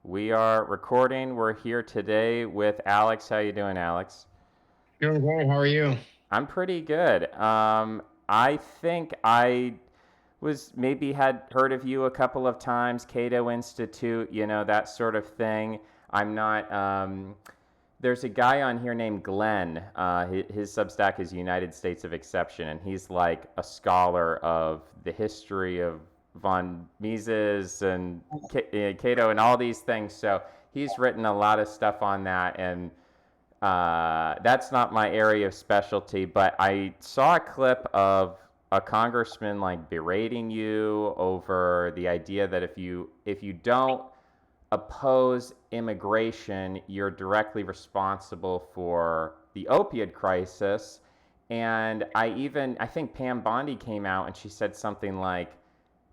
We are recording. We're here today with Alex. How you doing, Alex? Doing great. How are you? I'm pretty good. I think I was maybe had heard of you a couple of times, Cato Institute, that sort of thing. I'm not. There's a guy on here named Glenn. His Substack is United States of Exception, and he's like a scholar of the history of von Mises and Cato and all these things. So he's written a lot of stuff on that, and that's not my area of specialty. But I saw a clip of a congressman like berating you over the idea that if you don't oppose immigration, you're directly responsible for the opioid crisis. And I think Pam Bondi came out and she said something like,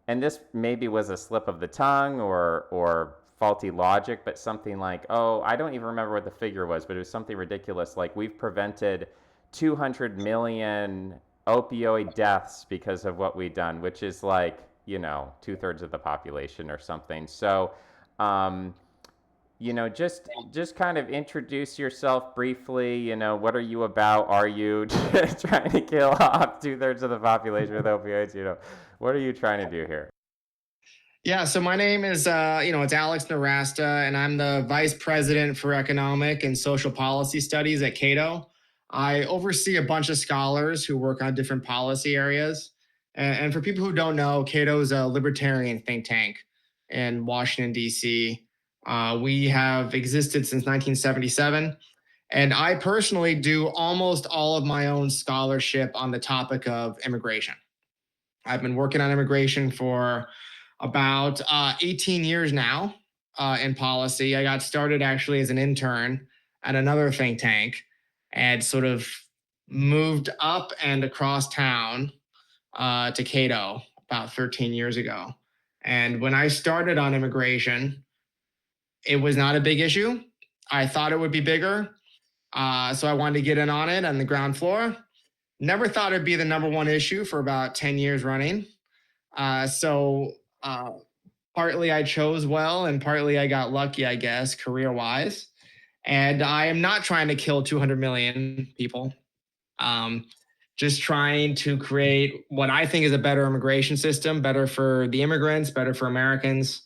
and this maybe was a slip of the tongue or faulty logic, but something like, oh, I don't even remember what the figure was, but it was something ridiculous. Like, we've prevented 200 million opioid deaths because of what we've done, which is like, 2/3 of the population or something. So, um, just kind of introduce yourself briefly. What are you about? Are you trying to kill off 2/3 of the population with opioids? What are you trying to do here? Yeah, so my name is, it's Alex Nowrasteh, and I'm the Vice President for Economic and Social Policy Studies at Cato. I oversee a bunch of scholars who work on different policy areas. And for people who don't know, Cato is a libertarian think tank in Washington, D.C. We have existed since 1977. And I personally do almost all of my own scholarship on the topic of immigration. I've been working on immigration for about 18 years now in policy. I got started actually as an intern at another think tank and sort of moved up and across town to Cato about 13 years ago. And when I started on immigration, it was not a big issue. I thought it would be bigger. So I wanted to get in on it on the ground floor. Never thought it'd be the number one issue for about 10 years running. So partly I chose well, and partly I got lucky, I guess, career wise. And I am not trying to kill 200 million people. Um, just trying to create what I think is a better immigration system, better for the immigrants, better for Americans,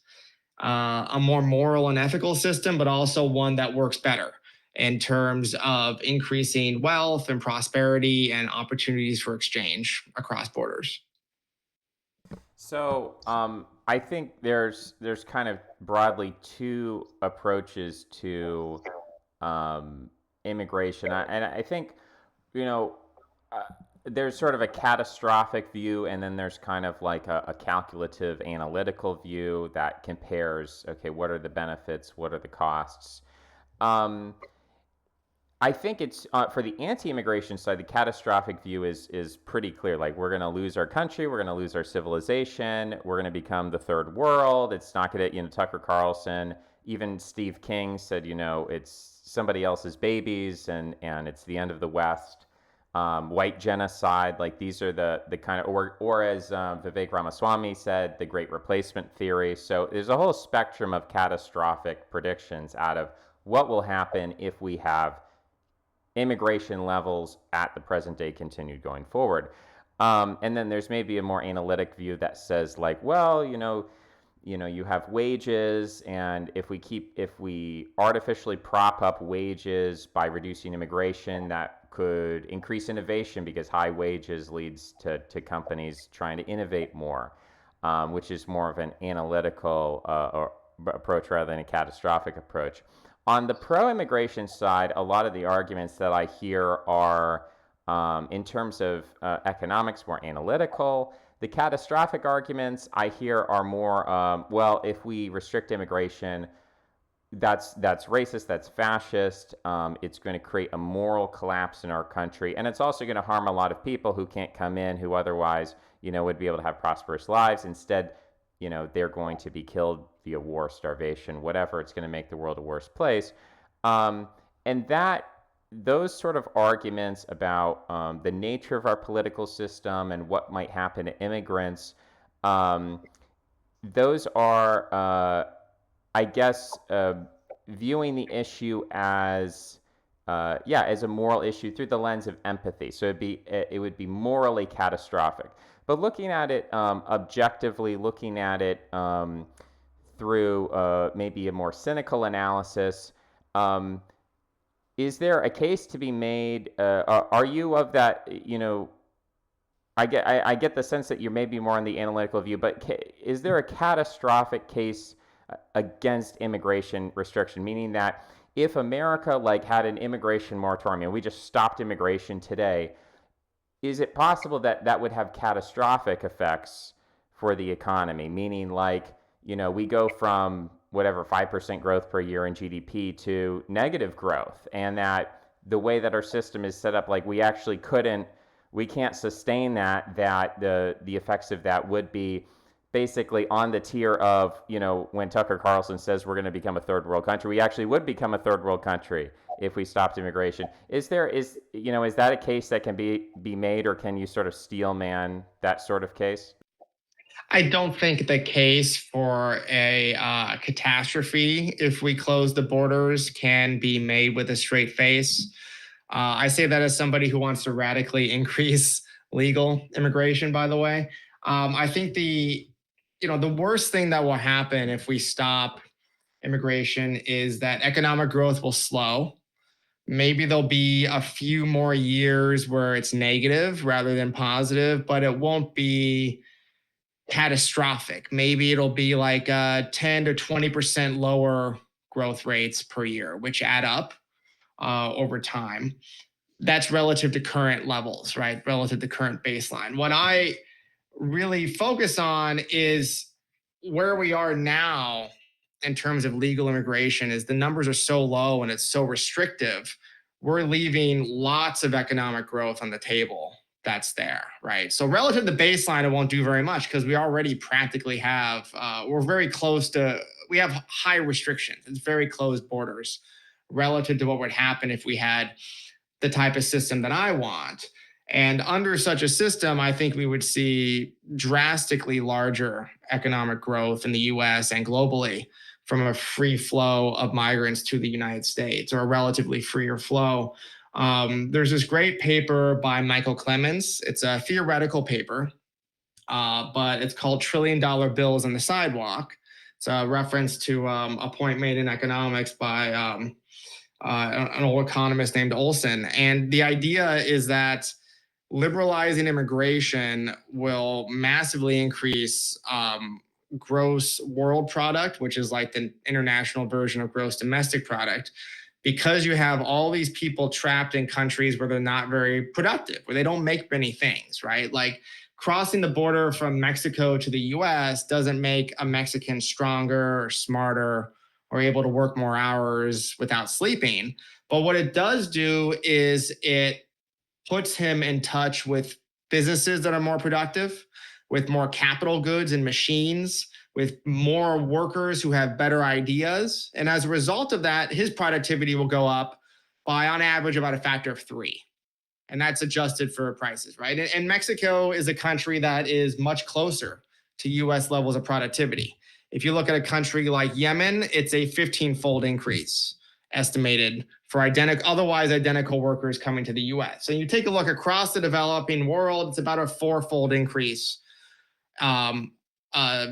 a more moral and ethical system, but also one that works better in terms of increasing wealth and prosperity and opportunities for exchange across borders. So, I think there's kind of broadly two approaches to immigration, and I think you know uh, there's sort of a catastrophic view, and then there's kind of like a calculative, analytical view that compares. Okay, what are the benefits? What are the costs? Um, I think it's for the anti-immigration side. The catastrophic view is pretty clear. Like, we're going to lose our country, we're going to lose our civilization, we're going to become the third world. It's not going to, Tucker Carlson, even Steve King said, it's somebody else's babies, and it's the end of the West. White genocide, like these are the kind of, or as Vivek Ramaswamy said, the Great Replacement theory. So there's a whole spectrum of catastrophic predictions out of what will happen if we have immigration levels at the present day continued going forward. And then there's maybe a more analytic view that says, like, well, you have wages, and if we artificially prop up wages by reducing immigration, that could increase innovation because high wages leads to companies trying to innovate more, which is more of an analytical approach rather than a catastrophic approach. On the pro-immigration side, a lot of the arguments that I hear are, in terms of economics, more analytical. The catastrophic arguments I hear are more, well, if we restrict immigration, that's racist, that's fascist. It's going to create a moral collapse in our country, and it's also going to harm a lot of people who can't come in, who otherwise, would be able to have prosperous lives. Instead, they're going to be killed via war, starvation, whatever. It's going to make the world a worse place. Um, and those sort of arguments about the nature of our political system and what might happen to immigrants, um, those are, I guess, viewing the issue as, yeah, as a moral issue through the lens of empathy. So it would be morally catastrophic. But looking at it objectively, looking at it through maybe a more cynical analysis, um, is there a case to be made? Are you of that? I get the sense that you're maybe more on the analytical view, but is there a catastrophic case against immigration restriction, meaning that if America like had an immigration moratorium and we just stopped immigration today, is it possible that that would have catastrophic effects for the economy? Meaning, like, we go from whatever 5% growth per year in GDP to negative growth, and that the way that our system is set up, like, we can't sustain that. That the effects of that would be basically on the tier of, when Tucker Carlson says we're going to become a third world country, we actually would become a third world country if we stopped immigration. Is that a case that can be made, or can you sort of steel man that sort of case? I don't think the case for a catastrophe, if we close the borders, can be made with a straight face. I say that as somebody who wants to radically increase legal immigration. By the way, I think the worst thing that will happen if we stop immigration is that economic growth will slow. Maybe there'll be a few more years where it's negative rather than positive, but it won't be catastrophic. Maybe it'll be like 10 to 20% lower growth rates per year, which add up over time. That's relative to current levels, right? Relative to current baseline. What I really focus on is where we are now in terms of legal immigration is the numbers are so low and it's so restrictive. We're leaving lots of economic growth on the table that's there, right? So relative to baseline, it won't do very much because we already practically have, we're very close to, we have high restrictions. It's very closed borders relative to what would happen if we had the type of system that I want. And under such a system, I think we would see drastically larger economic growth in the US and globally from a free flow of migrants to the United States, or a relatively freer flow. There's this great paper by Michael Clemens. It's a theoretical paper, but it's called $1 trillion Bills on the Sidewalk. It's a reference to a point made in economics by an old economist named Olson. And the idea is that liberalizing immigration will massively increase gross world product, which is like the international version of gross domestic product, because you have all these people trapped in countries where they're not very productive, where they don't make many things, right? Like crossing the border from Mexico to the US doesn't make a Mexican stronger or smarter or able to work more hours without sleeping. But what it does do is it puts him in touch with businesses that are more productive, with more capital goods and machines, with more workers who have better ideas. And as a result of that, his productivity will go up by, on average, about a factor of 3. And that's adjusted for prices, right? And Mexico is a country that is much closer to US levels of productivity. If you look at a country like Yemen, it's a 15-fold increase estimated for otherwise identical workers coming to the US. So you take a look across the developing world, it's about a 4-fold increase,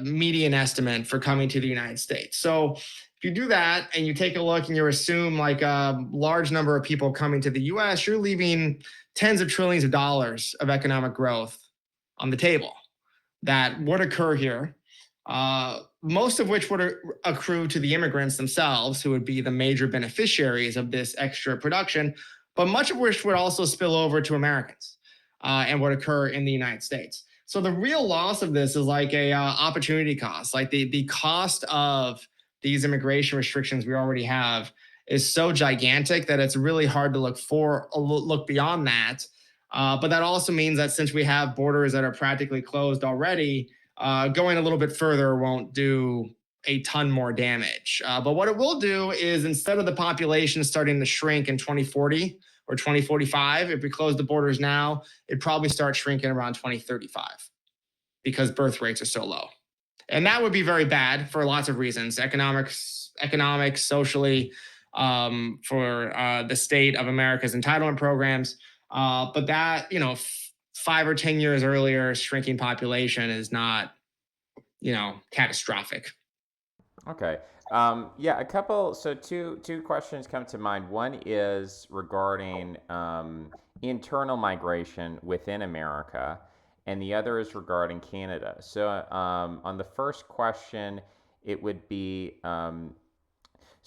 median estimate for coming to the United States. So if you do that and you take a look and you assume like a large number of people coming to the US, you're leaving tens of trillions of dollars of economic growth on the table that would occur here, most of which would accrue to the immigrants themselves, who would be the major beneficiaries of this extra production, but much of which would also spill over to Americans and would occur in the United States. So the real loss of this is like a opportunity cost, like the cost of these immigration restrictions we already have is so gigantic that it's really hard to look beyond that. But that also means that since we have borders that are practically closed already, going a little bit further won't do a ton more damage. But what it will do is, instead of the population starting to shrink in 2040 or 2045, if we close the borders now, it probably starts shrinking around 2035 because birth rates are so low. And that would be very bad for lots of reasons: economics, socially, for the state of America's entitlement programs. But that, 5 or 10 years earlier, shrinking population is not, catastrophic. Okay. Yeah, a couple. So two questions come to mind. One is regarding internal migration within America, and the other is regarding Canada. So on the first question, it would be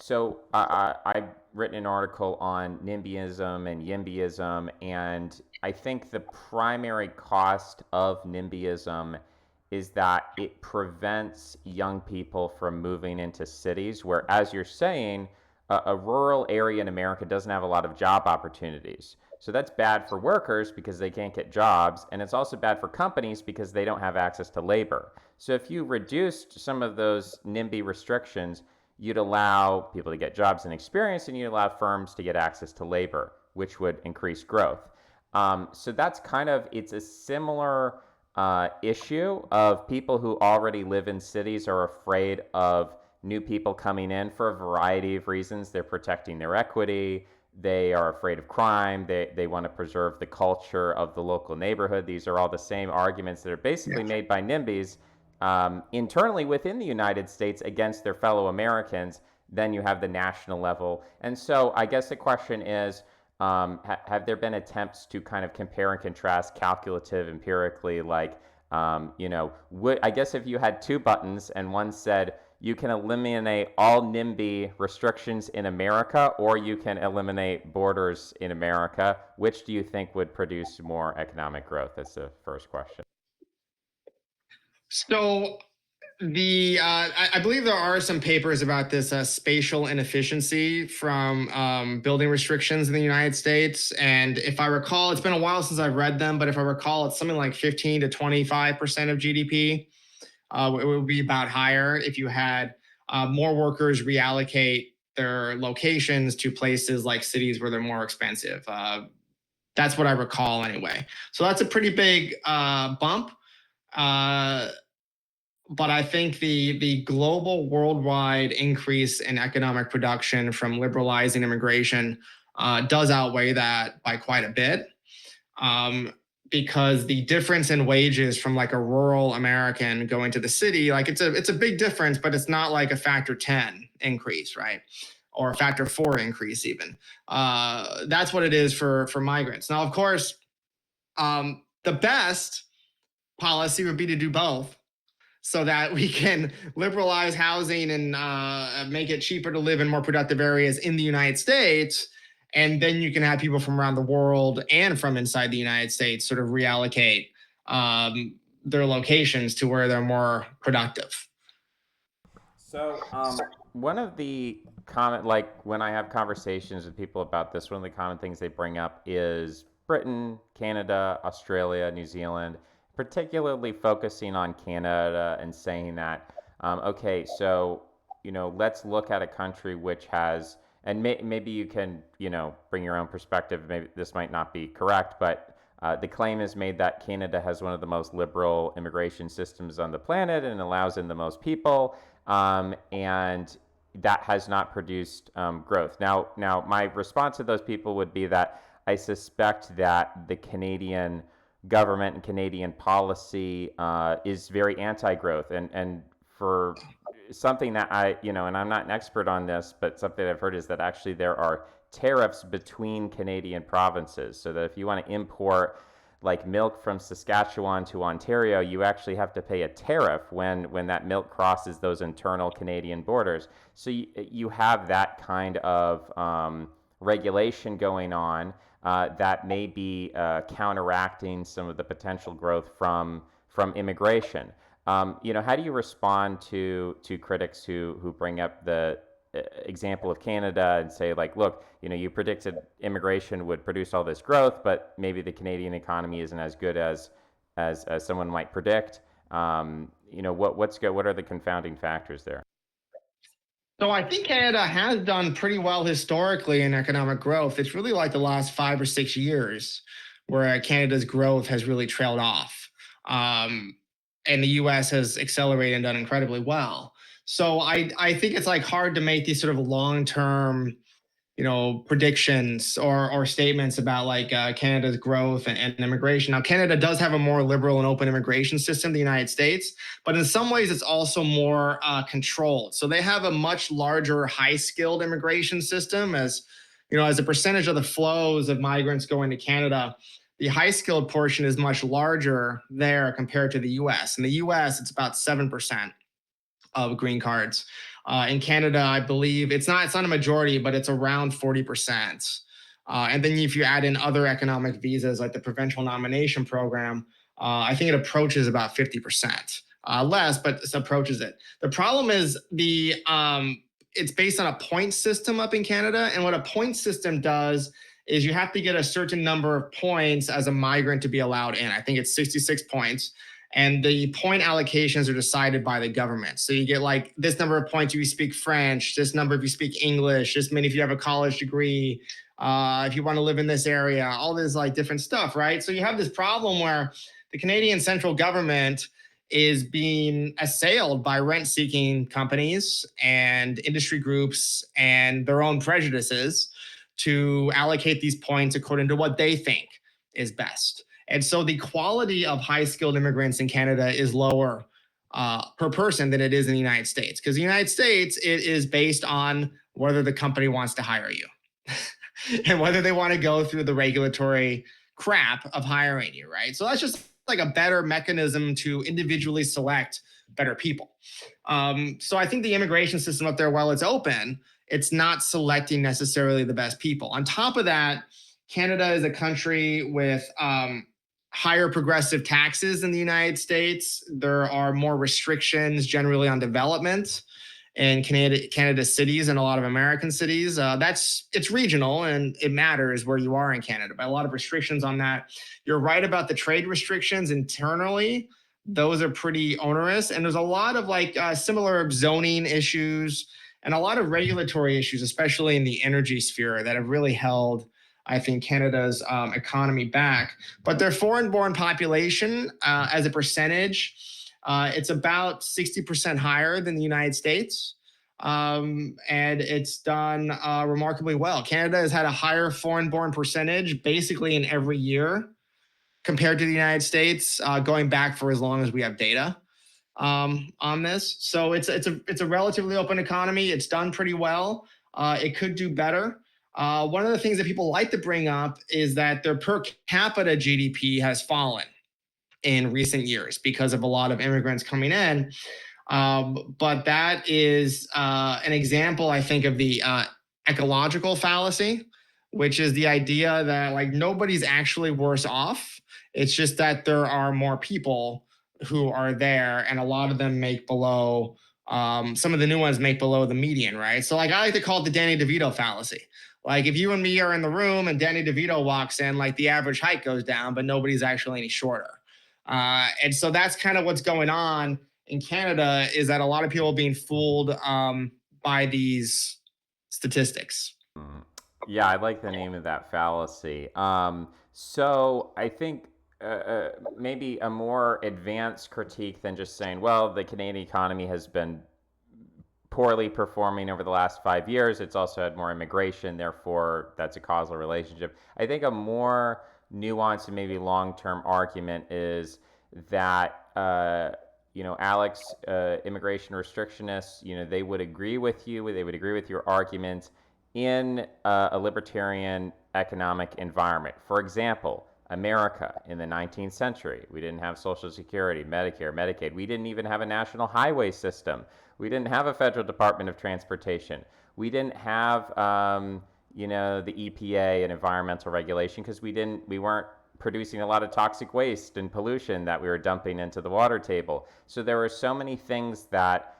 so I've written an article on NIMBYism and YIMBYism, and I think the primary cost of NIMBYism is that it prevents young people from moving into cities, where, as you're saying, a rural area in America doesn't have a lot of job opportunities. So that's bad for workers because they can't get jobs, and it's also bad for companies because they don't have access to labor. So if you reduced some of those NIMBY restrictions, you'd allow people to get jobs and experience, and you'd allow firms to get access to labor, which would increase growth. So that's kind of, it's a similar issue of people who already live in cities are afraid of new people coming in for a variety of reasons. They're protecting their equity. They are afraid of crime. They want to preserve the culture of the local neighborhood. These are all the same arguments that are basically Yeah. made by NIMBYs internally within the United States against their fellow Americans. Then you have the national level. And so I guess the question is, have there been attempts to kind of compare and contrast calculative empirically, like, I guess if you had two buttons and one said you can eliminate all NIMBY restrictions in America or you can eliminate borders in America, which do you think would produce more economic growth? That's the first question. So I believe there are some papers about this spatial inefficiency from building restrictions in the United States. And if I recall, it's been a while since I've read them, but if I recall, it's something like 15 to 25% of GDP. It would be about higher if you had more workers reallocate their locations to places like cities where they're more expensive. That's what I recall anyway. So that's a pretty big bump. Uh, but I think the global worldwide increase in economic production from liberalizing immigration does outweigh that by quite a bit. Um, because the difference in wages from like a rural American going to the city, like it's a big difference, but it's not like a factor 10 increase, right? Or a factor 4 increase even. That's what it is for migrants. Now, of course, the best policy would be to do both so that we can liberalize housing and make it cheaper to live in more productive areas in the United States. And then you can have people from around the world and from inside the United States sort of reallocate their locations to where they're more productive. So, one of the like when I have conversations with people about this, one of the common things they bring up is Britain, Canada, Australia, New Zealand, particularly focusing on Canada and saying that, okay, so, let's look at a country which has, and maybe you can, bring your own perspective. Maybe this might not be correct, but the claim is made that Canada has one of the most liberal immigration systems on the planet and allows in the most people, and that has not produced growth. Now, my response to those people would be that I suspect that the Canadian government and Canadian policy is very anti-growth, and for something that and I'm not an expert on this, but something I've heard is that actually there are tariffs between Canadian provinces, so that if you want to import like milk from Saskatchewan to Ontario, you actually have to pay a tariff when that milk crosses those internal Canadian borders. So you have that kind of regulation going on that may be counteracting some of the potential growth from immigration. How do you respond to critics who bring up the example of Canada and say, like, look, you predicted immigration would produce all this growth, but maybe the Canadian economy isn't as good as someone might predict. What's good? What are the confounding factors there? So I think Canada has done pretty well historically in economic growth. It's really like the last 5 or 6 years where Canada's growth has really trailed off. Um, and the US has accelerated and done incredibly well. So I think it's like hard to make these sort of long-term, predictions or statements about like Canada's growth and immigration. Now, Canada does have a more liberal and open immigration system than the United States, but in some ways it's also more controlled. So they have a much larger high skilled immigration system. As a percentage of the flows of migrants going to Canada, the high skilled portion is much larger there compared to the US. In the US, it's about 7% of green cards. In Canada, I believe it's not a majority, but it's around 40%. And then if you add in other economic visas like the provincial nomination program, I think it approaches about 50%. Less, but it approaches it. The problem is it's based on a point system up in Canada, and what a point system does is you have to get a certain number of points as a migrant to be allowed in. I think it's 66 points, and the point allocations are decided by the government. So you get like this number of points if you speak French, this number if you speak English, this many if you have a college degree, if you want to live in this area, all this like different stuff, right? So you have this problem where the Canadian central government is being assailed by rent-seeking companies and industry groups and their own prejudices to allocate these points according to what they think is best. And so the quality of high skilled immigrants in Canada is lower per person than it is in the United States. Because the United States, it is based on whether the company wants to hire you and whether they want to go through the regulatory crap of hiring you, right? So that's just like a better mechanism to individually select better people. So I think the immigration system up there, while it's open, it's not selecting necessarily the best people. On top of that, Canada is a country with higher progressive taxes than the United States. There are more restrictions generally on development in Canada cities and a lot of American cities. It's regional and it matters where you are in Canada, but a lot of restrictions on that. You're right about the trade restrictions internally. Those are pretty onerous. And there's a lot of like similar zoning issues and a lot of regulatory issues, especially in the energy sphere, that have really held, I think, Canada's economy back. But their foreign born population, as a percentage, it's about 60% higher than the United States. And it's done remarkably well. Canada has had a higher foreign born percentage basically in every year compared to the United States, going back for as long as we have data on this. So it's a relatively open economy. It's done pretty well. It could do better. One of the things that people like to bring up is that their per capita GDP has fallen in recent years because of a lot of immigrants coming in. But that is an example, I think, of the ecological fallacy, which is the idea that like nobody's actually worse off. It's just that there are more people who are there, and a lot of them make below. Some of the new ones make below the median, right? So like I like to call it the Danny DeVito fallacy. Like if you and me are in the room and Danny DeVito walks in, like the average height goes down, but nobody's actually any shorter. And so that's kind of what's going on in Canada, is that a lot of people are being fooled by these statistics. Yeah, I like the name of that fallacy. So I think maybe a more advanced critique than just saying, well, the Canadian economy has been poorly performing over the last 5 years. It's also had more immigration, therefore, that's a causal relationship. I think a more nuanced and maybe long-term argument is that Alex, immigration restrictionists, they would agree with you. They would agree with your argument in a libertarian economic environment. For example, America in the 19th century, we didn't have Social Security, Medicare, Medicaid. We didn't even have a national highway system. We didn't have a federal Department of Transportation. We didn't have, the EPA and environmental regulation because we weren't producing a lot of toxic waste and pollution that we were dumping into the water table. So there were so many things that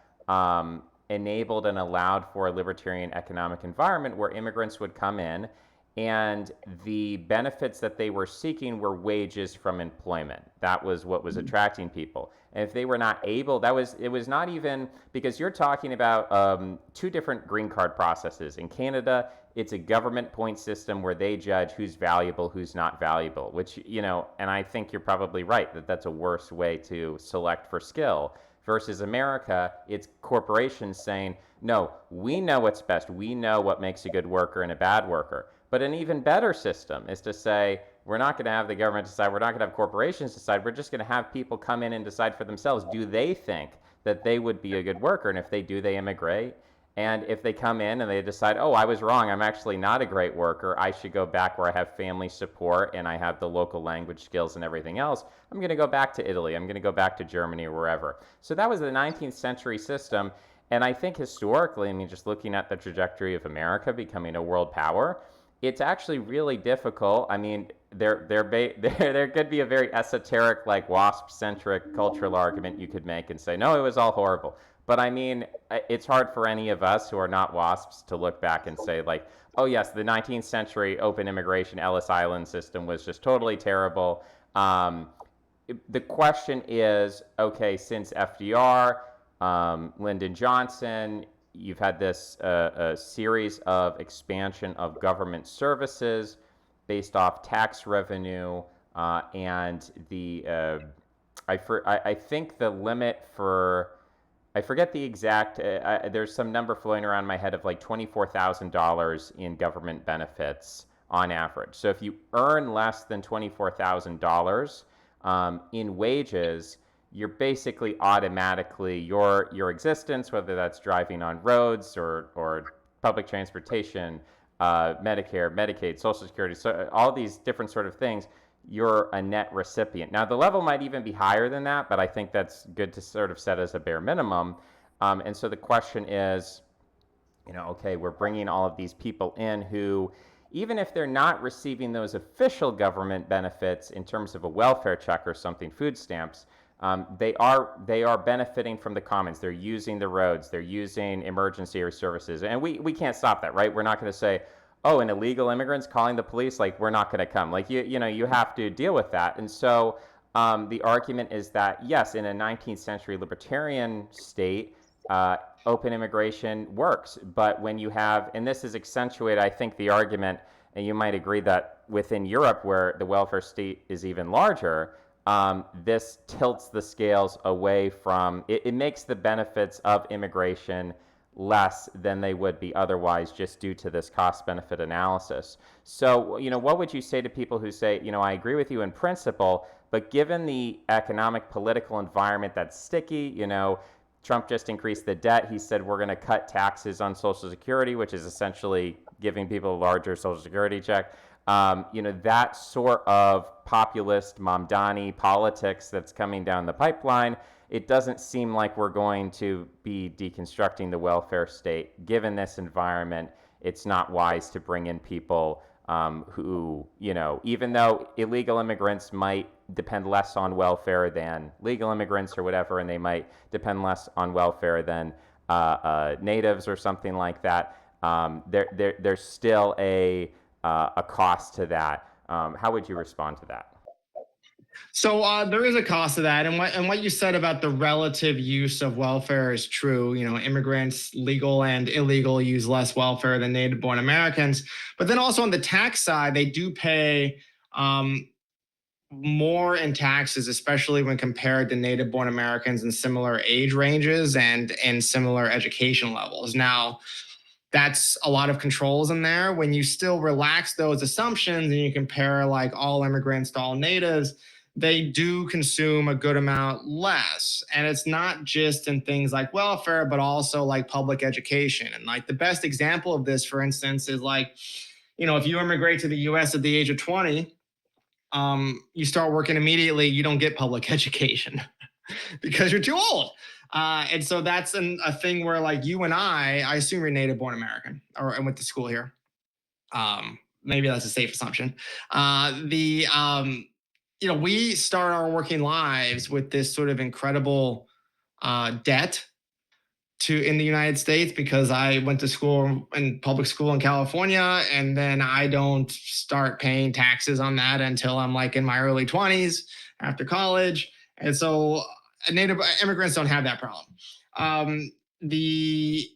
enabled and allowed for a libertarian economic environment where immigrants would come in and the benefits that they were seeking were wages from employment. That was what was attracting people. And if they were not able, it was not even because you're talking about two different green card processes. In Canada, it's a government point system where they judge who's valuable, who's not valuable, which, and I think you're probably right that that's a worse way to select for skill. Versus America, it's corporations saying, no, we know what's best. We know what makes a good worker and a bad worker. But an even better system is to say, we're not going to have the government decide, we're not going to have corporations decide, we're just going to have people come in and decide for themselves. Do they think that they would be a good worker? And if they do, they immigrate. And if they come in and they decide, oh, I was wrong, I'm actually not a great worker, I should go back where I have family support and I have the local language skills and everything else, I'm going to go back to Italy, I'm going to go back to Germany or wherever. So that was the 19th century system. And I think historically, I mean, just looking at the trajectory of America becoming a world power, it's actually really difficult. I mean, there could be a very esoteric, like WASP-centric cultural argument you could make and say, no, it was all horrible. But I mean, it's hard for any of us who are not WASPs to look back and say, like, oh, yes, the 19th century open immigration Ellis Island system was just totally terrible. The question is, okay, since FDR, Lyndon Johnson, you've had this a series of expansion of government services based off tax revenue, and I think the limit for I forget the exact. There's some number floating around my head of like $24,000 in government benefits on average. So if you earn less than $24,000 in wages, you're basically automatically your existence, whether that's driving on roads or public transportation, Medicare, Medicaid, Social Security, so all these different sort of things, you're a net recipient. Now, the level might even be higher than that, but I think that's good to sort of set as a bare minimum. And so the question is, okay, we're bringing all of these people in who, even if they're not receiving those official government benefits in terms of a welfare check or something, food stamps, they are benefiting from the commons. They're using the roads. They're using emergency services, and we can't stop that, right? We're not going to say, oh, an illegal immigrant's calling the police, like we're not going to come. Like you have to deal with that. And so the argument is that yes, in a 19th century libertarian state, open immigration works. But when you have, and this is accentuated, I think the argument, and you might agree that within Europe, where the welfare state is even larger, this tilts the scales away from, it makes the benefits of immigration less than they would be otherwise just due to this cost benefit analysis. So, what would you say to people who say, I agree with you in principle, but given the economic political environment that's sticky, Trump just increased the debt. He said we're going to cut taxes on Social Security, which is essentially giving people a larger Social Security check. That sort of populist Mamdani politics that's coming down the pipeline, it doesn't seem like we're going to be deconstructing the welfare state. Given this environment, it's not wise to bring in people who, even though illegal immigrants might depend less on welfare than legal immigrants or whatever, and they might depend less on welfare than natives or something like that, there's still a cost to that. How would you respond to that? So there is a cost to that, and what you said about the relative use of welfare is true. Immigrants, legal and illegal, use less welfare than native-born Americans. But then also on the tax side, they do pay more in taxes, especially when compared to native-born Americans in similar age ranges and similar education levels. Now, that's a lot of controls in there. When you still relax those assumptions and you compare like all immigrants to all natives, they do consume a good amount less. And it's not just in things like welfare, but also like public education. And like the best example of this, for instance, is like, if you immigrate to the US at the age of 20, you start working immediately, you don't get public education because you're too old. And so that's a thing where like you and I assume you're native born American or and went to school here. Maybe that's a safe assumption. We start our working lives with this sort of incredible debt to in the United States because I went to school in public school in California, and then I don't start paying taxes on that until I'm like in my early 20s after college. And so native immigrants don't have that problem. The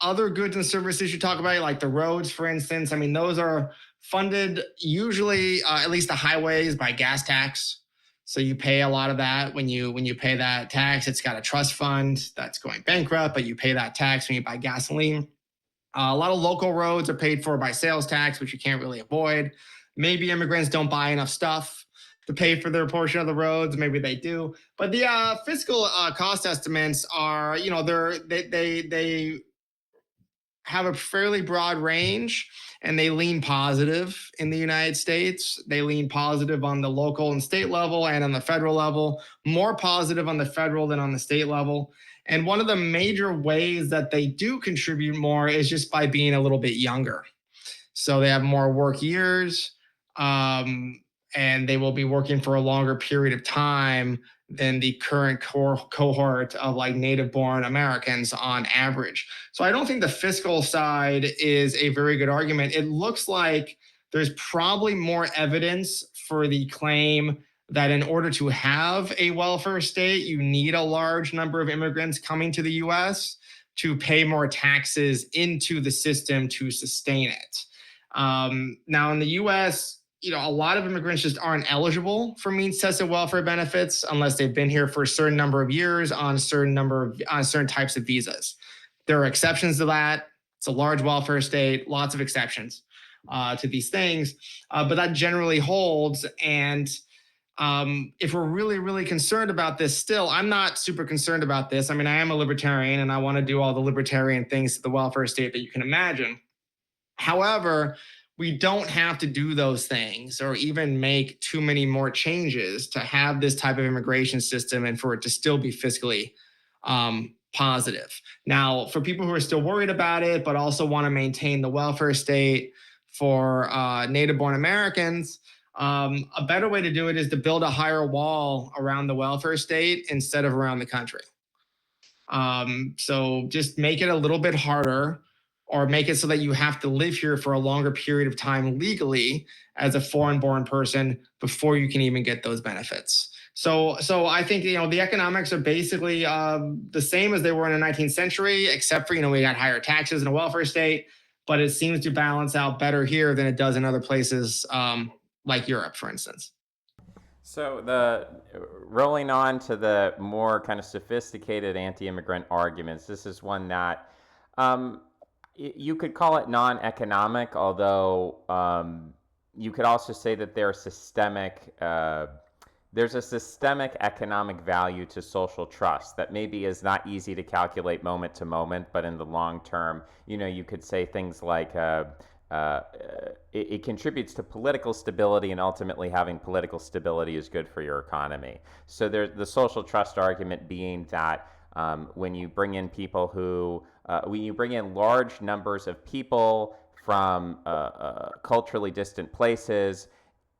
other goods and services you talk about, like the roads, for instance, I mean, those are funded usually, at least the highways, by gas tax. So you pay a lot of that when you pay that tax. It's got a trust fund that's going bankrupt, but you pay that tax when you buy gasoline. A lot of local roads are paid for by sales tax, which you can't really avoid. Maybe immigrants don't buy enough stuff to pay for their portion of the roads. Maybe they do, but the fiscal cost estimates are, they have a fairly broad range, and they lean positive in the United States. They lean positive on the local and state level and on the federal level, more positive on the federal than on the state level. And one of the major ways that they do contribute more is just by being a little bit younger. So they have more work years, um, and they will be working for a longer period of time than the current cohort of like native born Americans on average. So I don't think the fiscal side is a very good argument. It looks like there's probably more evidence for the claim that in order to have a welfare state, you need a large number of immigrants coming to the US to pay more taxes into the system to sustain it. Now, in the US, a lot of immigrants just aren't eligible for means tested welfare benefits unless they've been here for a certain number of years on certain types of visas. There are exceptions to that. It's a large welfare state, lots of exceptions to these things, but that generally holds. And if we're really, really concerned about this still, I'm not super concerned about this. I mean, I am a libertarian and I want to do all the libertarian things to the welfare state that you can imagine. However, we don't have to do those things or even make too many more changes to have this type of immigration system and for it to still be fiscally positive. Now, for people who are still worried about it, but also want to maintain the welfare state for native born Americans, a better way to do it is to build a higher wall around the welfare state instead of around the country. So just make it a little bit harder, or make it so that you have to live here for a longer period of time legally as a foreign born person before you can even get those benefits. So I think the economics are basically the same as they were in the 19th century, except for we got higher taxes in a welfare state, but it seems to balance out better here than it does in other places, like Europe, for instance. So the rolling on to the more kind of sophisticated anti-immigrant arguments, this is one that um, you could call it non-economic, although you could also say that they're systemic. There's a systemic economic value to social trust that maybe is not easy to calculate moment to moment, but in the long term, you could say things like it contributes to political stability, and ultimately having political stability is good for your economy. So there's the social trust argument being that when you bring in when you bring in large numbers of people from culturally distant places,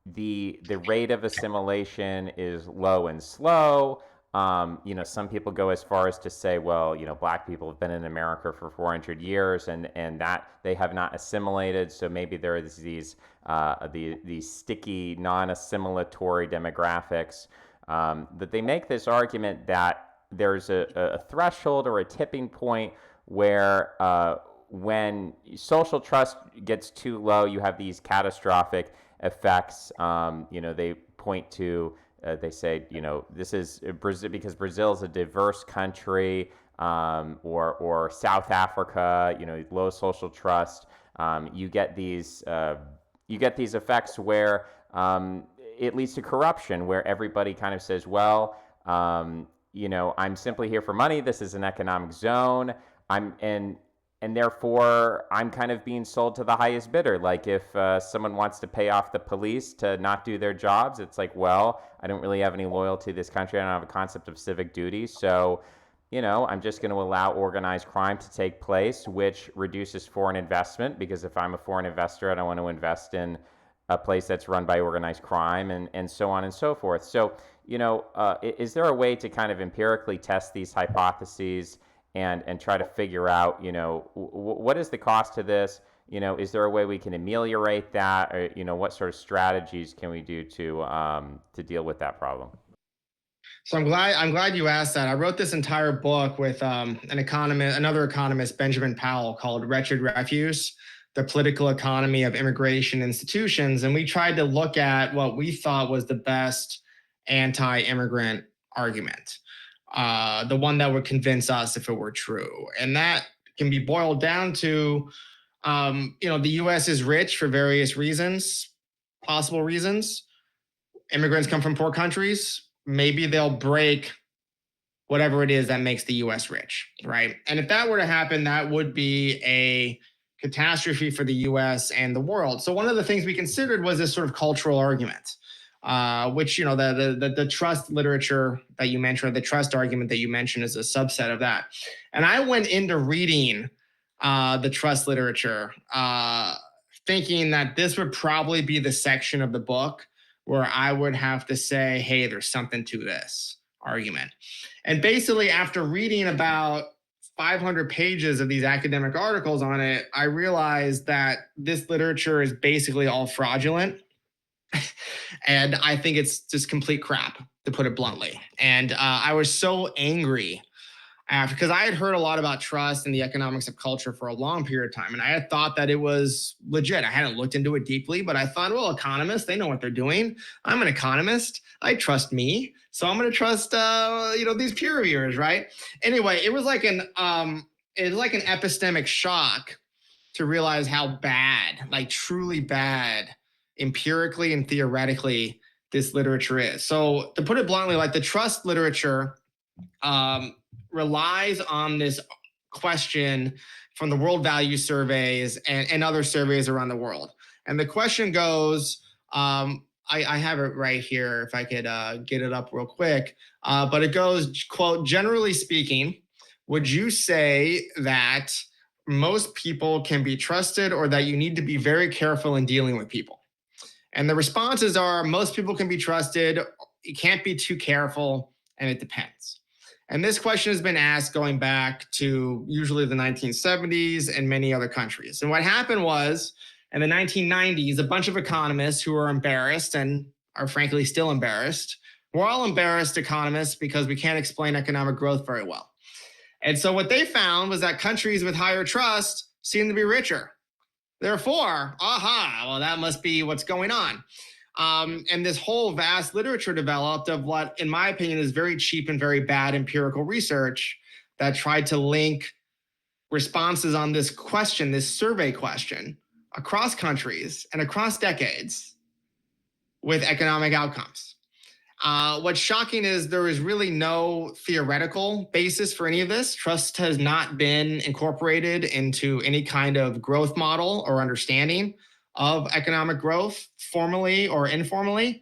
the rate of assimilation is low and slow. Some people go as far as to say, well, black people have been in America for 400 years, and that they have not assimilated. So maybe there is these sticky, non-assimilatory demographics. That they make this argument that there's a threshold or a tipping point where when social trust gets too low, you have these catastrophic effects. They point to, they say, this is Brazil, because Brazil is a diverse country, or South Africa, low social trust. You get these effects where it leads to corruption, where everybody kind of says, well, I'm simply here for money. This is an economic zone. And therefore, I'm kind of being sold to the highest bidder. Like if someone wants to pay off the police to not do their jobs, it's like, well, I don't really have any loyalty to this country. I don't have a concept of civic duty. So, I'm just going to allow organized crime to take place, which reduces foreign investment, because if I'm a foreign investor, I don't want to invest in a place that's run by organized crime, and so on and so forth. So, is there a way to kind of empirically test these hypotheses and try to figure out, what is the cost to this? Is there a way we can ameliorate that, or what sort of strategies can we do to deal with that problem? So I'm glad you asked that. I wrote this entire book with another economist, Benjamin Powell, called "Wretched Refuse: The Political Economy of Immigration Institutions," and we tried to look at what we thought was the best anti-immigrant argument, the one that would convince us if it were true, and that can be boiled down to, the U.S. is rich for various reasons, possible reasons. Immigrants come from poor countries. Maybe they'll break whatever it is that makes the US rich, right? And if that were to happen, that would be a catastrophe for the US and the world. So one of the things we considered was this sort of cultural argument, which, the trust literature that you mentioned, or the trust argument that you mentioned, is a subset of that. And I went into reading the trust literature, thinking that this would probably be the section of the book where I would have to say, hey, there's something to this argument. And basically, after reading about 500 pages of these academic articles on it, I realized that this literature is basically all fraudulent. And I think it's just complete crap, to put it bluntly. And I was so angry after, because I had heard a lot about trust and the economics of culture for a long period of time. And I had thought that it was legit. I hadn't looked into it deeply, but I thought, well, economists, they know what they're doing. I'm an economist. I trust me. So I'm going to trust, these peer reviewers, right? Anyway, it was like an epistemic shock to realize how bad, like truly bad, empirically and theoretically, this literature is. So to put it bluntly, like the trust literature, relies on this question from the World Value Surveys and other surveys around the world. And the question goes, I have it right here if I could get it up real quick. But it goes, quote, generally speaking, would you say that most people can be trusted, or that you need to be very careful in dealing with people? And the responses are, most people can be trusted, you can't be too careful, and it depends. And this question has been asked going back to usually the 1970s and many other countries. And what happened was, in the 1990s, a bunch of economists who were embarrassed and are frankly still embarrassed. We're all embarrassed economists because we can't explain economic growth very well. And so what they found was that countries with higher trust seem to be richer. Therefore, well, that must be what's going on. And this whole vast literature developed of what, in my opinion, is very cheap and very bad empirical research that tried to link responses on this question, this survey question, across countries and across decades with economic outcomes. What's shocking is there is really no theoretical basis for any of this. Trust has not been incorporated into any kind of growth model or understanding of economic growth, formally or informally,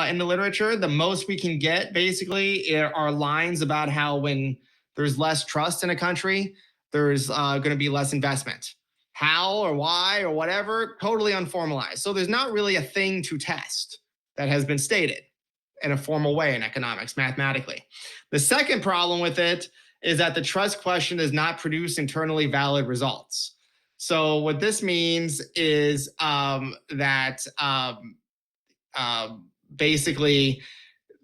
in the literature. The most we can get basically are lines about how when there's less trust in a country, there's going to be less investment. How or why or whatever, totally unformalized. So there's not really a thing to test that has been stated in a formal way in economics, mathematically. The second problem with it is that the trust question does not produce internally valid results. So what this means is that basically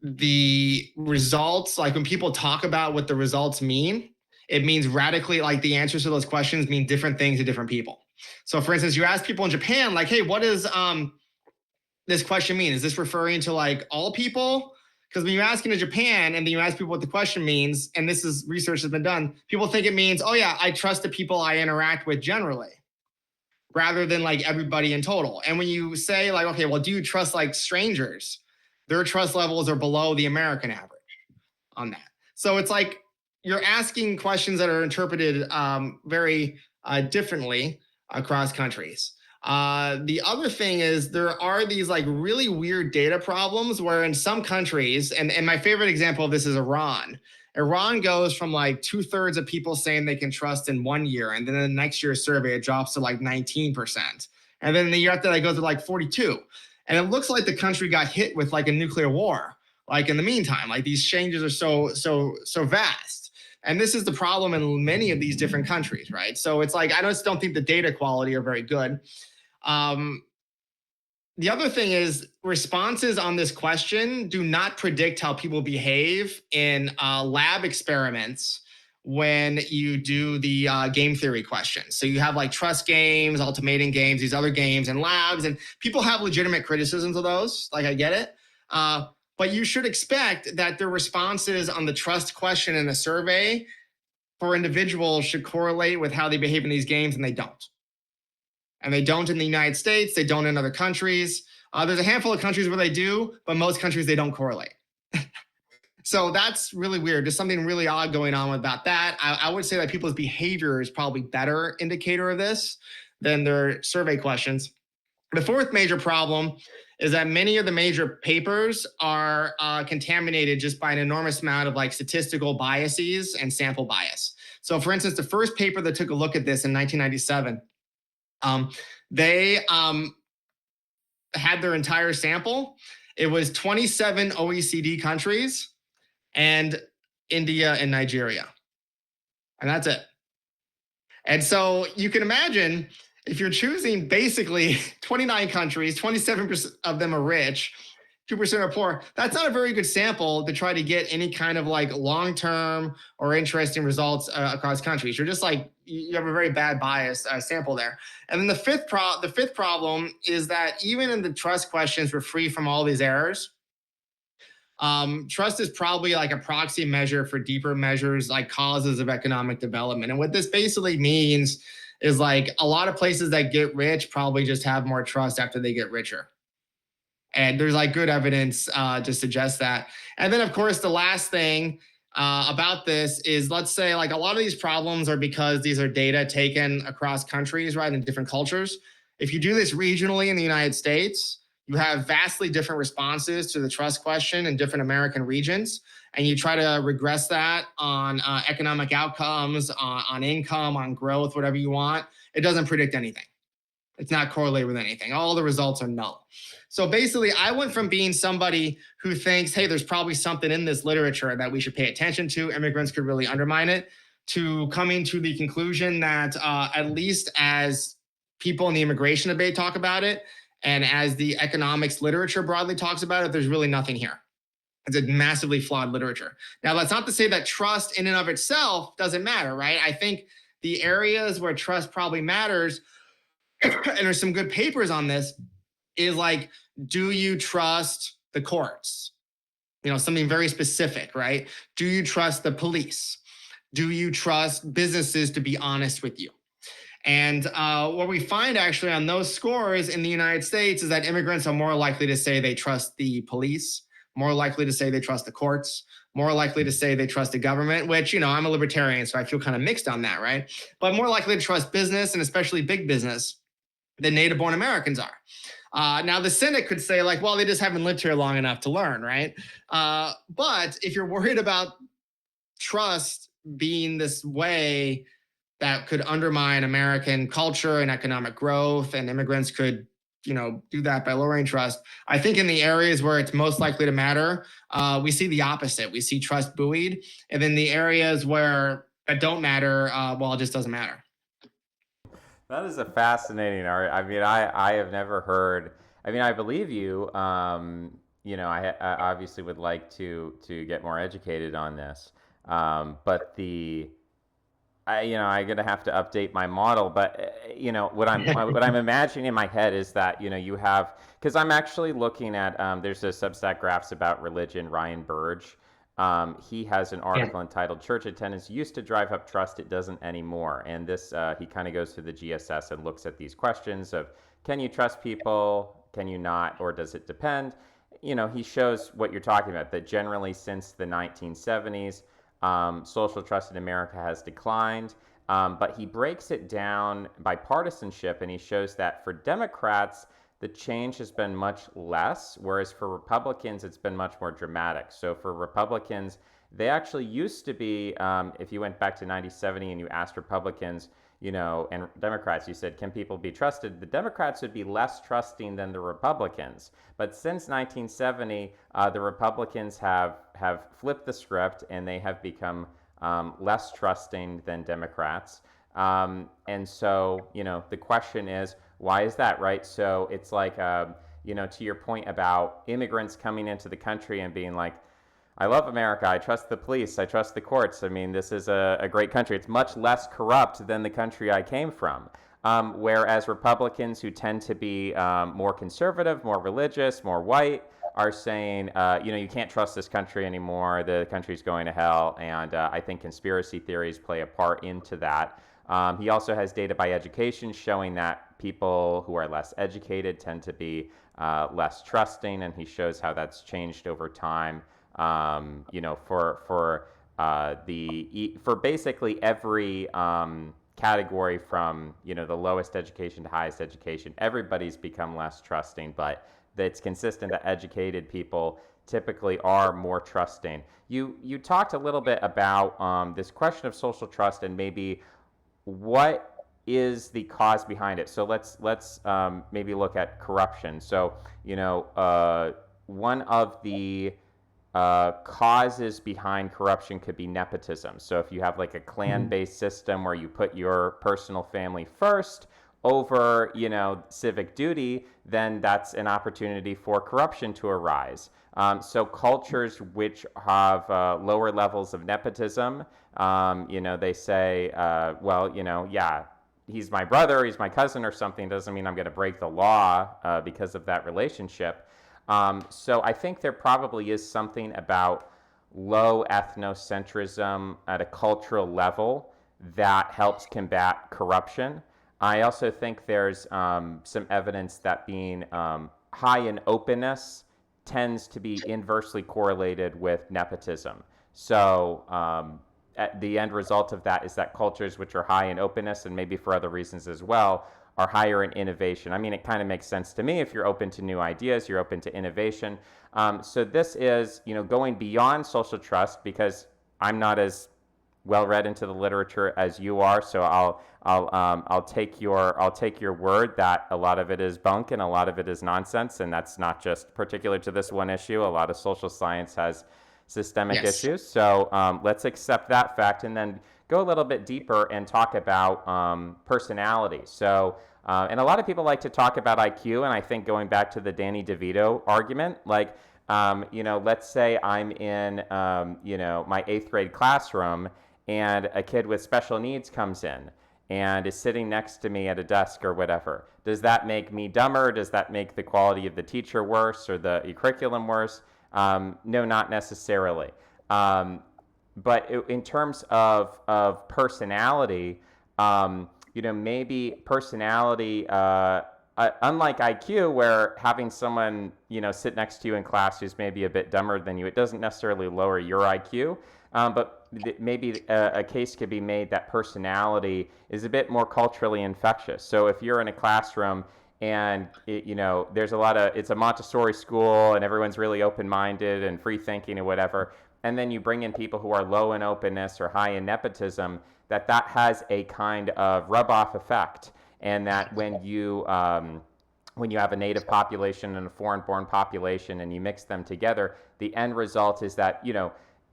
the results, like when people talk about what the results mean, it means radically, like the answers to those questions mean different things to different people. So for instance, you ask people in Japan, like, hey, what does this question mean? Is this referring to like all people? Because when you're asking in Japan and then you ask people what the question means, and this is research that's been done, people think it means, oh yeah, I trust the people I interact with generally, rather than like everybody in total. And when you say like, okay, well, do you trust like strangers? Their trust levels are below the American average on that. So it's like you're asking questions that are interpreted very differently across countries. The other thing is there are these like really weird data problems where in some countries, and my favorite example of this is Iran. Iran goes from like 2/3 of people saying they can trust in 1 year, and then the next year's survey, it drops to like 19%. And then the year after that, it goes to like 42. And it looks like the country got hit with like a nuclear war, like in the meantime, like these changes are so vast. And this is the problem in many of these different countries, right? So it's like, I just don't think the data quality are very good. Um, the other thing is responses on this question do not predict how people behave in lab experiments when you do the game theory questions. So you have like trust games, ultimatum games, these other games and labs, and people have legitimate criticisms of those. Like I get it. But you should expect that the responses on the trust question in the survey for individuals should correlate with how they behave in these games, and they don't. And they don't in the United States. They don't in other countries. There's a handful of countries where they do, but most countries they don't correlate. So that's really weird. There's something really odd going on about that. I would say that people's behavior is probably better indicator of this than their survey questions. The fourth major problem is that many of the major papers are contaminated just by an enormous amount of like statistical biases and sample bias. So, for instance, the first paper that took a look at this in 1997, they had their entire sample. It was 27 OECD countries and India and Nigeria. And that's it. And so you can imagine if you're choosing basically 29 countries, 27% of them are rich, 2% are poor. That's not a very good sample to try to get any kind of like long-term or interesting results across countries. You're just like, you have a very bad bias sample there. And then the fifth problem is that even in the trust questions, we're free from all these errors. Trust is probably like a proxy measure for deeper measures like causes of economic development. And what this basically means is like a lot of places that get rich probably just have more trust after they get richer. And there's like good evidence to suggest that. And then, of course, the last thing about this is let's say like a lot of these problems are because these are data taken across countries, right, in different cultures. If you do this regionally in the United States, you have vastly different responses to the trust question in different American regions. And you try to regress that on economic outcomes, on income, on growth, whatever you want. It doesn't predict anything. It's not correlated with anything. All the results are null. So basically, I went from being somebody who thinks, hey, there's probably something in this literature that we should pay attention to, immigrants could really undermine it, to coming to the conclusion that at least as people in the immigration debate talk about it, and as the economics literature broadly talks about it, there's really nothing here. It's a massively flawed literature. Now, that's not to say that trust in and of itself doesn't matter, right? I think the areas where trust probably matters, and there's some good papers on this, is like, do you trust the courts? You know, something very specific, right? Do you trust the police? Do you trust businesses to be honest with you? And what we find actually on those scores in the United States is that immigrants are more likely to say they trust the police, more likely to say they trust the courts, more likely to say they trust the government, which, you know, I'm a libertarian, so I feel kind of mixed on that, right? But more likely to trust business and especially big business than native born Americans are. Now, the cynic could say, like, well, they just haven't lived here long enough to learn, right? But if you're worried about trust being this way that could undermine American culture and economic growth, and immigrants could, you know, do that by lowering trust, I think in the areas where it's most likely to matter, we see the opposite. We see trust buoyed. And then the areas where that don't matter, well, it just doesn't matter. That is a fascinating art. I mean, I have never heard. I mean, I believe you. I obviously would like to get more educated on this. But I'm gonna have to update my model. But what I'm imagining in my head is that you have, because I'm actually looking at there's a Substack graphs about religion. Ryan Burge, he has an Yeah. article entitled "Church Attendance Used to Drive Up Trust, It Doesn't Anymore," and this he kind of goes through the GSS and looks at these questions of can you trust people, can you not, or does it depend? He shows what you're talking about, that generally since the 1970s, social trust in America has declined. But he breaks it down by partisanship, and he shows that for Democrats, the change has been much less, whereas for Republicans, it's been much more dramatic. So for Republicans, they actually used to be, if you went back to 1970 and you asked Republicans, and Democrats, you said, can people be trusted? The Democrats would be less trusting than the Republicans. But since 1970, the Republicans have flipped the script, and they have become less trusting than Democrats. And so, the question is, why is that, right? So it's like, to your point about immigrants coming into the country and being like, I love America. I trust the police. I trust the courts. I mean, this is a great country. It's much less corrupt than the country I came from. Whereas Republicans who tend to be more conservative, more religious, more white, are saying, you can't trust this country anymore. The country's going to hell. And I think conspiracy theories play a part into that. He also has data by education showing that people who are less educated tend to be less trusting, and he shows how that's changed over time. For basically every category from the lowest education to highest education, everybody's become less trusting, but it's consistent that educated people typically are more trusting. You talked a little bit about this question of social trust and maybe what is the cause behind it. So let's maybe look at corruption. So one of the causes behind corruption could be nepotism. So if you have like a clan-based system where you put your personal family first over, civic duty, then that's an opportunity for corruption to arise. So cultures which have lower levels of nepotism, they say, well, yeah, he's my brother, he's my cousin or something, doesn't mean I'm going to break the law because of that relationship. So I think there probably is something about low ethnocentrism at a cultural level that helps combat corruption. I also think there's some evidence that being high in openness tends to be inversely correlated with nepotism. So the end result of that is that cultures which are high in openness, and maybe for other reasons as well, are higher in innovation. I mean, it kind of makes sense to me. If you're open to new ideas, you're open to innovation. So this is, going beyond social trust, because I'm not as well read into the literature as you are. So I'll take your word that a lot of it is bunk and a lot of it is nonsense, and that's not just particular to this one issue. A lot of social science has systemic Yes. issues. So let's accept that fact and then go a little bit deeper and talk about personality. So, and a lot of people like to talk about IQ, and I think going back to the Danny DeVito argument, like, let's say I'm in, my eighth grade classroom, and a kid with special needs comes in and is sitting next to me at a desk or whatever. Does that make me dumber? Does that make the quality of the teacher worse or the curriculum worse? No, not necessarily. But in terms of personality, maybe personality, unlike IQ, where having someone, sit next to you in class who's maybe a bit dumber than you, it doesn't necessarily lower your IQ. But maybe a case could be made that personality is a bit more culturally infectious. So if you're in a classroom and there's it's a Montessori school and everyone's really open-minded and free-thinking or whatever, and then you bring in people who are low in openness or high in nepotism, that has a kind of rub-off effect, and that when you have a native population and a foreign-born population and you mix them together, the end result is that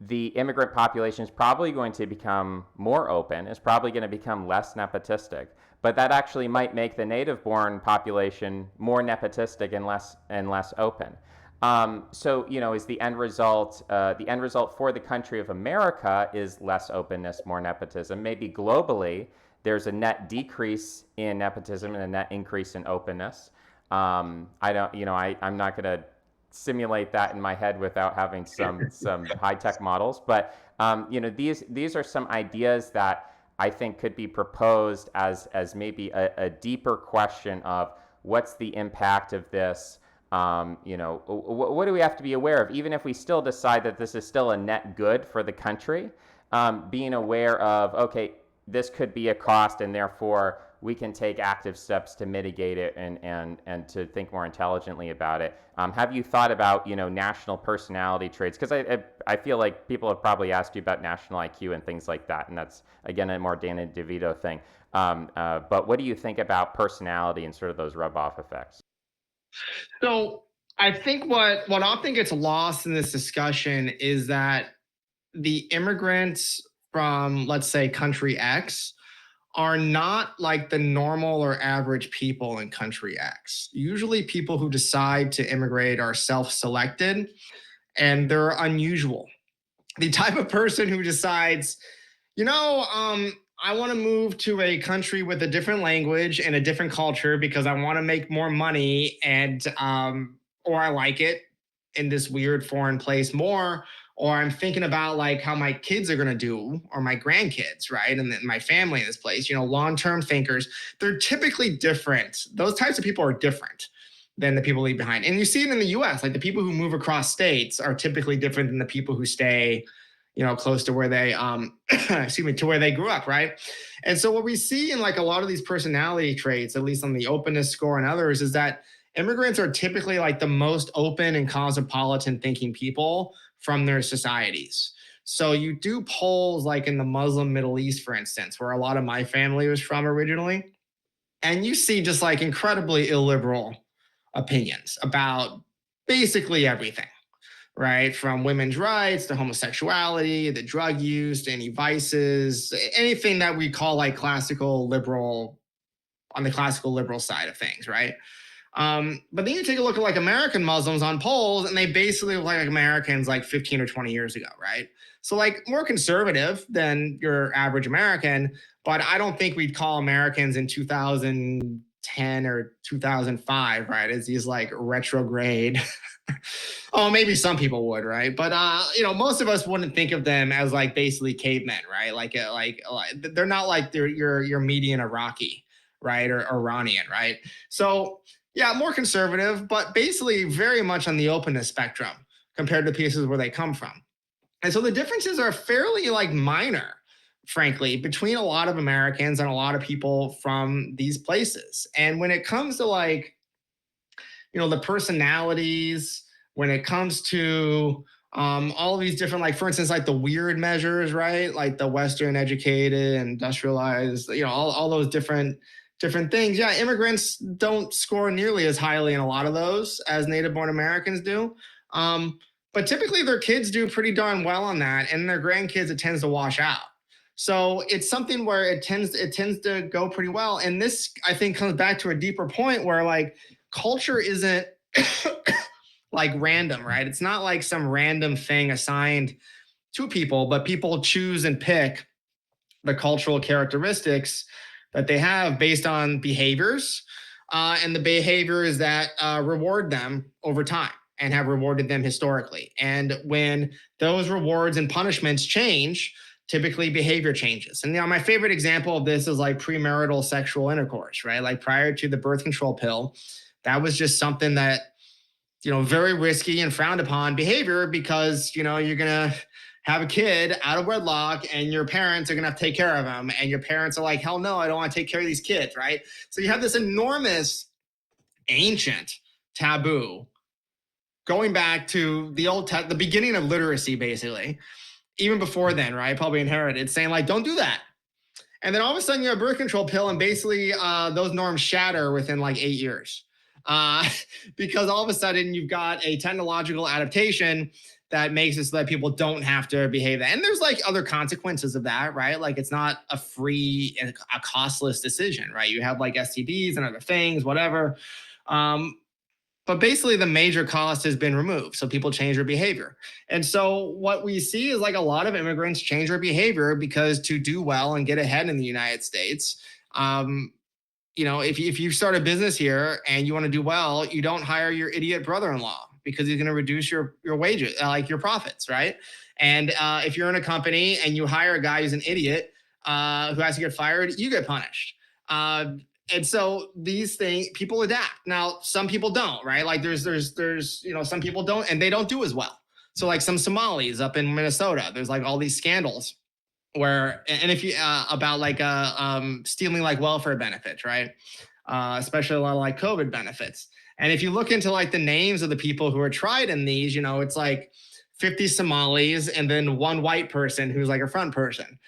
the immigrant population is probably going to become more open, is probably going to become less nepotistic, but that actually might make the native-born population more nepotistic and less open. So is the end result for the country of America is less openness, more nepotism. Maybe globally there's a net decrease in nepotism and a net increase in openness. I don't, I'm not going to simulate that in my head without having some high tech models. But these are some ideas that I think could be proposed as maybe a deeper question of what's the impact of this. What do we have to be aware of, even if we still decide that this is still a net good for the country? Being aware of, okay, this could be a cost, and therefore we can take active steps to mitigate it and to think more intelligently about it. Have you thought about national personality traits? Because I feel like people have probably asked you about national IQ and things like that, and that's again a more Danny DeVito thing. But what do you think about personality and sort of those rub-off effects? So I think what often gets lost in this discussion is that the immigrants from, let's say, country X are not like the normal or average people in country X. Usually, people who decide to immigrate are self selected and they're unusual. The type of person who decides, I want to move to a country with a different language and a different culture because I want to make more money and or I like it in this weird foreign place more, or I'm thinking about like how my kids are going to do or my grandkids, right? And then my family in this place, long-term thinkers, they're typically different. Those types of people are different than the people leave behind. And you see it in the US, like the people who move across states are typically different than the people who stay close to where they excuse me, to where they grew up, right? And so what we see in like a lot of these personality traits, at least on the openness score and others, is that immigrants are typically like the most open and cosmopolitan thinking people from their societies. So you do polls like in the Muslim Middle East, for instance, where a lot of my family was from originally, and you see just like incredibly illiberal opinions about basically everything, right? From women's rights to homosexuality, the drug use, to any vices, anything that we call like classical liberal, on the classical liberal side of things, right? But then you take a look at like American Muslims on polls, and they basically look like Americans like 15 or 20 years ago, right? So like more conservative than your average American, but I don't think we'd call Americans in 2010 or 2005, right, as these like retrograde. Oh, maybe some people would, right? But most of us wouldn't think of them as like basically cavemen, right? Like they're not like your median Iraqi, right, or Iranian, right? So yeah, more conservative, but basically very much on the openness spectrum compared to pieces where they come from. And so the differences are fairly like minor, frankly, between a lot of Americans and a lot of people from these places. And when it comes to like, the personalities, when it comes to all of these different, like for instance, like the weird measures, right? Like the Western educated, industrialized, all those different things. Yeah, immigrants don't score nearly as highly in a lot of those as native born Americans do. But typically their kids do pretty darn well on that, and their grandkids it tends to wash out. So it's something where it tends to go pretty well. And this I think comes back to a deeper point where like culture isn't like random, right? It's not like some random thing assigned to people, but people choose and pick the cultural characteristics that they have based on behaviors and the behaviors that reward them over time and have rewarded them historically. And when those rewards and punishments change, typically behavior changes. And my favorite example of this is like premarital sexual intercourse, right? Like prior to the birth control pill, that was just something that very risky and frowned upon behavior because you're gonna have a kid out of wedlock and your parents are gonna have to take care of them, and your parents are like, hell no, I don't want to take care of these kids, right? So you have this enormous ancient taboo going back to the beginning of literacy, basically, even before then, right? Probably inherited, saying like, don't do that. And then all of a sudden you have a birth control pill, and basically those norms shatter within like 8 years. Uh, because all of a sudden you've got a technological adaptation that makes it so that people don't have to behave that. And there's like other consequences of that, right? Like it's not a free and a costless decision, right? You have like STDs and other things, whatever. But basically the major cost has been removed, so people change their behavior. And so what we see is like a lot of immigrants change their behavior because to do well and get ahead in the United States, if you start a business here and you want to do well, you don't hire your idiot brother-in-law because he's going to reduce your wages, like your profits, right? And if you're in a company and you hire a guy who's an idiot who has to get fired, you get punished. And so these things, people adapt. Now, some people don't, right? Like there's some people don't, and they don't do as well. So like some Somalis up in Minnesota, there's like all these scandals where, and if you about like stealing like welfare benefits, right? Especially a lot of like COVID benefits. And if you look into like the names of the people who are tried in these, it's like 50 Somalis and then one white person who's like a front person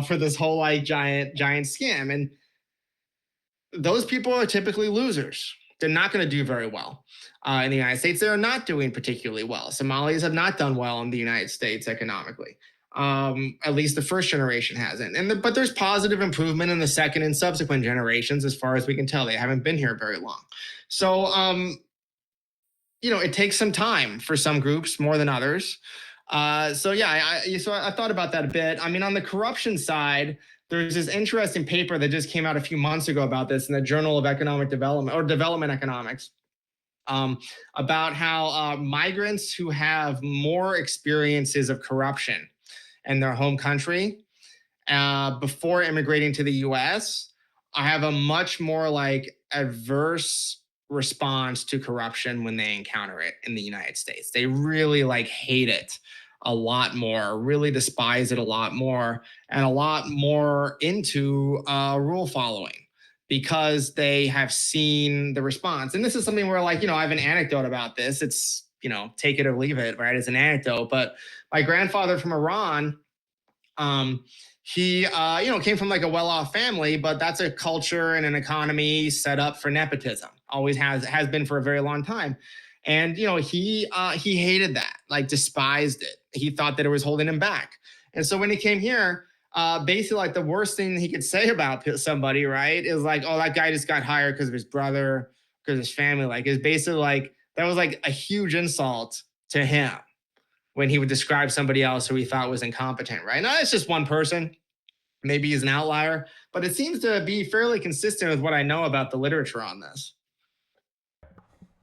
for this whole like giant scam. And those people are typically losers. They're not going to do very well in the United States. They're not doing particularly well. Somalis have not done well in the United States economically. At least the first generation hasn't. But there's positive improvement in the second and subsequent generations, as far as we can tell. They haven't been here very long. So, it takes some time for some groups more than others. So yeah, I thought about that a bit. I mean, on the corruption side, there's this interesting paper that just came out a few months ago about this in the Journal of Economic Development or Development Economics, um, about how migrants who have more experiences of corruption in their home country before immigrating to the US, I have a much more like adverse response to corruption when they encounter it in the United States. They really like hate it a lot more, really despise it a lot more, and a lot more into rule following because they have seen the response. And this is something where, like, I have an anecdote about this. It's, take it or leave it, right? It's an anecdote. But my grandfather from Iran, um, he, came from like a well-off family, but that's a culture and an economy set up for nepotism. Always has been for a very long time. And he hated that, like despised it. He thought that it was holding him back. And so when he came here, basically like the worst thing he could say about somebody, right, is like, oh, that guy just got hired because of his brother, because his family. Like, is basically like that was like a huge insult to him when he would describe somebody else who he thought was incompetent, right? Now, it's just one person. Maybe he's an outlier, but it seems to be fairly consistent with what I know about the literature on this.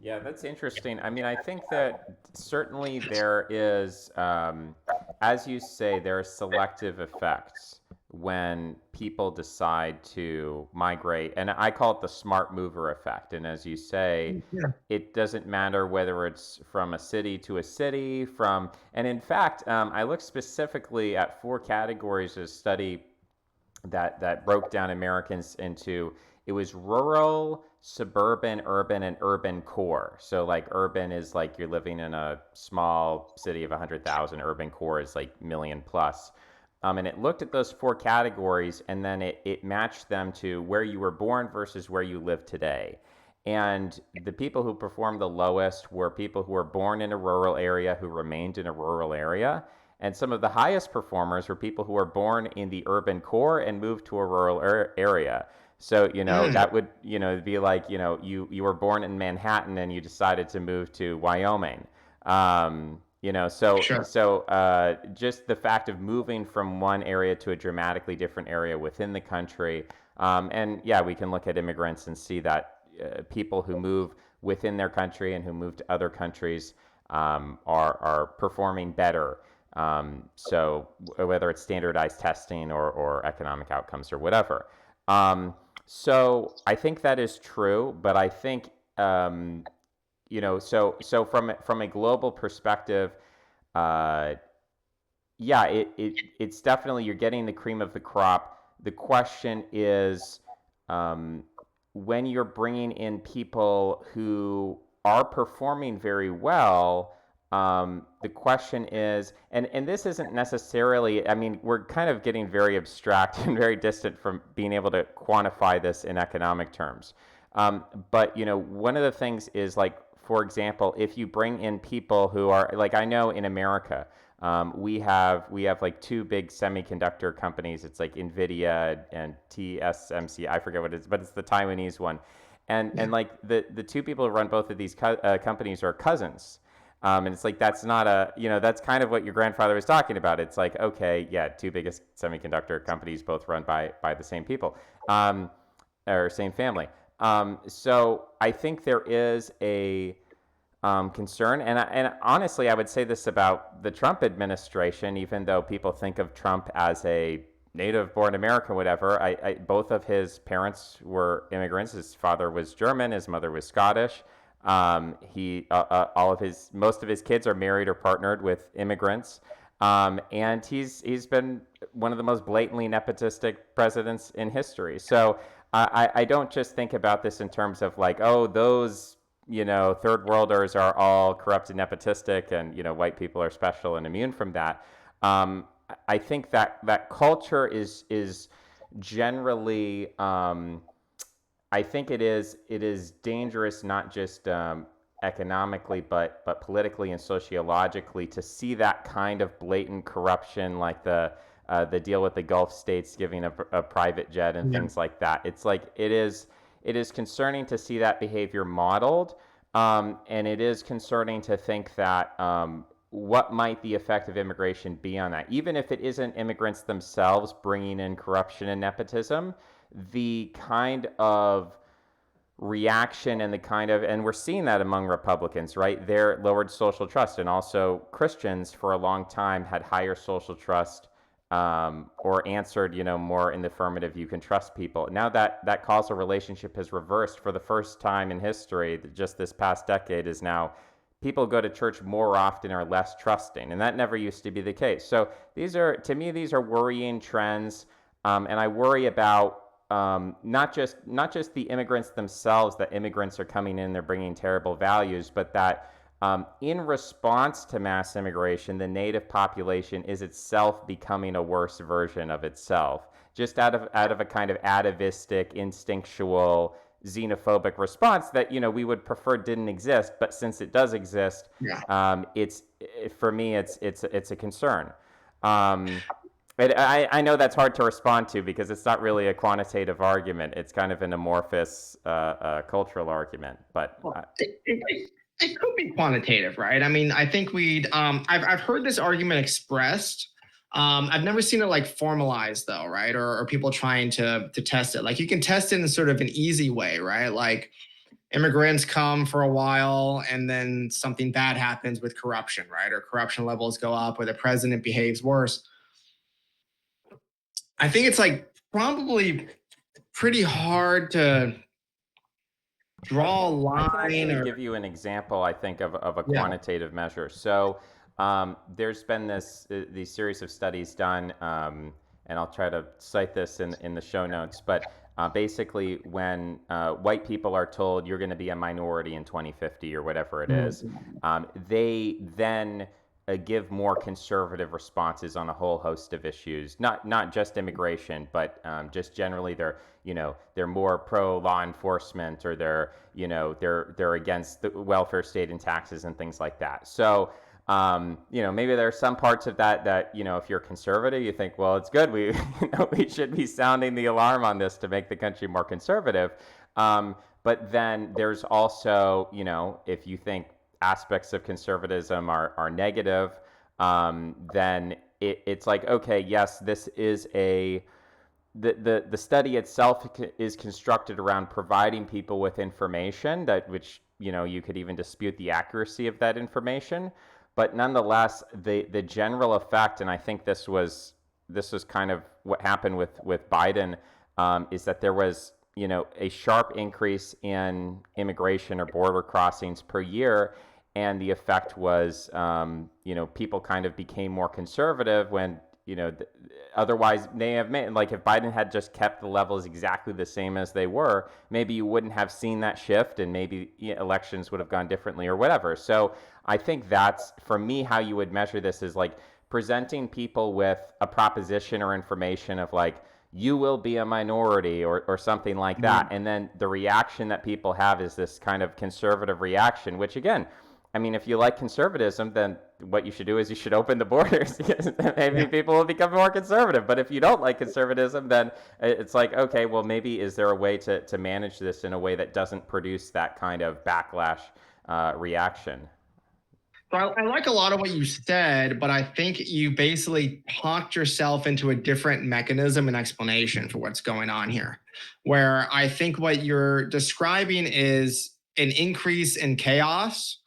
Yeah, that's interesting. I mean, I think that certainly there is, as you say, there are selective effects when people decide to migrate. And I call it the smart mover effect. And as you say, Yeah. it doesn't matter whether it's from a city to a city, and in fact, I looked specifically at four categories of study that broke down Americans into, it was rural, suburban, urban, and urban core. So like urban is like you're living in a small city of 100,000. Urban core is like million plus. And it looked at those four categories and then it matched them to where you were born versus where you live today. And the people who performed the lowest were people who were born in a rural area who remained in a rural area. And some of the highest performers were people who were born in the urban core and moved to a rural area. So, Mm, that would, be like, you were born in Manhattan and you decided to move to Wyoming. So, sure. just the fact of moving from one area to a dramatically different area within the country. And yeah, we can look at immigrants and see that people who move within their country and who move to other countries are performing better. So whether it's standardized testing or economic outcomes or whatever. So I think that is true, but I think so from a global perspective, uh, yeah, it's definitely you're getting the cream of the crop. The question is, um, when you're bringing in people who are performing very well, the question is, and this isn't necessarily, I mean, we're kind of getting very abstract and very distant from being able to quantify this in economic terms. But one of the things is like, for example, if you bring in people who are like, I know in America, we have like two big semiconductor companies. It's like Nvidia and TSMC. I forget what it is, but it's the Taiwanese one. And like the two people who run both of these companies are cousins. And it's like that's not that's kind of what your grandfather was talking about. It's like, okay, yeah, two biggest semiconductor companies both run by the same people, or same family. So I think there is a concern. And honestly, I would say this about the Trump administration, even though people think of Trump as a native born American, whatever. Both of his parents were immigrants. His father was German, his mother was Scottish. Most of his kids are married or partnered with immigrants. And he's been one of the most blatantly nepotistic presidents in history. So I don't just think about this in terms of like, oh, those third worlders are all corrupt and nepotistic, and white people are special and immune from that. I think that culture is generally. I think it is dangerous, not just economically, but politically and sociologically, to see that kind of blatant corruption, like the deal with the Gulf states giving a private jet and Yeah. things like that. It's like it is concerning to see that behavior modeled, and it is concerning to think that what might the effect of immigration be on that, even if it isn't immigrants themselves bringing in corruption and nepotism, the kind of reaction and the kind of, and we're seeing that among Republicans, right? They're lowered social trust, and also Christians for a long time had higher social trust, or answered, more in the affirmative. You can trust people. Now that causal relationship has reversed for the first time in history. Just this past decade is now people go to church more often or less trusting, and that never used to be the case. So to me, these are worrying trends, and I worry about not just the immigrants themselves. That immigrants are coming in, they're bringing terrible values, but that in response to mass immigration, the native population is itself becoming a worse version of itself, just out of a kind of atavistic, instinctual, xenophobic response that we would prefer didn't exist, but since it does exist, Yeah. it's for me, it's a concern. Um, I know that's hard to respond to because it's not really a quantitative argument. It's kind of an amorphous cultural argument. But Well, it could be quantitative, right? I mean, I think I've heard this argument expressed. I've never seen it like formalized though, right? Or people trying to test it. Like you can test it in sort of an easy way, right? Like immigrants come for a while and then something bad happens with corruption, right? Or corruption levels go up or the president behaves worse. I think it's like probably pretty hard to draw a I can line actually or give you an example, I think, of a yeah. quantitative measure. So there's been these series of studies done, and I'll try to cite this in the show notes. But basically, when white people are told you're going to be a minority in 2050 or whatever it is, they then give more conservative responses on a whole host of issues, not just immigration, but just generally they're more pro law enforcement, or they're against the welfare state and taxes and things like that. So maybe there are some parts of that if you're conservative, you think, well, it's good. We should be sounding the alarm on this to make the country more conservative. But then there's also, if you think aspects of conservatism are negative, then it's like, okay, yes, this is the study itself is constructed around providing people with information that which you could even dispute the accuracy of that information, but nonetheless the general effect, and I think this was kind of what happened with Biden, is that there was a sharp increase in immigration or border crossings per year, and the effect was people kind of became more conservative when otherwise they have made, like, if Biden had just kept the levels exactly the same as they were, maybe you wouldn't have seen that shift, and maybe elections would have gone differently or whatever. So I think that's, for me, how you would measure this is like presenting people with a proposition or information of like, you will be a minority, or something like that. And then the reaction that people have is this kind of conservative reaction, which again, I mean, if you like conservatism, then what you should do is you should open the borders. Maybe Yeah. people will become more conservative. But if you don't like conservatism, then it's like, okay, well, maybe is there a way to manage this in a way that doesn't produce that kind of backlash reaction? So I like a lot of what you said, but I think you basically talked yourself into a different mechanism and explanation for what's going on here. Where I think what you're describing is an increase in chaos,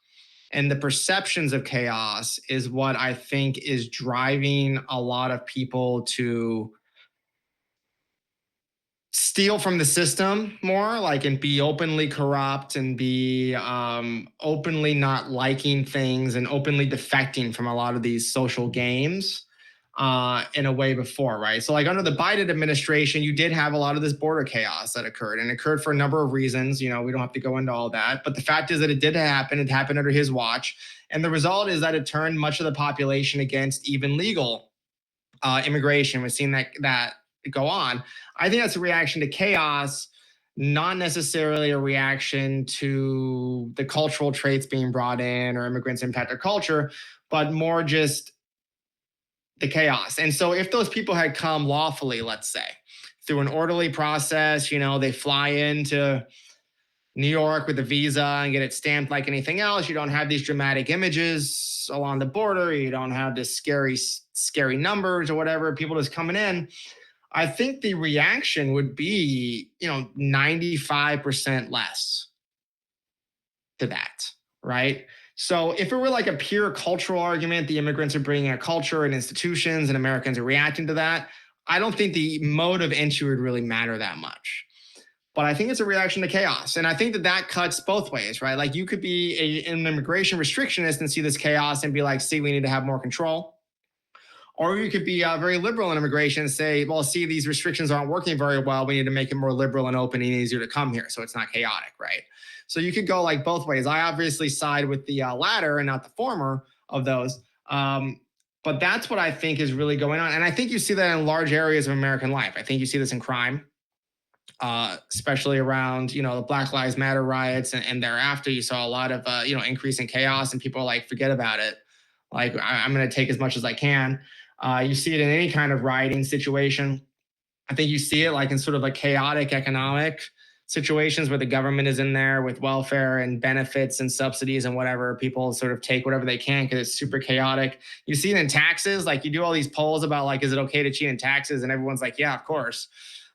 and the perceptions of chaos is what I think is driving a lot of people to steal from the system more, like, and be openly corrupt and be openly not liking things and openly defecting from a lot of these social games in a way before, right? So like under the Biden administration, you did have a lot of this border chaos that occurred, and it occurred for a number of reasons. We don't have to go into all that, but the fact is that it did happen. It happened under his watch, and the result is that it turned much of the population against even legal immigration. We've seen that go on. I think that's a reaction to chaos not necessarily a reaction to the cultural traits being brought in or immigrants impact our culture, but more just the chaos. And so if those people had come lawfully, let's say, through an orderly process, they fly into New York with a visa and get it stamped like anything else. You don't have these dramatic images along the border. You don't have this scary numbers or whatever, people just coming in. I think the reaction would be, 95% less to that, right? So if it were like a pure cultural argument, the immigrants are bringing a culture and institutions and Americans are reacting to that, I don't think the mode of entry would really matter that much. But I think it's a reaction to chaos. And I think that cuts both ways, right? Like you could be an immigration restrictionist and see this chaos and be like, see, we need to have more control. Or you could be very liberal in immigration and say, well, see, these restrictions aren't working very well. We need to make it more liberal and open and easier to come here so it's not chaotic, right? So you could go like both ways. I obviously side with the latter and not the former of those. But that's what I think is really going on. And I think you see that in large areas of American life. I think you see this in crime, especially around the Black Lives Matter riots and thereafter. You saw a lot of increase in chaos, and people are like, forget about it. Like I'm going to take as much as I can. You see it in any kind of rioting situation. I think you see it like in sort of like chaotic economic situations where the government is in there with welfare and benefits and subsidies and whatever. People sort of take whatever they can because it's super chaotic. You see it in taxes. Like you do all these polls about like, is it okay to cheat in taxes? And everyone's like, yeah, of course.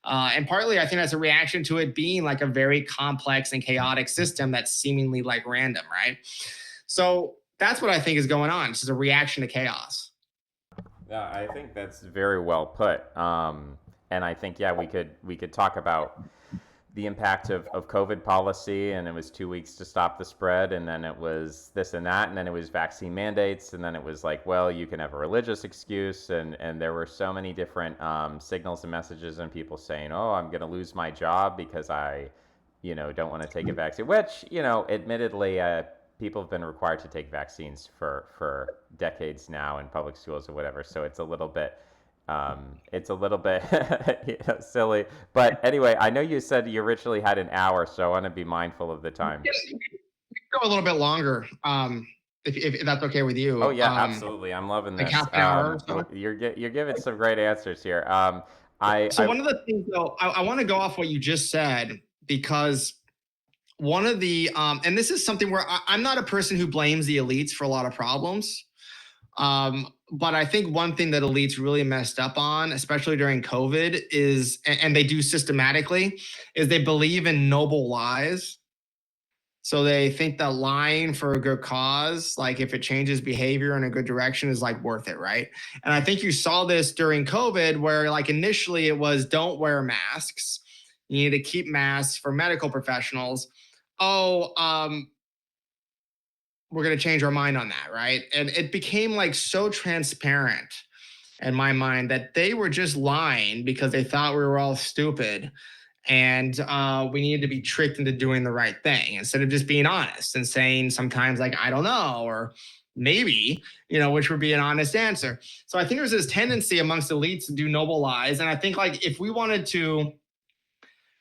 And partly, I think that's a reaction to it being like a very complex and chaotic system that's seemingly like random, right? So that's what I think is going on. It's just a reaction to chaos. Yeah, I think that's very well put. And I think yeah, we could talk about the impact of COVID policy, and it was 2 weeks to stop the spread, and then it was this and that, and then it was vaccine mandates, and then it was like, well, you can have a religious excuse, and there were so many different signals and messages, and people saying, oh, I'm going to lose my job because I, don't want to take a vaccine, which, admittedly, people have been required to take vaccines for decades now in public schools or whatever, so it's a little bit silly. But anyway, I know you said you originally had an hour, so I want to be mindful of the time. Go a little bit longer, if that's okay with Oh you. yeah, absolutely. I'm loving Like this. half an hour or so. You're giving some great answers here. So one of the things, though, I want to go off what you just said because one of the and this is something where I'm not a person who blames the elites for a lot of problems. But I think one thing that elites really messed up on, especially during COVID, is, and they do systematically, is they believe in noble lies. So they think that lying for a good cause, like if it changes behavior in a good direction, is like worth it, right? And I think you saw this during COVID, where like initially it was don't wear masks. You need to keep masks for medical professionals. Oh, we're going to change our mind on that, right? And it became like so transparent in my mind that they were just lying because they thought we were all stupid, and we needed to be tricked into doing the right thing instead of just being honest and saying sometimes like I don't know or maybe, which would be an honest answer. So I think there's this tendency amongst elites to do noble lies, and I think like if we wanted to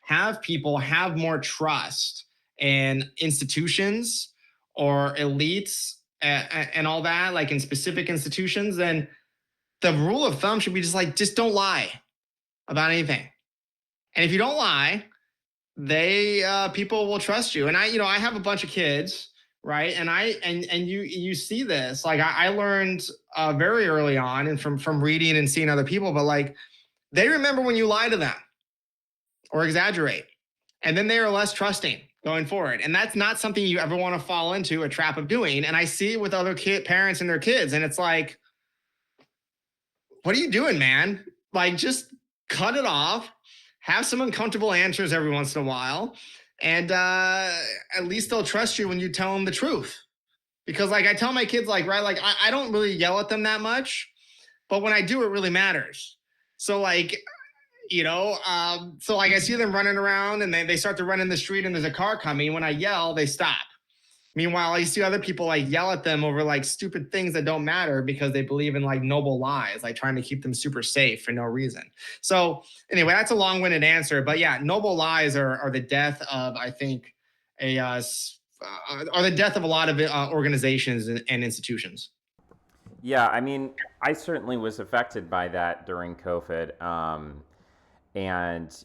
have people have more trust in institutions or elites and all that, like in specific institutions, then the rule of thumb should be just don't lie about anything. And if you don't lie, they people will trust you. And I have a bunch of kids, right? And you see this. Like I learned very early on, and from reading and seeing other people, but like they remember when you lie to them or exaggerate, and then they are less trusting going forward. And that's not something you ever want to fall into a trap of doing. And I see it with other parents and their kids, and it's like, what are you doing, man? Like, just cut it off. Have some uncomfortable answers every once in a while, and at least they'll trust you when you tell them the truth. Because, like, I tell my kids, like, right, like, I don't really yell at them that much, but when I do, it really matters. So, like, so like I see them running around and they start to run in the street and there's a car coming. When I yell, they stop. Meanwhile, I see other people like yell at them over like stupid things that don't matter because they believe in like noble lies, like trying to keep them super safe for no reason. So anyway, that's a long-winded answer, but yeah, noble lies are the death of, I think, are the death of a lot of organizations and institutions. Yeah, I mean, I certainly was affected by that during COVID. And,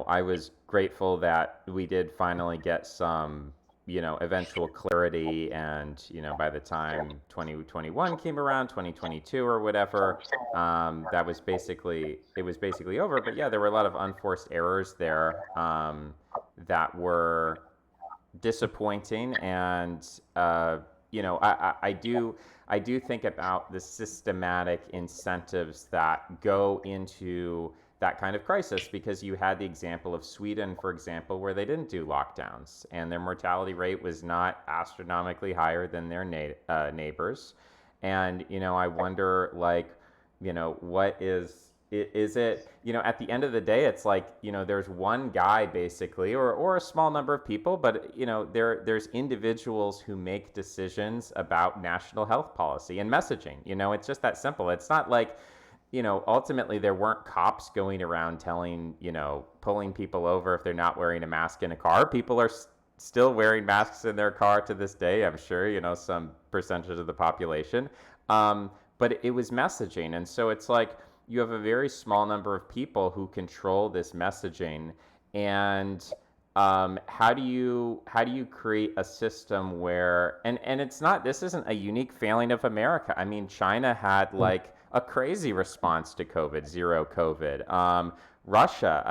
I was grateful that we did finally get some, eventual clarity. And, by the time 2021 came around, 2022 or whatever, it was basically over. But yeah, there were a lot of unforced errors there that were disappointing. And I do think about the systematic incentives that go into that kind of crisis, because you had the example of Sweden, for example, where they didn't do lockdowns and their mortality rate was not astronomically higher than their neighbors. And I wonder, like, what is it, at the end of the day, it's like, there's one guy basically, or a small number of people, but there's individuals who make decisions about national health policy and messaging. It's just that simple. It's not like, ultimately there weren't cops going around telling, pulling people over if they're not wearing a mask in a car. People are still wearing masks in their car to this day, I'm sure, some percentage of the population. But it was messaging. And so it's like you have a very small number of people who control this messaging. And how do you create a system where, and it's not, this isn't a unique failing of America. I mean, China had like a crazy response to COVID, zero COVID. Russia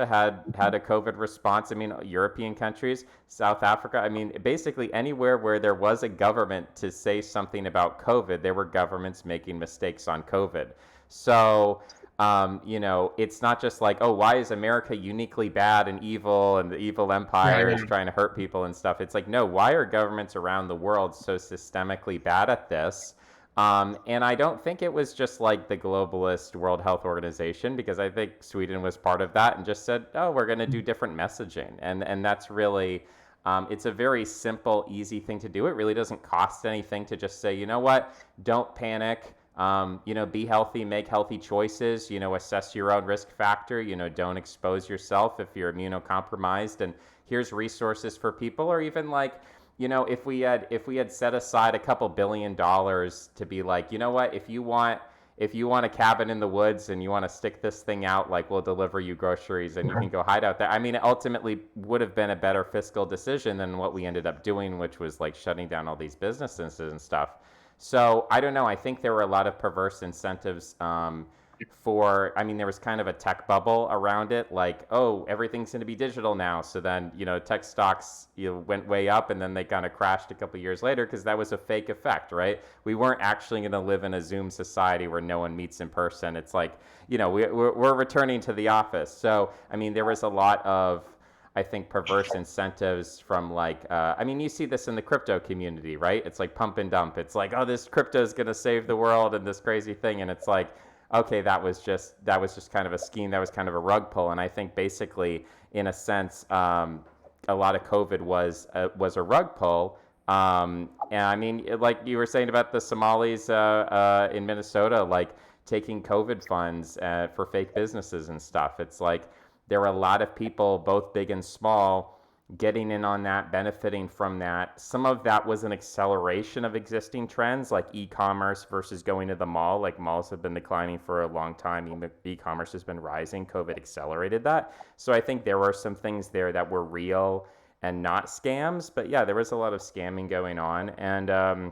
had a COVID response. I mean, European countries, South Africa. I mean, basically anywhere where there was a government to say something about COVID, there were governments making mistakes on COVID. So, it's not just like, oh, why is America uniquely bad and evil, and the evil empire Right. is trying to hurt people and stuff? It's like, no, why are governments around the world so systemically bad at this? And I don't think it was just like the globalist World Health Organization, because I think Sweden was part of that and just said, oh, we're going to do different messaging. And that's really, it's a very simple, easy thing to do. It really doesn't cost anything to just say, you know what, don't panic. Be healthy, make healthy choices, assess your own risk factor, don't expose yourself if you're immunocompromised. And here's resources for people. Or even like, if we had set aside a couple $1 billion to be like, you know what, if you want a cabin in the woods and you want to stick this thing out, like, we'll deliver you groceries and you can go hide out there. I mean, it ultimately would have been a better fiscal decision than what we ended up doing, which was like shutting down all these businesses and stuff. So I don't know. I think there were a lot of perverse incentives I mean, there was kind of a tech bubble around it, like, oh, everything's going to be digital now. So then, tech stocks, went way up, and then they kind of crashed a couple years later because that was a fake effect, right? We weren't actually going to live in a Zoom society where no one meets in person. It's like, we're returning to the office. So, I mean, there was a lot of, I think, perverse incentives from like, you see this in the crypto community, right? It's like pump and dump. It's like, oh, this crypto is going to save the world and this crazy thing. And it's like, okay, that was just kind of a scheme. That was kind of a rug pull. And I think basically, in a sense, a lot of COVID was a rug pull. And I mean, like you were saying about the Somalis in Minnesota, like taking COVID funds for fake businesses and stuff. It's like there were a lot of people, both big and small, getting in on that, benefiting from that. Some of that was an acceleration of existing trends, like e-commerce versus going to the mall. Like, malls have been declining for a long time. E-commerce has been rising. COVID accelerated that. So I think there were some things there that were real and not scams. But yeah, there was a lot of scamming going on. And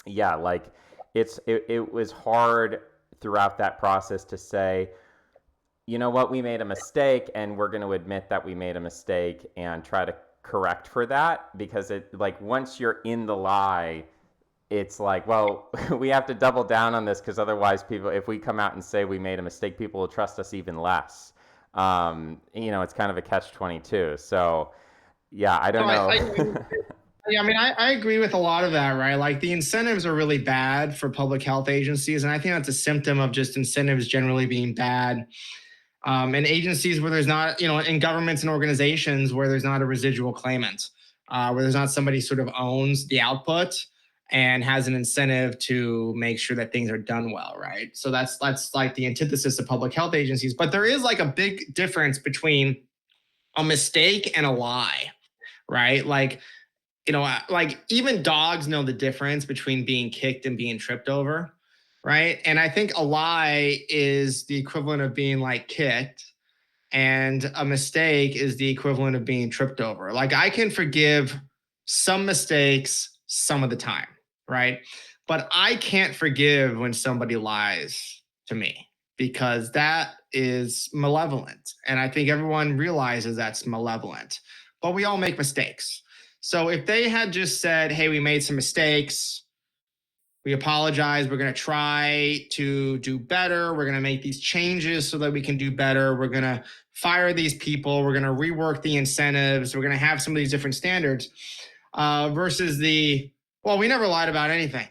yeah, like it was hard throughout that process to say, you know what, we made a mistake, and we're going to admit that we made a mistake and try to correct for that. Because it, like, once you're in the lie, it's like, well, we have to double down on this, because otherwise people, if we come out and say we made a mistake, people will trust us even less. It's kind of a catch 22. So yeah, I No, don't I, know. I, yeah, I mean, I agree with a lot of that, right? Like the incentives are really bad for public health agencies. And I think that's a symptom of just incentives generally being bad. And agencies where there's not, in governments and organizations where there's not a residual claimant, where there's not somebody sort of owns the output and has an incentive to make sure that things are done well, right? So that's like the antithesis of public health agencies. But there is like a big difference between a mistake and a lie, right? Like, like even dogs know the difference between being kicked and being tripped over, right? And I think a lie is the equivalent of being like kicked, and a mistake is the equivalent of being tripped over. Like I can forgive some mistakes some of the time, right? But I can't forgive when somebody lies to me because that is malevolent. And I think everyone realizes that's malevolent. But we all make mistakes. So if they had just said, "Hey, we made some mistakes, we apologize. We're going to try to do better. We're going to make these changes so that we can do better. We're going to fire these people. We're going to rework the incentives. We're going to have some of these different standards," versus well, we never lied about anything.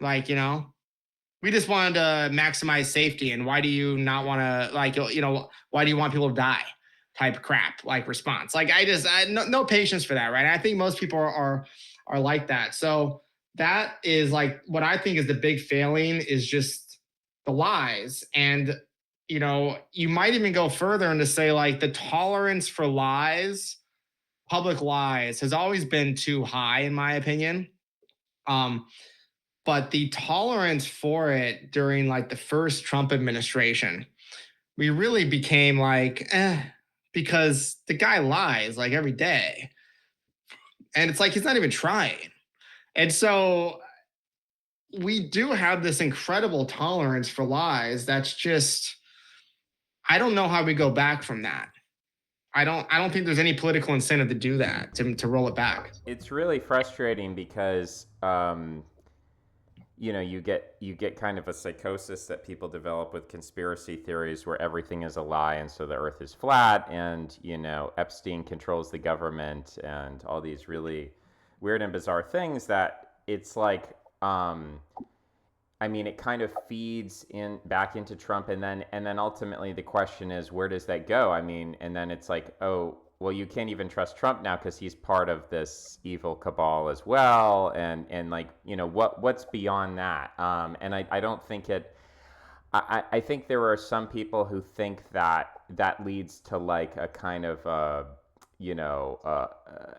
Like, we just wanted to maximize safety. And why do you not want to, like, why do you want people to die? Type crap, like response. Like, no patience for that, right? I think most people are like that. So that is like what I think is the big failing is just the lies. And you might even go further and to say like the tolerance for lies, public lies, has always been too high, in my opinion. Um, but the tolerance for it during like the first Trump administration, we really became like, because the guy lies like every day. And it's like he's not even trying. And so we do have this incredible tolerance for lies that's just, I don't know how we go back from that. I don't think there's any political incentive to do that, to roll it back. It's really frustrating because you get kind of a psychosis that people develop with conspiracy theories where everything is a lie and so the earth is flat, and Epstein controls the government and all these really weird and bizarre things that it's like I mean, it kind of feeds in back into Trump, and then ultimately the question is, where does that go? I mean, and then it's like, oh, well, you can't even trust Trump now because he's part of this evil cabal as well, and like, what's beyond that? And I don't think it. I think there are some people who think that that leads to like a kind of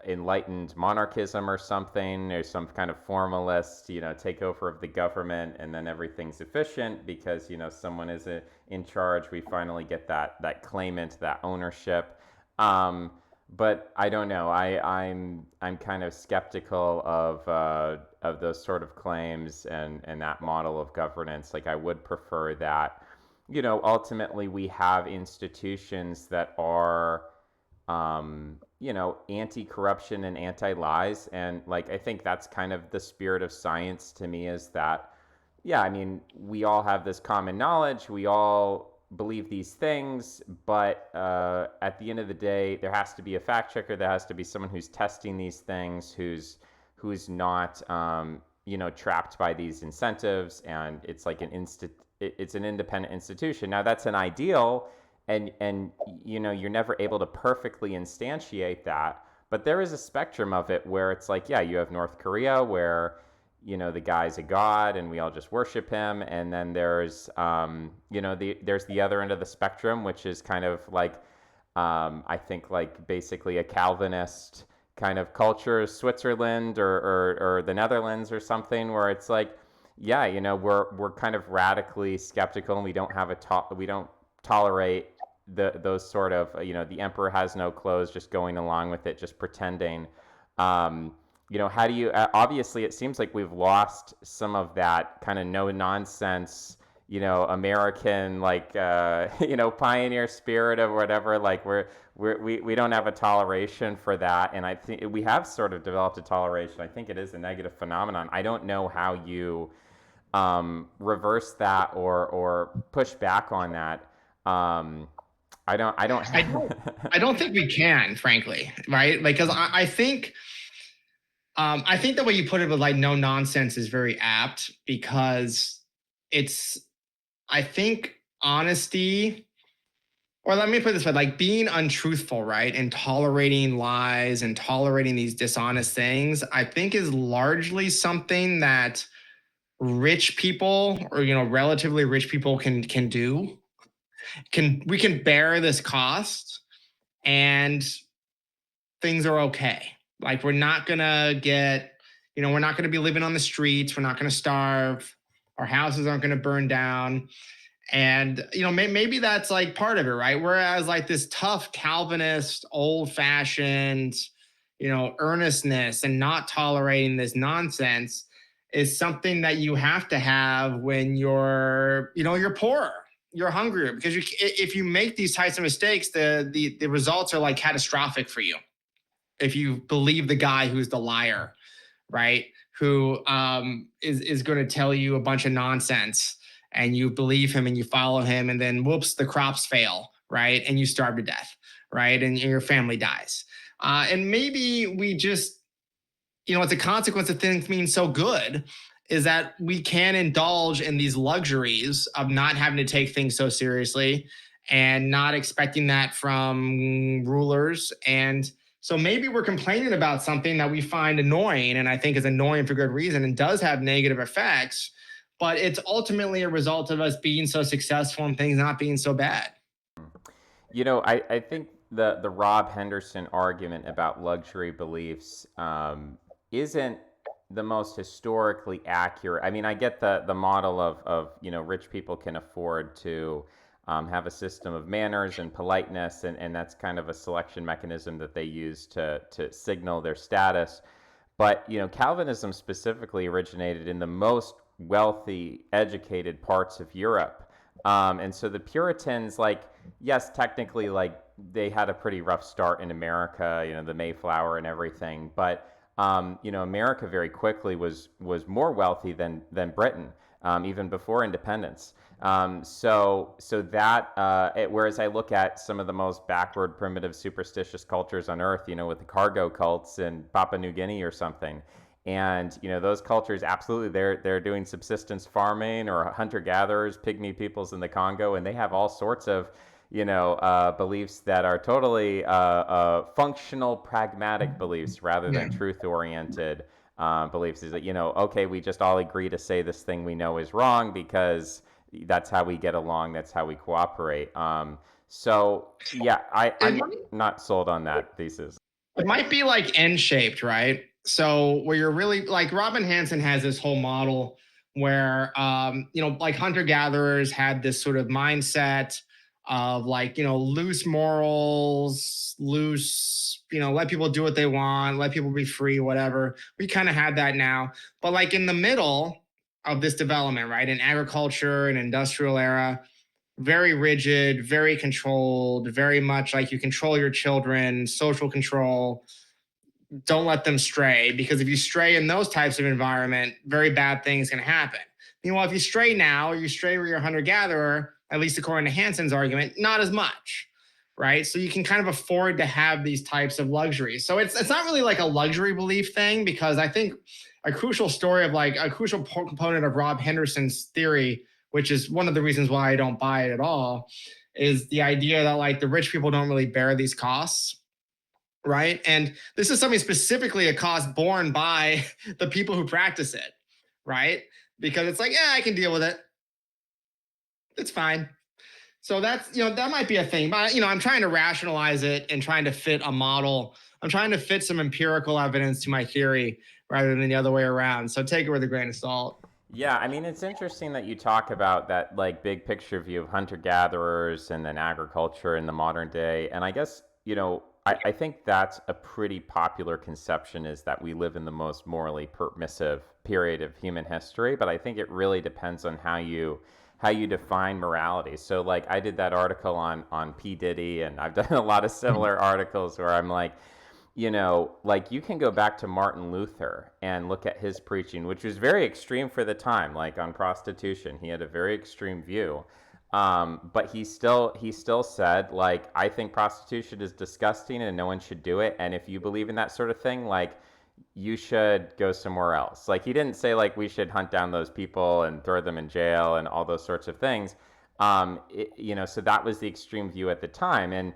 enlightened monarchism or something, or some kind of formalist, takeover of the government, and then everything's efficient because someone is in charge. We finally get that claimant, that ownership. But I don't know. I'm kind of skeptical of those sort of claims and that model of governance. Like I would prefer that, ultimately we have institutions that are anti-corruption and anti-lies, and like I think that's kind of the spirit of science to me, is that, yeah, I mean, we all have this common knowledge, we all believe these things, but at the end of the day, there has to be a fact checker, there has to be someone who's testing these things, who's not trapped by these incentives, and it's like it's an independent institution. Now that's an ideal, and you're never able to perfectly instantiate that, but there is a spectrum of it where it's like, yeah, you have North Korea where the guy's a god and we all just worship him, and then there's there's the other end of the spectrum, which is kind of like I think like basically a Calvinist kind of culture, Switzerland or the Netherlands or something, where it's like, yeah, we're kind of radically skeptical, and we don't have we don't tolerate those sort of the emperor has no clothes, just going along with it, just pretending. How do you obviously it seems like we've lost some of that kind of no nonsense American like pioneer spirit or whatever. Like we don't have a toleration for that, and I think we have sort of developed a toleration. I think it is a negative phenomenon. I don't know how you reverse that or push back on that. I don't. I don't. I don't. I don't think we can, frankly, right? Because I think the way you put it with like no nonsense is very apt, because it's, I think honesty or let me put it this way, like being untruthful, right? And tolerating lies and tolerating these dishonest things, I think is largely something that rich people or relatively rich people can do. We can bear this cost and things are okay. Like we're not gonna be living on the streets, we're not gonna starve, our houses aren't gonna burn down. And maybe that's like part of it, right? Whereas like this tough Calvinist, old-fashioned, earnestness and not tolerating this nonsense is something that you have to have when you're poorer, you're hungrier, because if you make these types of mistakes, the results are like catastrophic for you. If you believe the guy who's the liar, right? Who is going to tell you a bunch of nonsense, and you believe him and you follow him, and then whoops, the crops fail, right? And you starve to death, right? And your family dies. And maybe we just, it's a consequence of things being so good, is that we can indulge in these luxuries of not having to take things so seriously and not expecting that from rulers. And so maybe we're complaining about something that we find annoying, and I think is annoying for good reason and does have negative effects, but it's ultimately a result of us being so successful and things not being so bad. I think the Rob Henderson argument about luxury beliefs isn't the most historically accurate. I mean, I get the model of rich people can afford to have a system of manners and politeness, and that's kind of a selection mechanism that they use to signal their status. But Calvinism specifically originated in the most wealthy, educated parts of Europe, and so the Puritans, like, yes, technically, like they had a pretty rough start in America, the Mayflower and everything, but America very quickly was more wealthy than Britain, even before independence. So that whereas I look at some of the most backward, primitive, superstitious cultures on Earth, with the cargo cults in Papua New Guinea or something, and those cultures absolutely they're doing subsistence farming or hunter gatherers, pygmy peoples in the Congo, and they have all sorts of beliefs that are totally functional, pragmatic beliefs rather than Yeah. truth oriented beliefs. Is that, okay, we just all agree to say this thing we know is wrong because that's how we get along, that's how we cooperate. So, yeah, It I'm not sold on that thesis. It might be like N shaped, right? So where you're really like Robin Hanson has this whole model where like hunter gatherers had this sort of mindset of like, loose morals, loose, let people do what they want, let people be free, whatever. We kind of had that now. But like in the middle of this development, right? In agriculture and industrial era, very rigid, very controlled, very much like you control your children, social control, don't let them stray, because if you stray in those types of environment, very bad things can happen. Meanwhile, if you stray now, or you stray where you're a hunter gatherer, at least according to Hanson's argument, not as much, right? So you can kind of afford to have these types of luxuries. So it's not really like a luxury belief thing, because I think a crucial story of like a crucial component of Rob Henderson's theory, which is one of the reasons why I don't buy it at all, is the idea that like the rich people don't really bear these costs, right? And this is something specifically a cost borne by the people who practice it, right? Because it's like, yeah, I can deal with it. It's fine. So that's, that might be a thing. But, I'm trying to rationalize it and trying to fit a model. I'm trying to fit some empirical evidence to my theory rather than the other way around. So take it with a grain of salt. Yeah, I mean, it's interesting that you talk about that like big picture view of hunter gatherers and then agriculture in the modern day. And I guess, I think that's a pretty popular conception, is that we live in the most morally permissive period of human history. But I think it really depends on how you define morality. So like I did that article on P. Diddy, and I've done a lot of similar articles where I'm like, like you can go back to Martin Luther and look at his preaching, which was very extreme for the time, like on prostitution. He had a very extreme view. But he still said, like, I think prostitution is disgusting and no one should do it. And if you believe in that sort of thing, like, you should go somewhere else. Like, he didn't say like we should hunt down those people and throw them in jail and all those sorts of things. So that was the extreme view at the time. And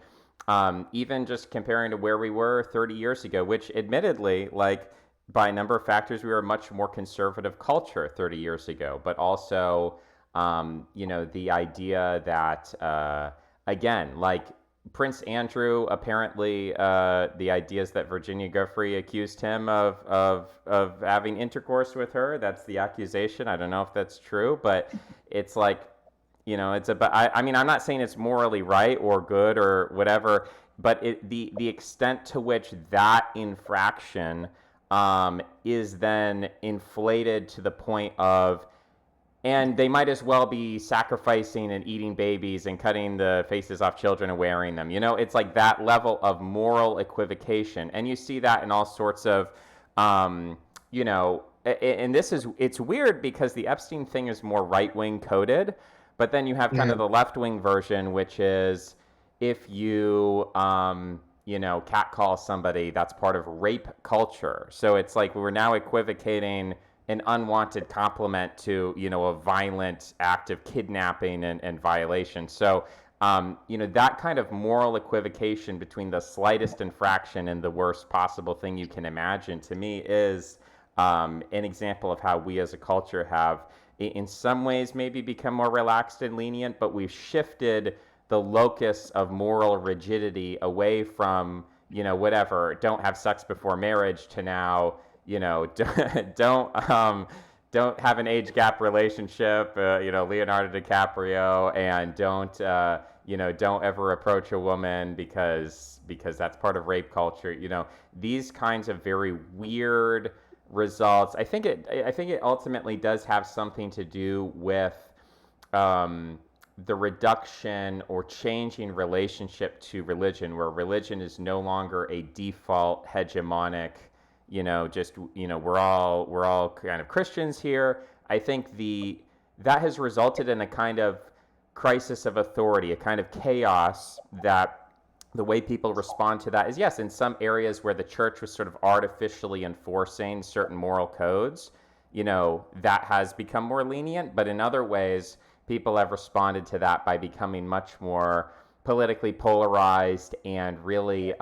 even just comparing to where we were 30 years ago, which admittedly, like by a number of factors, we were a much more conservative culture 30 years ago, but also, the idea that, again, like Prince Andrew, apparently, the ideas that Virginia Giuffre accused him of having intercourse with her. That's the accusation. I don't know if that's true, but it's like, it's about. I mean, I'm not saying it's morally right or good or whatever, but the extent to which that infraction is then inflated to the point of, and they might as well be sacrificing and eating babies and cutting the faces off children and wearing them. It's like that level of moral equivocation, and you see that in all sorts of, and it's weird because the Epstein thing is more right wing coded, but then you have kind of Yeah. the left wing version, which is if you, catcall somebody, that's part of rape culture. So it's like we're now equivocating an unwanted compliment to, a violent act of kidnapping and violation. So, that kind of moral equivocation between the slightest infraction and the worst possible thing you can imagine, to me, is an example of how we as a culture have, in some ways, maybe become more relaxed and lenient, but we've shifted the locus of moral rigidity away from, whatever, don't have sex before marriage, to now, don't don't have an age gap relationship, Leonardo DiCaprio, and don't ever approach a woman because that's part of rape culture. These kinds of very weird results. I think it ultimately does have something to do with um, the reduction or changing relationship to religion, where religion is no longer a default hegemonic, just, we're all kind of Christians here. I think the that has resulted in a kind of crisis of authority, a kind of chaos, that the way people respond to that is, yes, in some areas where the church was sort of artificially enforcing certain moral codes, that has become more lenient. But in other ways, people have responded to that by becoming much more politically polarized and really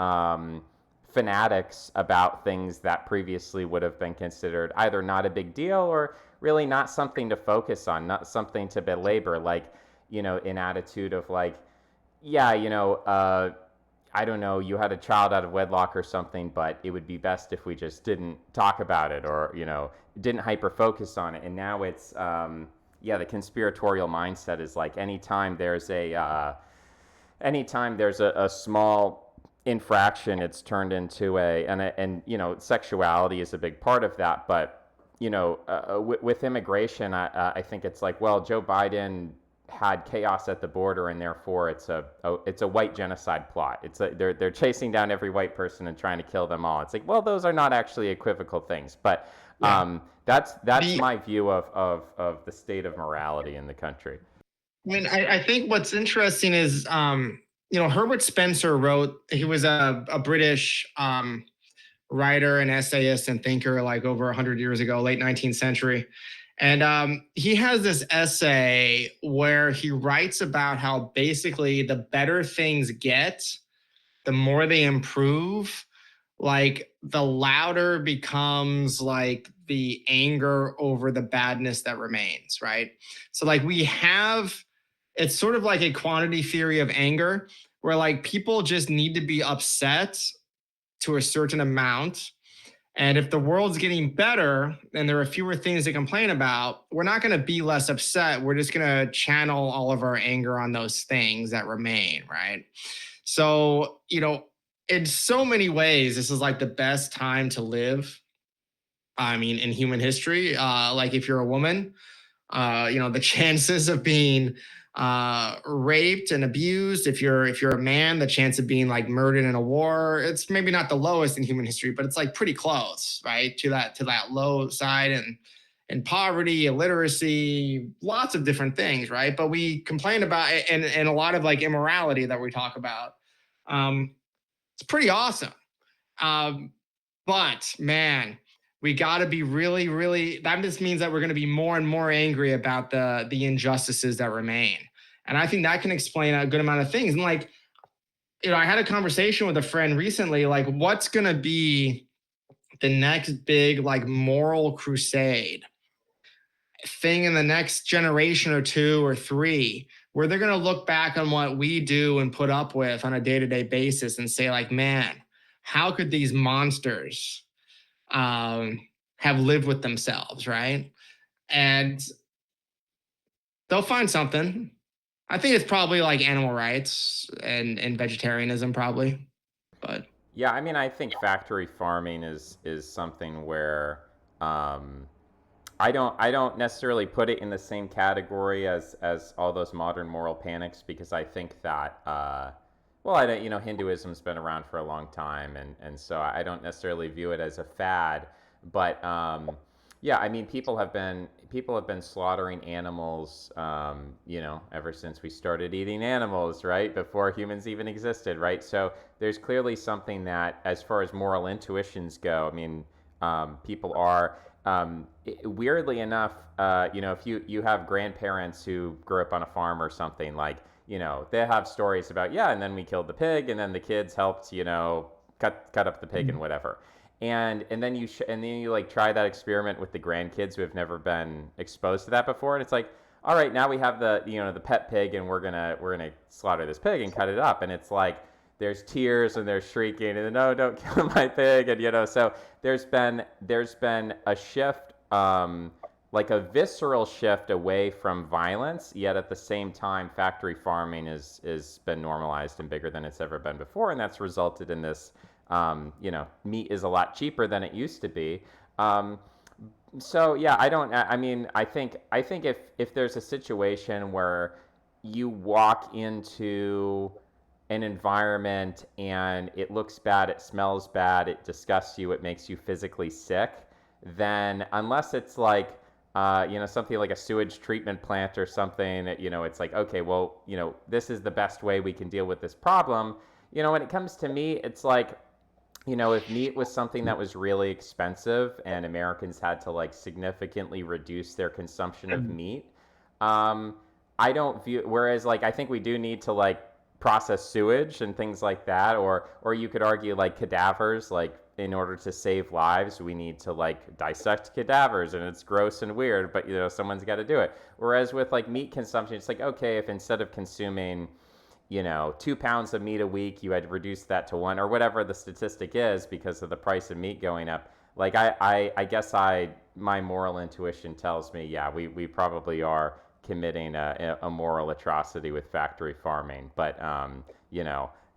fanatics about things that previously would have been considered either not a big deal or really not something to focus on, not something to belabor, like, an attitude of like, yeah, I don't know, you had a child out of wedlock or something, but it would be best if we just didn't talk about it, or, didn't hyper focus on it. And now it's, the conspiratorial mindset is like anytime there's a small infraction, it's turned into and sexuality is a big part of that. But with immigration, I think it's like, well, Joe Biden had chaos at the border, and therefore it's a white genocide plot. They're chasing down every white person and trying to kill them all. It's like, well, those are not actually equivocal things. But Yeah. that's The my view of the state of morality in the country. I mean, I think what's interesting is, Herbert Spencer wrote, he was a British writer and essayist and thinker like over 100 years ago, late 19th century. And he has this essay where he writes about how basically the better things get, the more they improve, like the louder becomes like the anger over the badness that remains, right? So like we have, it's sort of like a quantity theory of anger where like people just need to be upset to a certain amount. And if the world's getting better and there are fewer things to complain about, we're not going to be less upset. We're just going to channel all of our anger on those things that remain, right? So, in so many ways, this is like the best time to live. I mean, in human history, like if you're a woman, the chances of being raped and abused. If you're a man, the chance of being like murdered in a war, it's maybe not the lowest in human history, but it's like pretty close, right, to that low side. And poverty, illiteracy, lots of different things, right? But we complain about it, and a lot of like immorality that we talk about. It's pretty awesome. Um, but man, we got to be really, really. That just means that we're going to be more and more angry about the injustices that remain. And I think that can explain a good amount of things. And like, I had a conversation with a friend recently, like, what's going to be the next big, like, moral crusade thing in the next generation or two or three, where they're going to look back on what we do and put up with on a day-to-day basis and say, like, man, how could these monsters um, have lived with themselves, right? And they'll find something. I think it's probably like animal rights and vegetarianism, probably. But Yeah, I mean, I think factory farming is something where um, I don't necessarily put it in the same category as all those modern moral panics, because I think that well, I don't, Hinduism's been around for a long time, and so I don't necessarily view it as a fad, but yeah, I mean, people have been slaughtering animals, ever since we started eating animals, right? Before humans even existed, right? So there's clearly something that, as far as moral intuitions go, I mean, people are. Weirdly enough, if you have grandparents who grew up on a farm or something, like, they have stories about, yeah, and then we killed the pig, and then the kids helped, cut up the pig and whatever. And then you like try that experiment with the grandkids who have never been exposed to that before, and it's like, all right, now we have the pet pig, and we're gonna slaughter this pig and cut it up, and it's like there's tears and there's shrieking, and then, no, don't kill my pig, and so there's been a shift, like a visceral shift away from violence, yet at the same time factory farming is been normalized and bigger than it's ever been before, and that's resulted in this, meat is a lot cheaper than it used to be. um, so yeah, I mean, I think if there's a situation where you walk into an environment and it looks bad, it smells bad, it disgusts you, it makes you physically sick, then unless it's like, something like a sewage treatment plant or something, it's like, okay, well, this is the best way we can deal with this problem. When it comes to meat, it's like, if meat was something that was really expensive and Americans had to like significantly reduce their consumption of meat, um, I don't view. Whereas, like, I think we do need to like process sewage and things like that, or you could argue like cadavers, like in order to save lives, we need to like dissect cadavers, and it's gross and weird, but someone's got to do it. Whereas with like meat consumption, it's like, okay, if instead of consuming 2 pounds of meat a week, you had reduced that to one, or whatever the statistic is, because of the price of meat going up. Like, I guess my moral intuition tells me, yeah, we probably are committing a moral atrocity with factory farming. But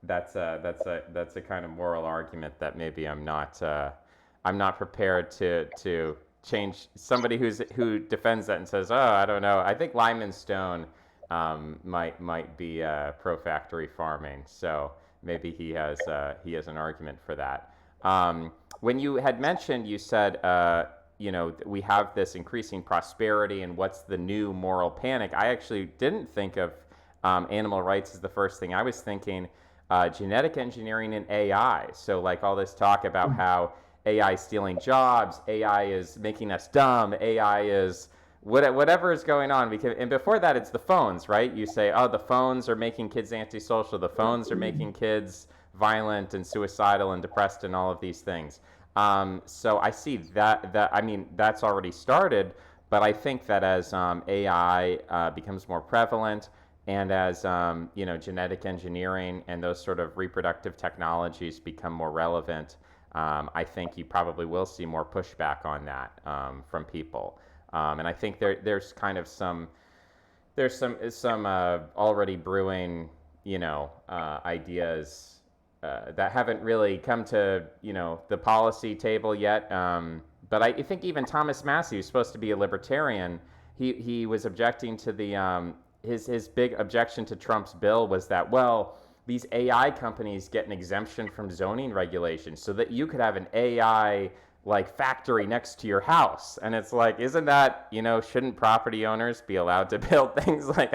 that's a kind of moral argument that maybe I'm not prepared to change. Somebody who defends that and says, oh, I don't know. I think Lyman Stone might be pro factory farming, so maybe he has an argument for that. When you had mentioned, you said, we have this increasing prosperity, and what's the new moral panic? I actually didn't think of animal rights as the first thing. I was thinking genetic engineering and AI. So like all this talk about how AI is stealing jobs, AI is making us dumb, AI is whatever is going on. Because, and before that, it's the phones, right? You say, oh, the phones are making kids antisocial, the phones are making kids violent and suicidal and depressed and all of these things. So I see that I mean, that's already started, but I think that as AI becomes more prevalent, and as genetic engineering and those sort of reproductive technologies become more relevant, I think you probably will see more pushback on that from people. And I think there's kind of some already brewing, ideas that haven't really come to the policy table yet. But I think even Thomas Massey, who's supposed to be a libertarian, he was objecting to his big objection to Trump's bill was that, well, these AI companies get an exemption from zoning regulations so that you could have an AI like factory next to your house. And it's like, isn't that, shouldn't property owners be allowed to build things? Like,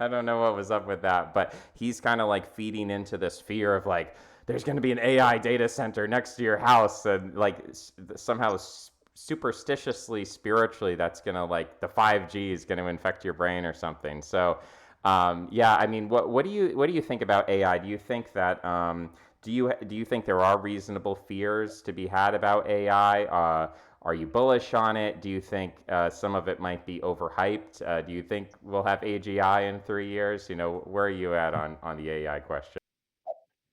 I don't know what was up with that, but he's kind of like feeding into this fear of like, there's going to be an AI data center next to your house, and like somehow superstitiously, spiritually, that's going to, like, the 5G is going to infect your brain or something. So Yeah, I mean, what do you think about AI? Do you think that do you think there are reasonable fears to be had about AI? Are you bullish on it? Do you think some of it might be overhyped? Do you think we'll have AGI in 3 years? Where are you at on the AI question?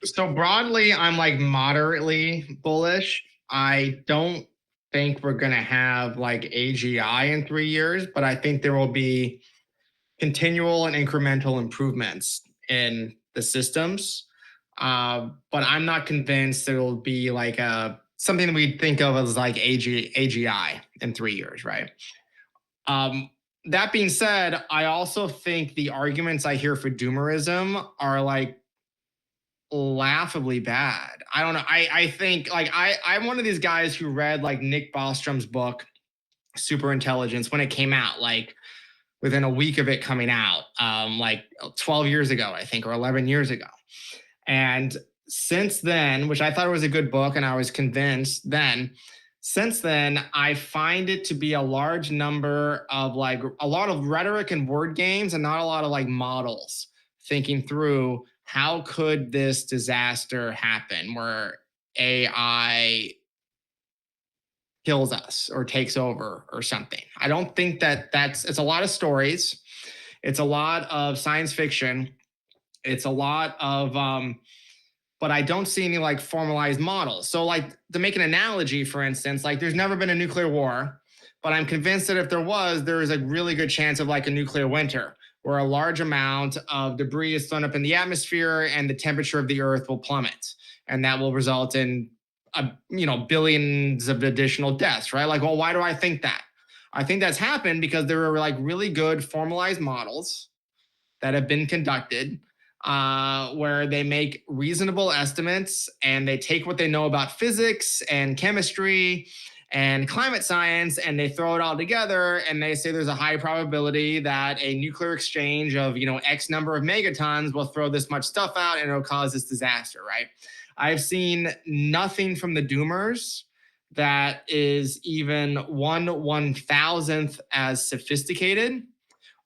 So broadly, I'm like moderately bullish. I don't think we're going to have like AGI in 3 years, but I think there will be continual and incremental improvements in the systems. But I'm not convinced it'll be like something that we think of as like AGI in 3 years, right? Um, that being said, I also think the arguments I hear for doomerism are like laughably bad. I don't know. I think like I'm one of these guys who read like Nick Bostrom's book Super Intelligence when it came out, like within a week of it coming out, like 12 years ago, I think, or 11 years ago. And since then, which I thought was a good book, and I was convinced then, since then, I find it to be a large number of like a lot of rhetoric and word games and not a lot of like models thinking through how could this disaster happen where AI kills us or takes over or something. I don't think that it's a lot of stories. It's a lot of science fiction. It's a lot of but I don't see any like formalized models. So, like to make an analogy, for instance, like there's never been a nuclear war, but I'm convinced that if there is a really good chance of like a nuclear winter, where a large amount of debris is thrown up in the atmosphere and the temperature of the Earth will plummet, and that will result in billions of additional deaths. Right? Like, well, why do I think that? I think that's happened because there were like really good formalized models that have been conducted where they make reasonable estimates and they take what they know about physics and chemistry and climate science and they throw it all together and they say there's a high probability that a nuclear exchange of X number of megatons will throw this much stuff out and it'll cause this disaster, right? I've seen nothing from the doomers that is even 1/1000th as sophisticated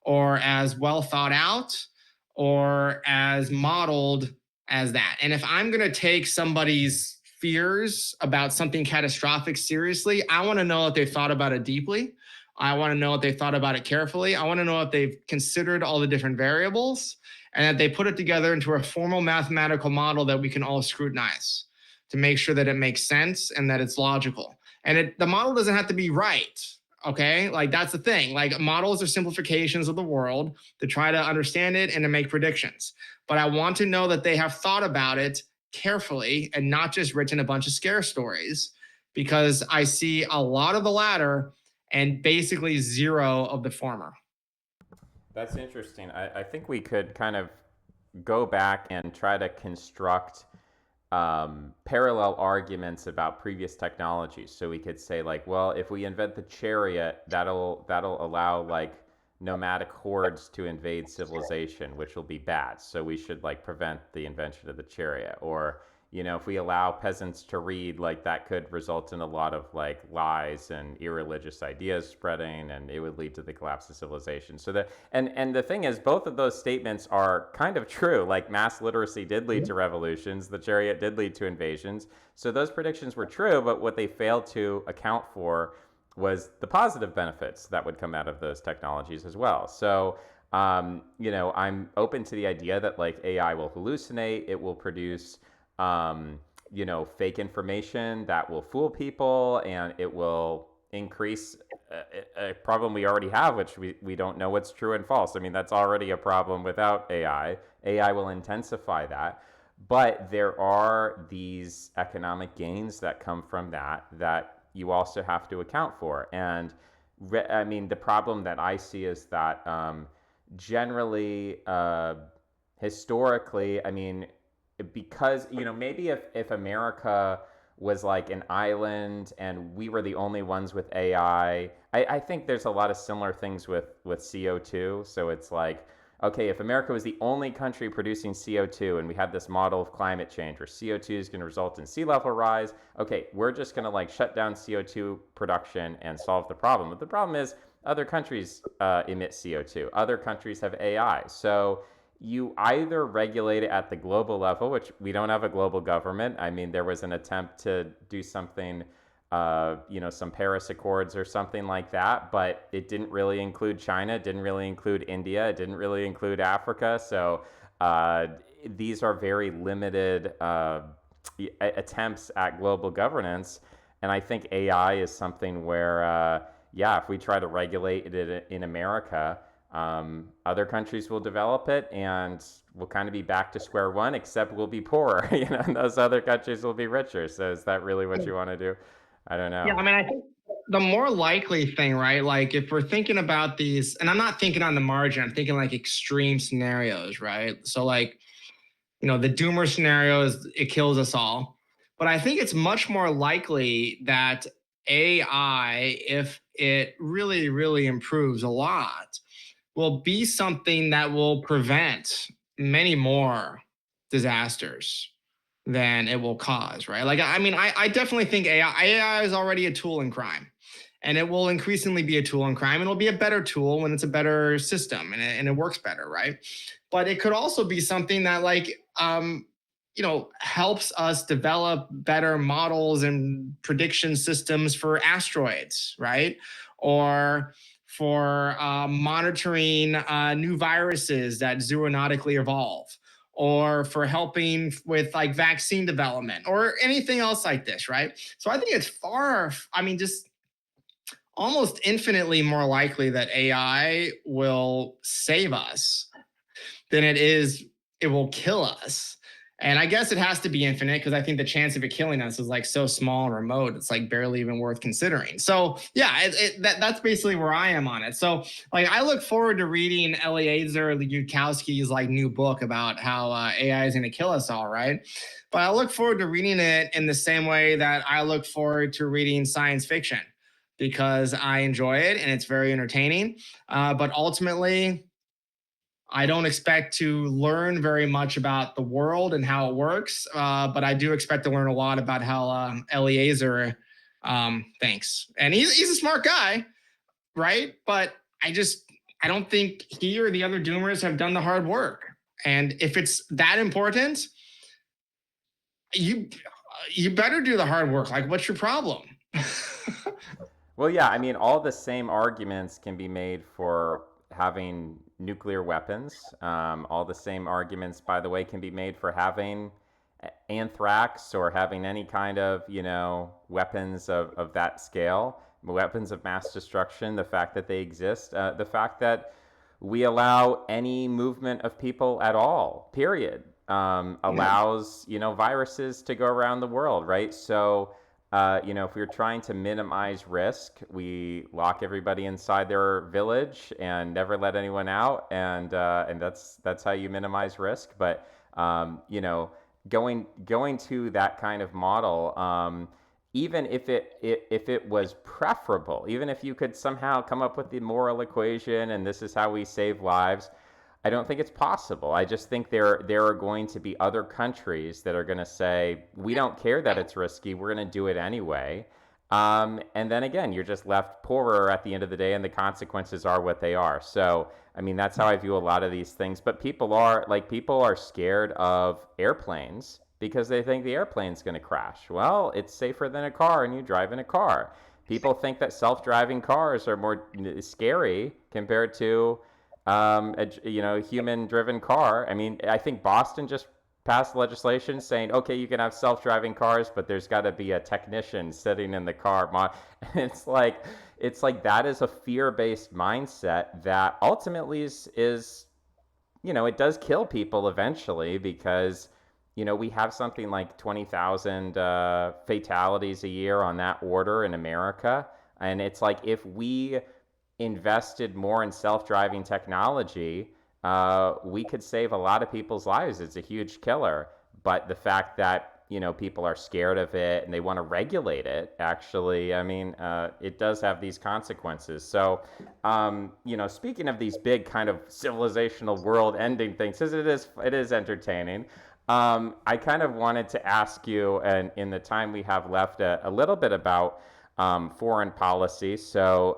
or as well thought out or as modeled as that. And if I'm going to take somebody's fears about something catastrophic seriously, I want to know if they've thought about it deeply. I want to know if they thought about it carefully. I want to know if they've considered all the different variables and that they put it together into a formal mathematical model that we can all scrutinize to make sure that it makes sense and that it's logical. And the model doesn't have to be right. Okay. Like that's the thing. Like models are simplifications of the world to try to understand it and to make predictions. But I want to know that they have thought about it carefully and not just written a bunch of scare stories because I see a lot of the latter and basically zero of the former. That's interesting. I think we could kind of go back and try to construct parallel arguments about previous technologies. So we could say like, well, if we invent the chariot, that'll allow like nomadic hordes to invade civilization, which will be bad. So we should like prevent the invention of the chariot. Or if we allow peasants to read, like that could result in a lot of like lies and irreligious ideas spreading, and it would lead to the collapse of civilization. So that and the thing is, both of those statements are kind of true. Like mass literacy did lead to revolutions, the chariot did lead to invasions. So those predictions were true, but what they failed to account for was the positive benefits that would come out of those technologies as well. So I'm open to the idea that like AI will hallucinate, it will produce fake information that will fool people, and it will increase a problem we already have, which we don't know what's true and false. I mean, that's already a problem without AI. AI will intensify that. But there are these economic gains that come from that you also have to account for. And I mean, the problem that I see is that generally, historically, I mean, because maybe if America was like an island and we were the only ones with I think there's a lot of similar things with CO2. So it's like, okay, if America was the only country producing CO2 and we had this model of climate change where CO2 is going to result in sea level rise, okay, we're just going to like shut down CO2 production and solve the problem. But the problem is other countries emit CO2. Other countries have AI. So you either regulate it at the global level, which we don't have a global government. I mean, there was an attempt to do something, some Paris Accords or something like that, but it didn't really include China, it didn't really include India, it didn't really include Africa. So uh, these are very limited attempts at global governance. And I think AI is something where, yeah, if we try to regulate it in America, other countries will develop it, and we'll kind of be back to square one, except we'll be poorer, and those other countries will be richer. So is that really what you want to do? I don't Yeah, know. I mean, I think the more likely thing, right? Like if we're thinking about these, and I'm not thinking on the margin, I'm thinking like extreme scenarios, right? So like, the doomer scenario is it kills us all. But I think it's much more likely that AI, if it really, really improves a lot, will be something that will prevent many more disasters than it will cause, right? Like, I mean, I definitely think AI is already a tool in crime, and it will increasingly be a tool in crime, and it'll be a better tool when it's a better system and it works better, right? But it could also be something that, like, helps us develop better models and prediction systems for asteroids, right? Or for monitoring new viruses that zoonotically evolve, or for helping with like vaccine development or anything else like this, right? So I think it's just almost infinitely more likely that AI will save us than it will kill us. And I guess it has to be infinite because I think the chance of it killing us is like so small and remote. It's like barely even worth considering. So yeah, that's basically where I am on it. So like I look forward to reading Eliezer Yudkowsky's like new book about how AI is going to kill us all, right? But I look forward to reading it in the same way that I look forward to reading science fiction because I enjoy it and it's very entertaining. But ultimately, I don't expect to learn very much about the world and how it works, but I do expect to learn a lot about how Eliezer thinks. And he's a smart guy, right? But I don't think he or the other Doomers have done the hard work. And if it's that important, you you better do the hard work. Like, what's your problem? Well, yeah, I mean, all the same arguments can be made for having nuclear weapons. All the same arguments, by the way, can be made for having anthrax or having any kind of, weapons of that scale, weapons of mass destruction, the fact that they exist, the fact that we allow any movement of people at all, period, Yeah. allows, viruses to go around the world, right? So, if we're trying to minimize risk, we lock everybody inside their village and never let anyone out, and that's how you minimize risk. But going to that kind of model, even if it was preferable, even if you could somehow come up with the moral equation and this is how we save lives, I don't think it's possible. I just think there are going to be other countries that are going to say we don't care that it's risky. We're going to do it anyway. And then again, you're just left poorer at the end of the day, and the consequences are what they are. So, I mean, that's how I view a lot of these things. But people are scared of airplanes because they think the airplane's going to crash. Well, it's safer than a car, and you drive in a car. People think that self-driving cars are more scary compared to human-driven car. I mean, I think Boston just passed legislation saying, okay, you can have self-driving cars, but there's got to be a technician sitting in the car. It's like that is a fear-based mindset that ultimately is it does kill people eventually because we have something like 20,000 fatalities a year on that order in America, and it's like if we invested more in self-driving technology, we could save a lot of people's lives. It's a huge killer, but the fact that people are scared of it and they want to regulate it, actually, I mean, it does have these consequences. So, speaking of these big kind of civilizational world-ending things, because it is entertaining. I kind of wanted to ask you, and in the time we have left, a little bit about foreign policy. So,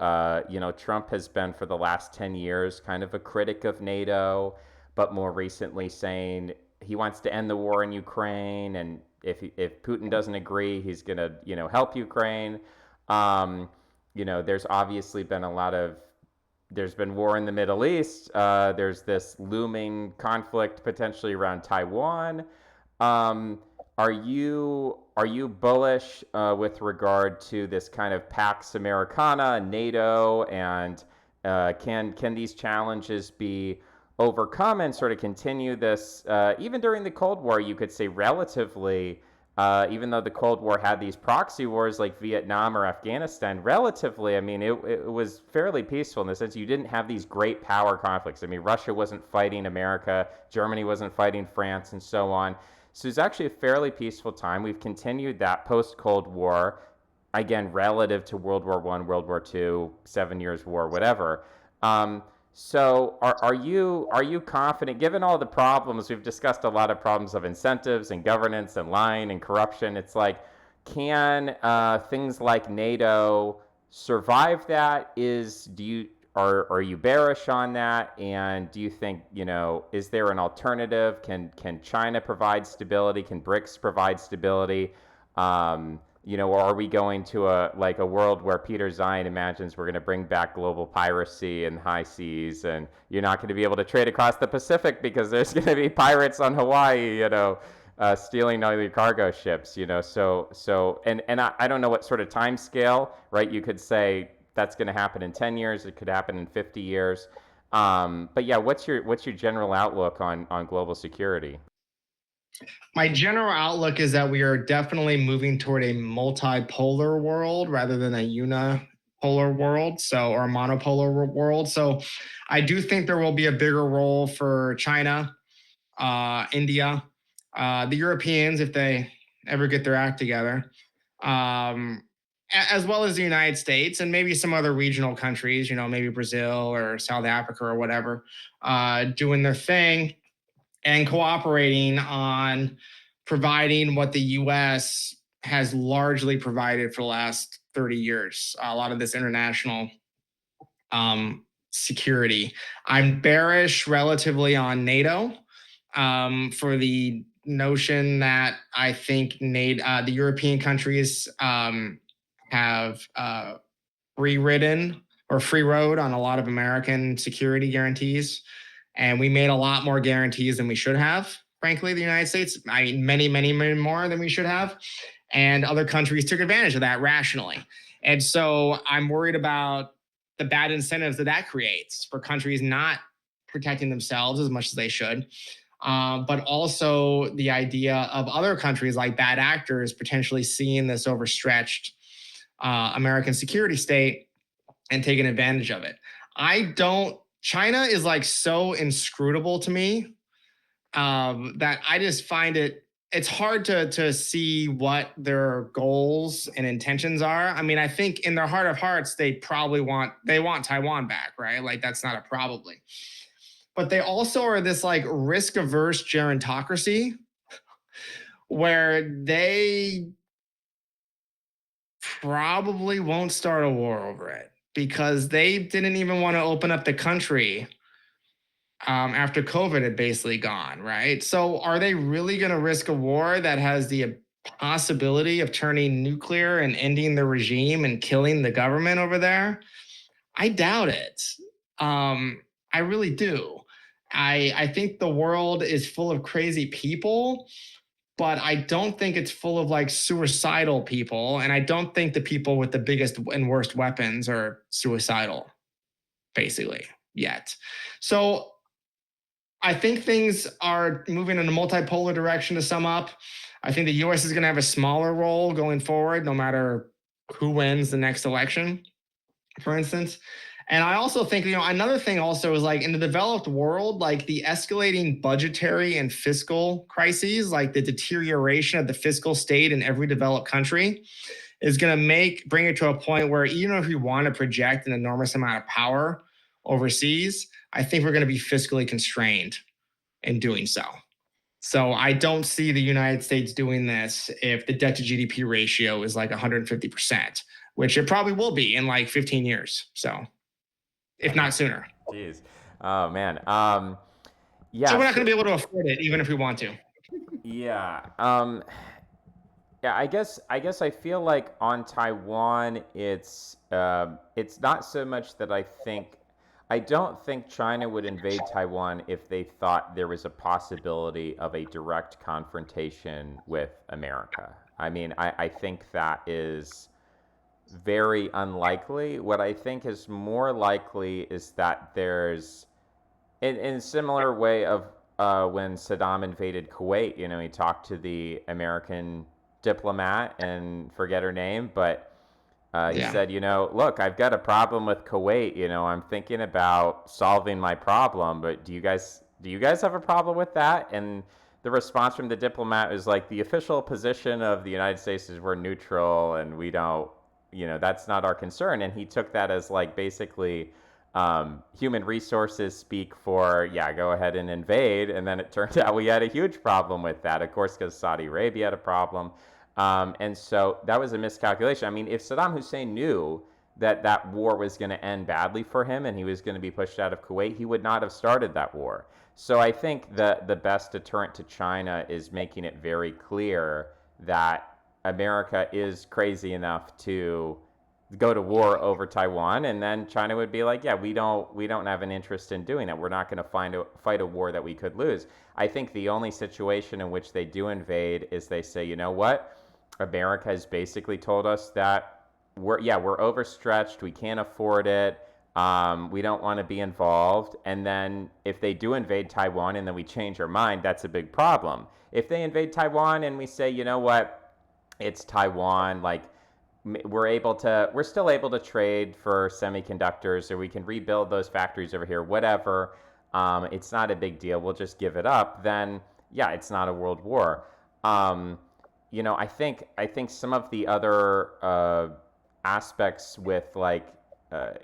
Trump has been for the last 10 years kind of a critic of NATO, but more recently saying he wants to end the war in Ukraine. And if Putin doesn't agree, he's going to, help Ukraine. Um, there's obviously been a lot of there's been war in the Middle East. There's this looming conflict potentially around Taiwan. Um, are you bullish with regard to this kind of Pax Americana, NATO, and can these challenges be overcome and sort of continue this even during the Cold War? You could say relatively, even though the Cold War had these proxy wars like Vietnam or Afghanistan, relatively, I mean, it was fairly peaceful in the sense you didn't have these great power conflicts. I mean, Russia wasn't fighting America, Germany wasn't fighting France, and so on. So it's actually a fairly peaceful time. We've continued that post Cold War, again, relative to World War One, World War Two, 7 Years War, whatever. Um, so are you confident, given all the problems we've discussed, a lot of problems of incentives and governance and lying and corruption? It's like, can things like NATO survive that? Are you bearish on that? And do you think, is there an alternative? Can China provide stability? Can BRICS provide stability? Or are we going to a world where Peter Zion imagines we're going to bring back global piracy in high seas, and you're not going to be able to trade across the Pacific because there's going to be pirates on Hawaii, stealing all your cargo ships, and I don't know what sort of time scale, right? You could say that's going to happen in 10 years. It could happen in 50 years. But yeah, what's your general outlook on global security? My general outlook is that we are definitely moving toward a multipolar world rather than a unipolar world, or a monopolar world. So I do think there will be a bigger role for China, India, the Europeans if they ever get their act together, um, as well as the United States and maybe some other regional countries, maybe Brazil or South Africa or whatever, doing their thing and cooperating on providing what the US has largely provided for the last 30 years, a lot of this international security. I'm bearish relatively on NATO, for the notion that I think the European countries have rewritten or free rode on a lot of American security guarantees. And we made a lot more guarantees than we should have, frankly, the United States. I mean, many, many, many more than we should have. And other countries took advantage of that rationally. And so I'm worried about the bad incentives that creates for countries not protecting themselves as much as they should. But also the idea of other countries like bad actors potentially seeing this overstretched American security state and taking advantage of it. China is like so inscrutable to me, that I just find it's hard to see what their goals and intentions are. I mean, I think in their heart of hearts, they want Taiwan back, right? Like that's not a probably. But they also are this like risk averse gerontocracy where they probably won't start a war over it because they didn't even want to open up the country after COVID had basically gone, right? So are they really going to risk a war that has the possibility of turning nuclear and ending the regime and killing the government over there? I doubt it. I really do. I think the world is full of crazy people, but I don't think it's full of like suicidal people. And I don't think the people with the biggest and worst weapons are suicidal, basically, yet. So I think things are moving in a multipolar direction to sum up. I think the US is going to have a smaller role going forward, no matter who wins the next election, for instance. And I also think, another thing also is like in the developed world, like the escalating budgetary and fiscal crises, like the deterioration of the fiscal state in every developed country is going to bring it to a point where even if we want to project an enormous amount of power overseas, I think we're going to be fiscally constrained in doing so. So I don't see the United States doing this if the debt to GDP ratio is like 150%. which it probably will be in like 15 years. So, if not sooner. Jeez. Oh man. So Yeah. we're not So going to be able to afford it, even if we want to. yeah. Yeah. I guess I feel like on Taiwan, it's not so much that I don't think China would invade Taiwan if they thought there was a possibility of a direct confrontation with America. I mean, I think that is very unlikely. What I think is more likely is that there's, in a similar way of when Saddam invaded Kuwait, he talked to the American diplomat and forget her name, but he Yeah. said, look, I've got a problem with Kuwait. I'm thinking about solving my problem, but do you guys have a problem with that? And the response from the diplomat was like, the official position of the United States is we're neutral and we don't, that's not our concern. And he took that as like basically human resources speak for, yeah, go ahead and invade. And then it turned out we had a huge problem with that, of course, because Saudi Arabia had a problem. And so that was a miscalculation. I mean, if Saddam Hussein knew that that war was going to end badly for him and he was going to be pushed out of Kuwait, he would not have started that war. So I think that the best deterrent to China is making it very clear that America is crazy enough to go to war over Taiwan, and then China would be like, yeah, we don't have an interest in doing that. We're not going to fight a war that we could lose. I think the only situation in which they do invade is they say, you know what, America has basically told us that we're overstretched, we can't afford it, we don't want to be involved. And then if they do invade Taiwan and then we change our mind, that's a big problem. If they invade Taiwan and we say, you know what, it's Taiwan, like we're still able to trade for semiconductors, or we can rebuild those factories over here, whatever. It's not a big deal. We'll just give it up. Then yeah, it's not a world war. Um, I think some of the other aspects with like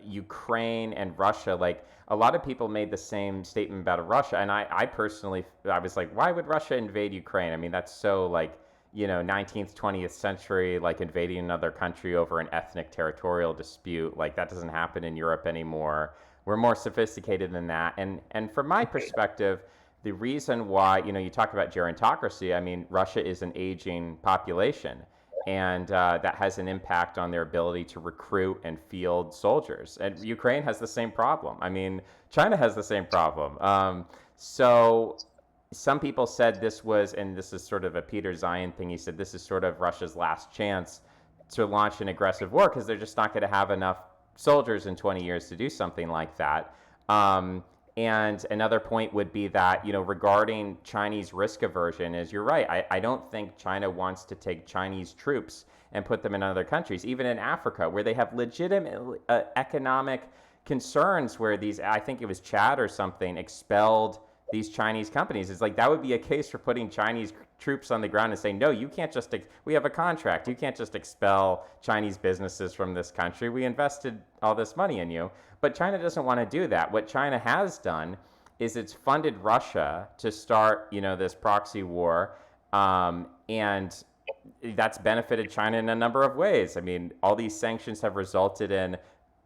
Ukraine and Russia, like a lot of people made the same statement about Russia, and I personally, I was like, why would Russia invade Ukraine? I mean, that's so like 19th, 20th century, like invading another country over an ethnic territorial dispute. Like that doesn't happen in Europe anymore. We're more sophisticated than that. And from my perspective, the reason why, you talk about gerontocracy, I mean, Russia is an aging population, and that has an impact on their ability to recruit and field soldiers. And Ukraine has the same problem. I mean, China has the same problem. So some people said this was, and this is sort of a Peter Zion thing, he said this is sort of Russia's last chance to launch an aggressive war because they're just not going to have enough soldiers in 20 years to do something like that. And another point would be that, regarding Chinese risk aversion, is you're right. I don't think China wants to take Chinese troops and put them in other countries, even in Africa, where they have legitimate economic concerns, where these, I think it was Chad or something, expelled these Chinese companies. It's like that would be a case for putting Chinese troops on the ground and saying, no, you can't just, we have a contract. You can't just expel Chinese businesses from this country. We invested all this money in you. But China doesn't want to do that. What China has done is it's funded Russia to start, this proxy war. And that's benefited China in a number of ways. I mean, all these sanctions have resulted in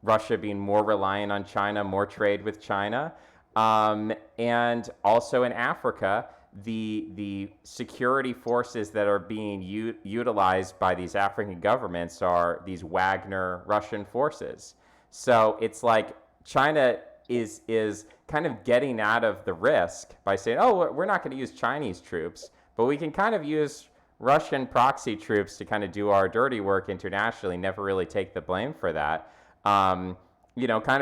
Russia being more reliant on China, more trade with China. And also in Africa, the security forces that are being utilized by these African governments are these Wagner Russian forces. So it's like China is kind of getting out of the risk by saying, oh, we're not going to use Chinese troops, but we can kind of use Russian proxy troops to kind of do our dirty work internationally, never really take the blame for that. Kind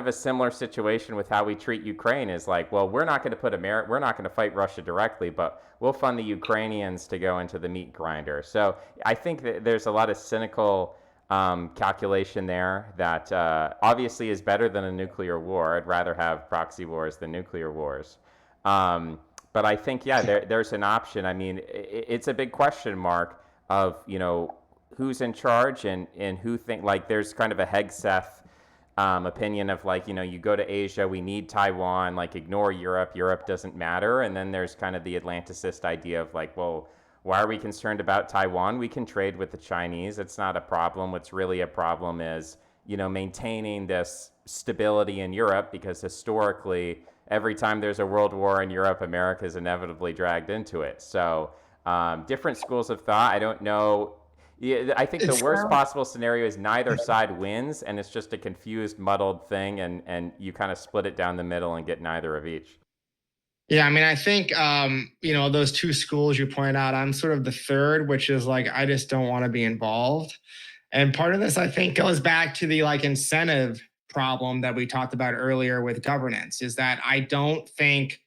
of a similar situation with how we treat Ukraine is like, well, we're not going to we're not going to fight Russia directly, but we'll fund the Ukrainians to go into the meat grinder. So I think that there's a lot of cynical calculation there that obviously is better than a nuclear war. I'd rather have proxy wars than nuclear wars. But I think, yeah, there's an option. I mean, it's a big question mark of, who's in charge and who think, like, there's kind of a Hegseth opinion of like, you go to Asia, we need Taiwan, like ignore Europe, Europe doesn't matter. And then there's kind of the Atlanticist idea of like, well, Why are we concerned about Taiwan? We can trade with the Chinese. It's not a problem. What's really a problem is, maintaining this stability in Europe, because historically, every time there's a world war in Europe, America is inevitably dragged into it. So, different schools of thought. I don't know. Yeah, I think the It's worst possible scenario is neither side wins, and it's just a confused, muddled thing, and you kind of split it down the middle and get neither of each. Yeah, I mean, I think those two schools you point out, I'm sort of the third, which is like I just don't want to be involved. And part of this, I think, goes back to the like incentive problem that we talked about earlier with governance, is that I don't think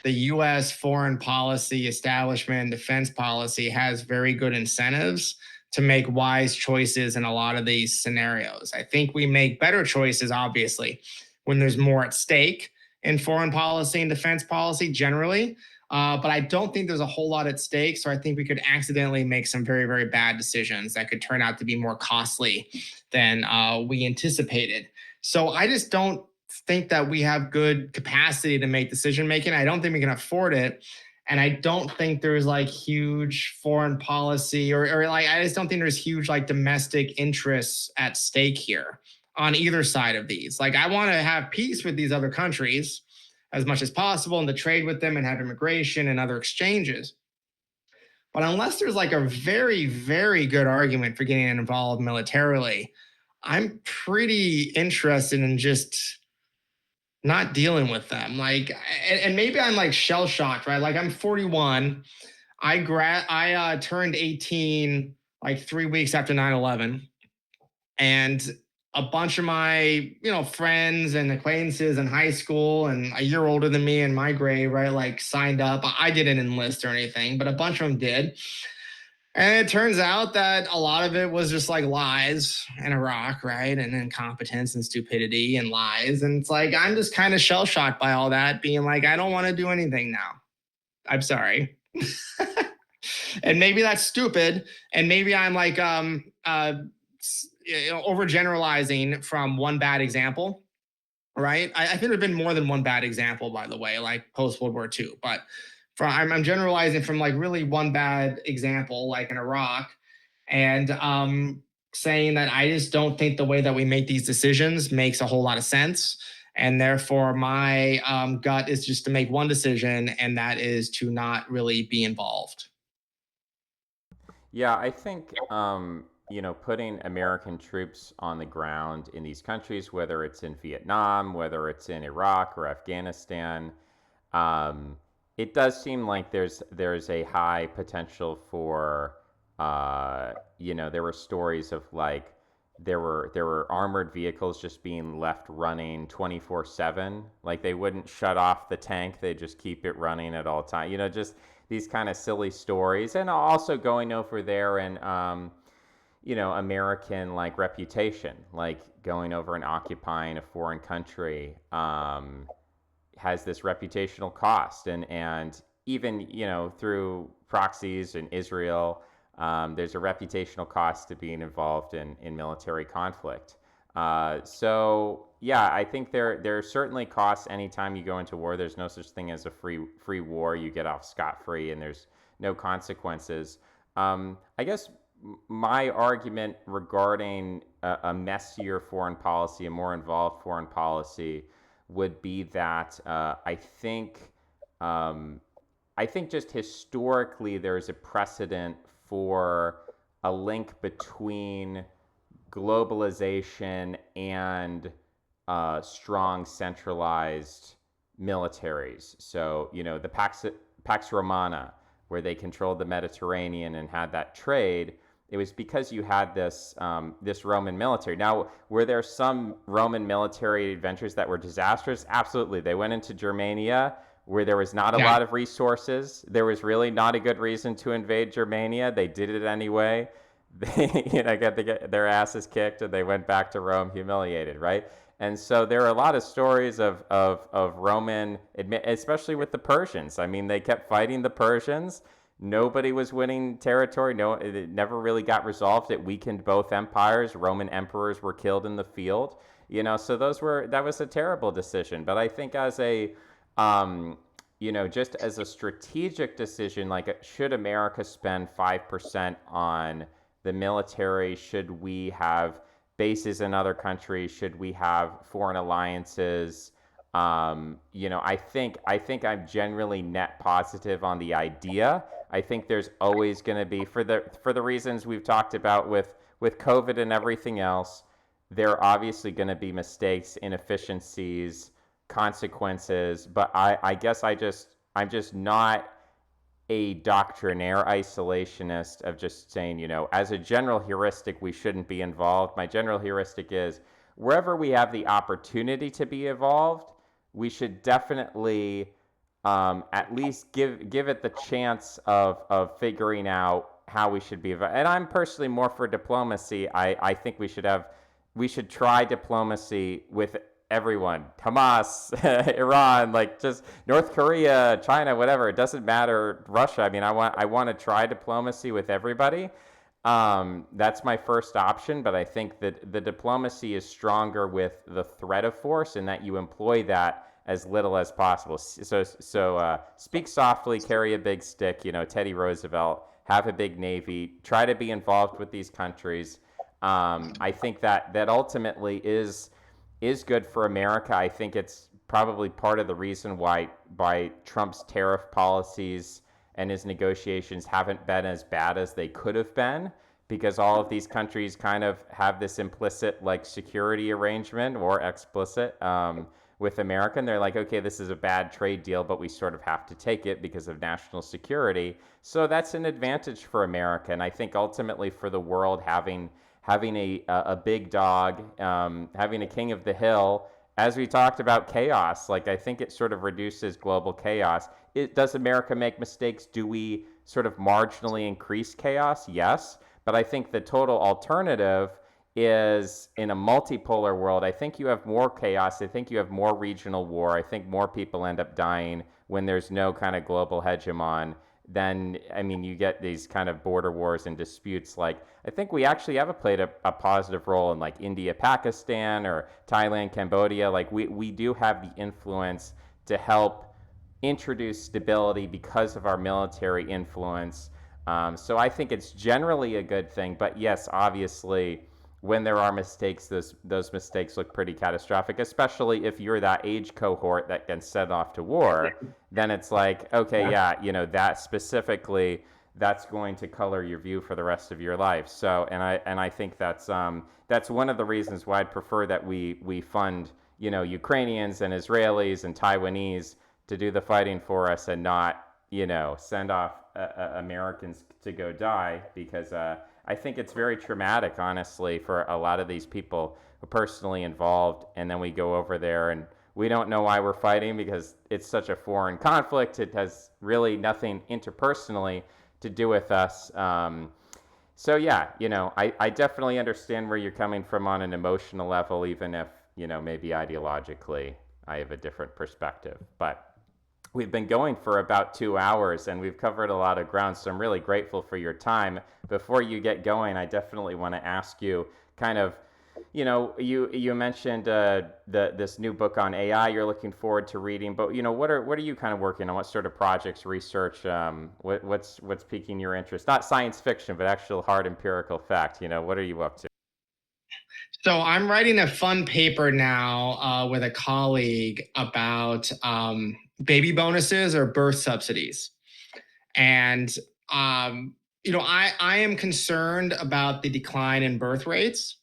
the US foreign policy establishment, defense policy has very good incentives to make wise choices in a lot of these scenarios. I think we make better choices, obviously, when there's more at stake in foreign policy and defense policy generally. But I don't think there's a whole lot at stake. So I think we could accidentally make some very, very bad decisions that could turn out to be more costly than we anticipated. So I just don't think that we have good capacity to make decision making. I don't think we can afford it. And I don't think there's like huge foreign policy or like, I just don't think there's huge like domestic interests at stake here on either side of these. Like, I want to have peace with these other countries as much as possible and to trade with them and have immigration and other exchanges. But unless there's like a very, very good argument for getting involved militarily, I'm pretty interested in just not dealing with them. Like, and maybe I'm like shell shocked, right? Like, I'm 41. I turned 18 like 3 weeks after 9/11, and a bunch of my friends and acquaintances in high school and a year older than me in my grade, right, like signed up. I didn't enlist or anything, but a bunch of them did. And it turns out that a lot of it was just like lies in Iraq, right? And incompetence and stupidity and lies. And it's like, I'm just kind of shell shocked by all that, being like, I don't want to do anything now. I'm sorry. And maybe that's stupid. And maybe I'm like overgeneralizing from one bad example, right? I think there's been more than one bad example, by the way, like post World War II. But I'm generalizing from like really one bad example, like in Iraq, and saying that I just don't think the way that we make these decisions makes a whole lot of sense. And therefore, my gut is just to make one decision, and that is to not really be involved. Yeah, I think putting American troops on the ground in these countries, whether it's in Vietnam, whether it's in Iraq or Afghanistan, um, it does seem like there's a high potential for there were stories of like there were armored vehicles just being left running 24/7, like they wouldn't shut off the tank, they just keep it running at all time, just these kind of silly stories. And also going over there and American like reputation, like going over and occupying a foreign country, has this reputational cost, and even through proxies in Israel, there's a reputational cost to being involved in military conflict. So yeah, I think there are certainly costs anytime you go into war. There's no such thing as a free war. You get off scot free, and there's no consequences. I guess my argument regarding a messier foreign policy, a more involved foreign policy, would be that um, I think just historically there's a precedent for a link between globalization and strong centralized militaries. So, the Pax Romana, where they controlled the Mediterranean and had that trade, it was because you had this Roman military. Now, were there some Roman military adventures that were disastrous? Absolutely. They went into Germania, where there was not a Yeah. lot of resources. There was really not a good reason to invade Germania. They did it anyway. They get their asses kicked, and they went back to Rome humiliated, right? And so there are a lot of stories of Roman, especially with the Persians. I mean, they kept fighting the Persians. Nobody was winning territory. No, it never really got resolved. It weakened both empires. Roman emperors were killed in the field. So that was a terrible decision. But I think as a just as a strategic decision, like should America spend 5% on the military? Should we have bases in other countries? Should we have foreign alliances? I think I'm generally net positive on the idea. I think there's always going to be, for the reasons we've talked about with COVID and everything else, there are obviously going to be mistakes, inefficiencies, consequences. But I guess I'm just not a doctrinaire isolationist of just saying, as a general heuristic, we shouldn't be involved. My general heuristic is wherever we have the opportunity to be involved, we should definitely at least give it the chance of figuring out how we should be. And I'm personally more for diplomacy. I think we should try diplomacy with everyone. Hamas, Iran, like just North Korea, China, whatever. It doesn't matter. Russia. I mean, I want to try diplomacy with everybody. That's my first option, but I think that the diplomacy is stronger with the threat of force, and that you employ that as little as possible. So speak softly, carry a big stick. Teddy Roosevelt, have a big navy, try to be involved with these countries. I think that ultimately is good for America. I think it's probably part of the reason why Trump's tariff policies and his negotiations haven't been as bad as they could have been, because all of these countries kind of have this implicit like security arrangement or explicit with America. And they're like, okay, this is a bad trade deal, but we sort of have to take it because of national security. So that's an advantage for America. And I think ultimately for the world, having a big dog, having a king of the hill, as we talked about chaos, like I think it sort of reduces global chaos. Does America make mistakes? Do we sort of marginally increase chaos? Yes. But I think the total alternative is in a multipolar world. I think you have more chaos. I think you have more regional war. I think more people end up dying when there's no kind of global hegemon. Then, I mean, you get these kind of border wars and disputes. Like, I think we actually have played a positive role in like India, Pakistan, or Thailand, Cambodia. Like, we do have the influence to help introduce stability because of our military influence. So I think it's generally a good thing. But yes, obviously, when there are mistakes, those mistakes look pretty catastrophic, especially if you're that age cohort that gets sent off to war. Then it's like, okay, yeah, that specifically, that's going to color your view for the rest of your life. So, and I think that's one of the reasons why I'd prefer that we fund Ukrainians and Israelis and Taiwanese to do the fighting for us, and not send off Americans to go die, because I think it's very traumatic, honestly, for a lot of these people who are personally involved. And then we go over there and we don't know why we're fighting, because it's such a foreign conflict. It has really nothing interpersonally to do with us. So yeah, I definitely understand where you're coming from on an emotional level, even if, maybe ideologically I have a different perspective. But we've been going for about 2 hours and we've covered a lot of ground, so I'm really grateful for your time. Before you get going, I definitely want to ask you kind of, you mentioned this new book on AI you're looking forward to reading, but what are you kind of working on? What sort of projects, research, what's piquing your interest? Not science fiction, but actual hard empirical fact. What are you up to? So I'm writing a fun paper now with a colleague about baby bonuses or birth subsidies. And I am concerned about the decline in birth rates,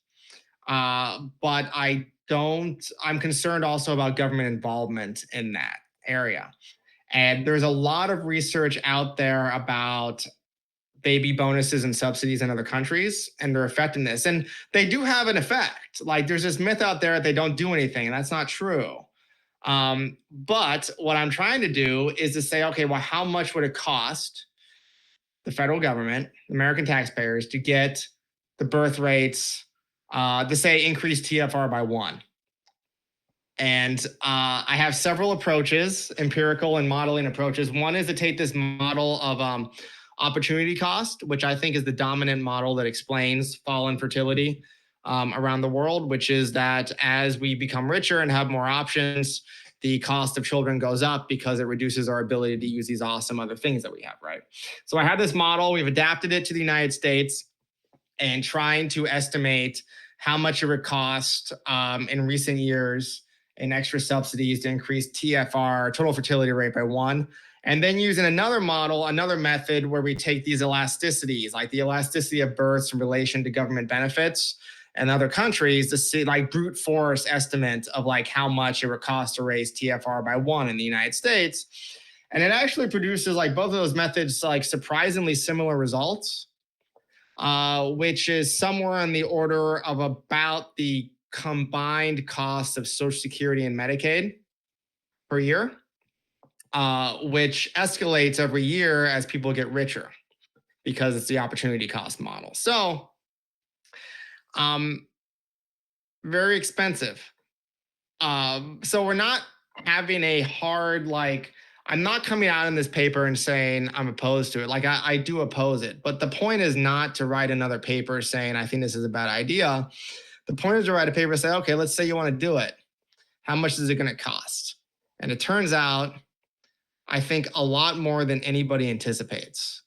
but I'm concerned also about government involvement in that area. And there's a lot of research out there about baby bonuses and subsidies in other countries and their effectiveness. And they do have an effect. Like there's this myth out there that they don't do anything, and that's not true. But what I'm trying to do is to say, okay, well, how much would it cost the federal government, American taxpayers, to get the birth rates, to say increase TFR by 1? And I have several approaches, empirical and modeling approaches. One is to take this model of opportunity cost, which I think is the dominant model that explains fall in fertility around the world, which is that as we become richer and have more options, the cost of children goes up because it reduces our ability to use these awesome other things that we have, right? So I have this model, we've adapted it to the United States and trying to estimate how much it would cost in recent years in extra subsidies to increase TFR, total fertility rate, by one. And then using another model, another method where we take these elasticities, like the elasticity of births in relation to government benefits and other countries, to see like brute force estimate of like how much it would cost to raise TFR by one in the United States. And it actually produces like both of those methods, like surprisingly similar results, which is somewhere on the order of about the combined cost of Social Security and Medicaid per year, which escalates every year as people get richer because it's the opportunity cost model. So, um, very expensive. So we're not having a hard like. I'm not coming out in this paper and saying I'm opposed to it. Like I do oppose it, but the point is not to write another paper saying I think this is a bad idea. The point is to write a paper and say, okay, let's say you want to do it. How much is it going to cost? And it turns out, I think a lot more than anybody anticipates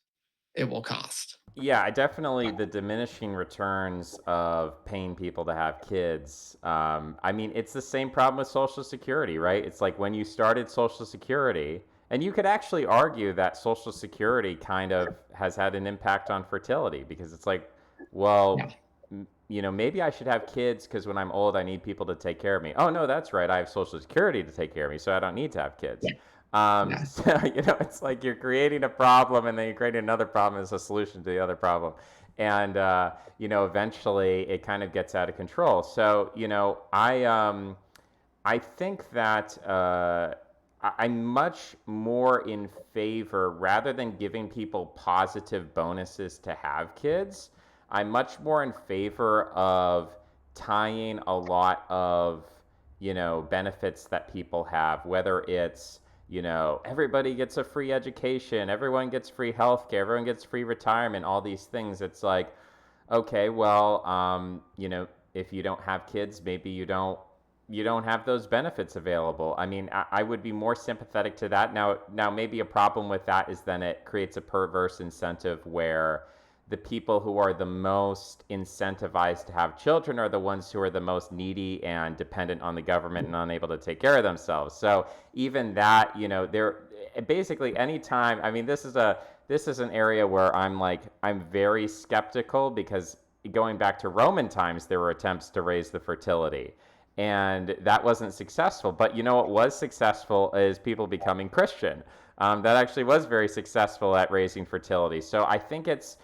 it will cost. Yeah, definitely the diminishing returns of paying people to have kids. I mean, it's the same problem with Social Security, right? It's like when you started Social Security, and you could actually argue that Social Security kind of has had an impact on fertility because it's like, Yeah. well, maybe I should have kids because when I'm old, I need people to take care of me. Oh, no, that's right. I have Social Security to take care of me, so I don't need to have kids. Yeah. Yeah. So, it's like you're creating a problem and then you're creating another problem as a solution to the other problem. And, eventually it kind of gets out of control. So, I think that I'm much more in favor, rather than giving people positive bonuses to have kids, I'm much more in favor of tying a lot of, benefits that people have, whether it's, everybody gets a free education, everyone gets free healthcare, everyone gets free retirement, all these things. It's like, okay, well, if you don't have kids, maybe you don't have those benefits available. I mean, I would be more sympathetic to that. Now, maybe a problem with that is then it creates a perverse incentive where the people who are the most incentivized to have children are the ones who are the most needy and dependent on the government and unable to take care of themselves. So even that, they're basically anytime. I mean, this is an area where I'm very skeptical because going back to Roman times, there were attempts to raise the fertility. And that wasn't successful. But what was successful is people becoming Christian. That actually was very successful at raising fertility. So I think it's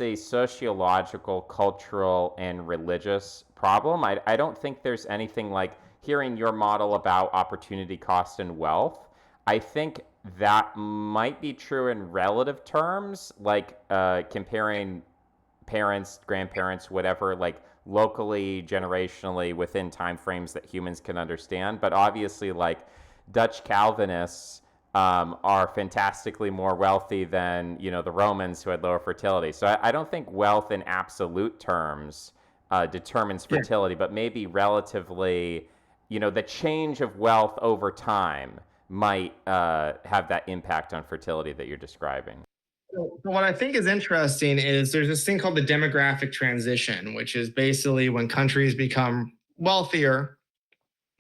a sociological, cultural, and religious problem. I don't think there's anything like hearing your model about opportunity cost and wealth. I think that might be true in relative terms, like comparing parents, grandparents, whatever, like locally, generationally, within time frames that humans can understand. But obviously, like Dutch Calvinists are fantastically more wealthy than the Romans who had lower fertility. So I don't think wealth in absolute terms determines Yeah. fertility, but maybe relatively, the change of wealth over time might have that impact on fertility that you're describing. So what I think is interesting is there's this thing called the demographic transition, which is basically when countries become wealthier,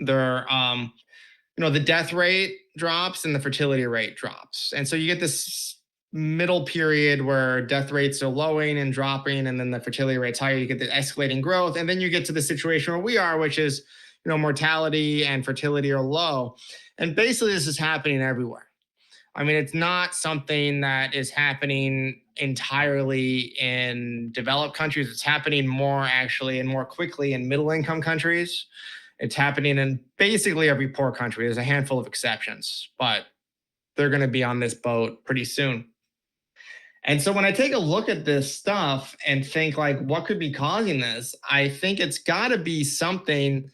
their the death rate drops and the fertility rate drops. And so you get this middle period where death rates are lowing and dropping, and then the fertility rate's higher. You get the escalating growth. And then you get to the situation where we are, which is, mortality and fertility are low. And basically, this is happening everywhere. I mean, it's not something that is happening entirely in developed countries. It's happening more actually and more quickly in middle income countries. It's happening in basically every poor country. There's a handful of exceptions, but they're going to be on this boat pretty soon. And so when I take a look at this stuff and think like what could be causing this, I think it's got to be something,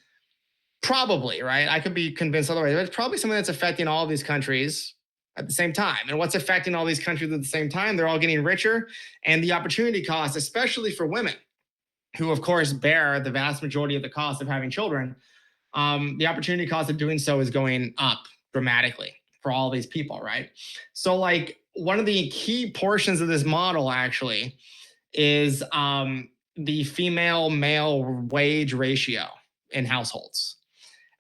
probably, right? I could be convinced otherwise, but it's probably something that's affecting all of these countries at the same time. And what's affecting all these countries at the same time? They're all getting richer, and the opportunity cost, especially for women, who of course bear the vast majority of the cost of having children, the opportunity cost of doing so is going up dramatically for all these people, right? So, like, one of the key portions of this model actually is the female male wage ratio in households.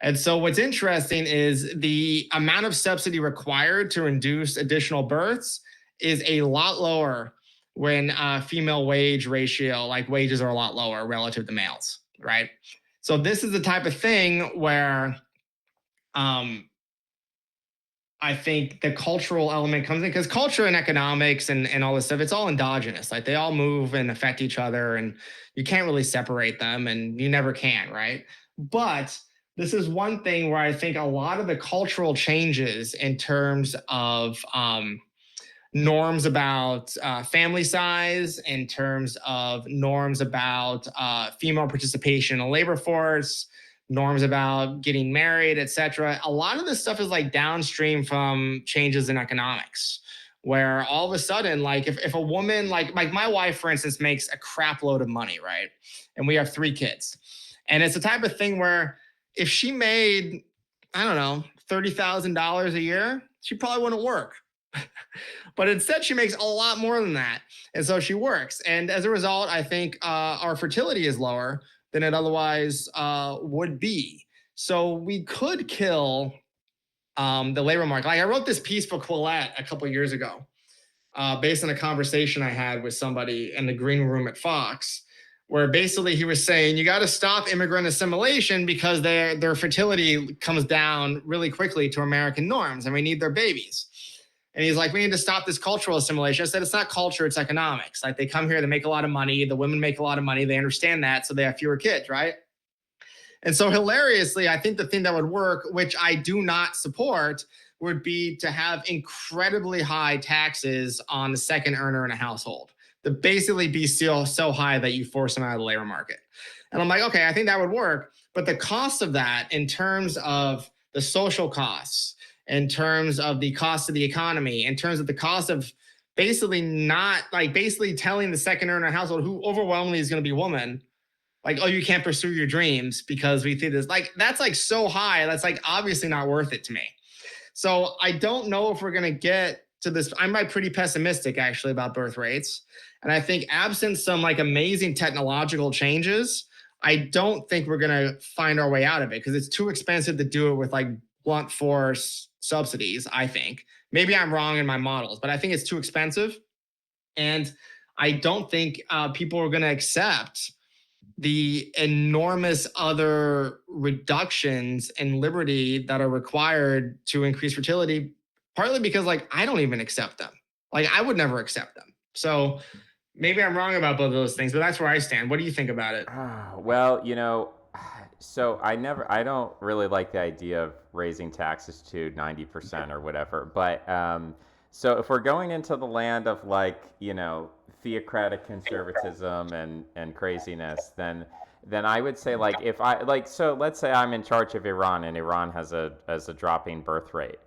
And so, what's interesting is the amount of subsidy required to induce additional births is a lot lower when female wage ratio, like wages are a lot lower relative to males, right? So, this is the type of thing where um, I think the cultural element comes in because culture and economics and all this stuff, it's all endogenous. Like they all move and affect each other, and you can't really separate them, and you never can, right? But this is one thing where I think a lot of the cultural changes in terms of norms about family size, in terms of norms about female participation in the labor force, norms about getting married, etc. A lot of this stuff is like downstream from changes in economics, where all of a sudden, like if a woman, like my wife, for instance, makes a crap load of money, right? And we have 3 kids. And it's the type of thing where if she made, I don't know, $30,000 a year, she probably wouldn't work. But instead, she makes a lot more than that. And so she works. And as a result, I think our fertility is lower than it otherwise would be. So we could kill the labor market. Like I wrote this piece for Quillette a couple years ago, based on a conversation I had with somebody in the green room at Fox, where basically he was saying you got to stop immigrant assimilation because their fertility comes down really quickly to American norms, and we need their babies. And he's like, we need to stop this cultural assimilation. I said, it's not culture, it's economics. Like they come here, they make a lot of money. The women make a lot of money. They understand that. So they have fewer kids, right? And so hilariously, I think the thing that would work, which I do not support, would be to have incredibly high taxes on the second earner in a household. To basically be so high that you force them out of the labor market. And I'm like, okay, I think that would work. But the cost of that in terms of the social costs, in terms of the cost of the economy, in terms of the cost of basically not like basically telling the second earner household who overwhelmingly is going to be woman, like, oh, you can't pursue your dreams because we think this, like, that's like so high. That's like obviously not worth it to me. So I don't know if we're going to get to this. I'm like pretty pessimistic actually about birth rates. And I think absent some like amazing technological changes, I don't think we're going to find our way out of it because it's too expensive to do it with like blunt force subsidies, I think. Maybe I'm wrong in my models, but I think it's too expensive. And I don't think people are going to accept the enormous other reductions in liberty that are required to increase fertility, partly because like I don't even accept them. Like I would never accept them. So maybe I'm wrong about both of those things, but that's where I stand. What do you think about it? Well, so I don't really like the idea of raising taxes to 90% or whatever. But so if we're going into the land of like, theocratic conservatism and craziness, then I would say like if I like so let's say I'm in charge of Iran and Iran has a dropping birth rate.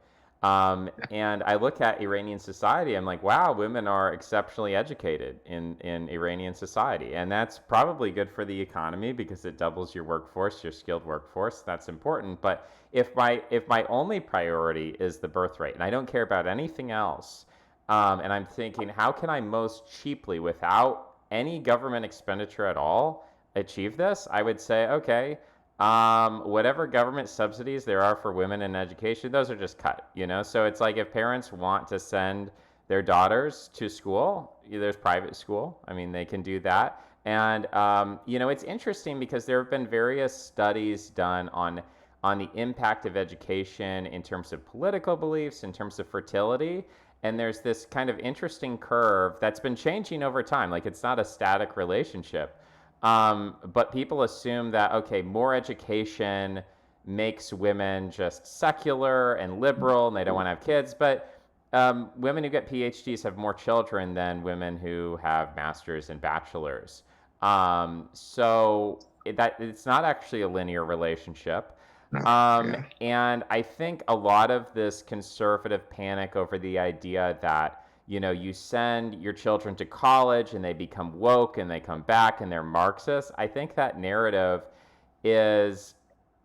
And I look at Iranian society, I'm like, wow, women are exceptionally educated in Iranian society. And that's probably good for the economy because it doubles your workforce, your skilled workforce. That's important. But if my only priority is the birth rate and I don't care about anything else, and I'm thinking, how can I most cheaply, without any government expenditure at all, achieve this? I would say, okay, whatever government subsidies there are for women in education, those are just cut. So it's like if parents want to send their daughters to school, there's private school. I mean, they can do that. And it's interesting because there have been various studies done on the impact of education in terms of political beliefs, in terms of fertility. And there's this kind of interesting curve that's been changing over time. Like it's not a static relationship. But people assume that, okay, more education makes women just secular and liberal and they don't want to have kids. But women who get PhDs have more children than women who have masters and bachelors. So it's not actually a linear relationship. No. Yeah. And I think a lot of this conservative panic over the idea that you send your children to college and they become woke and they come back and they're Marxist. I think that narrative is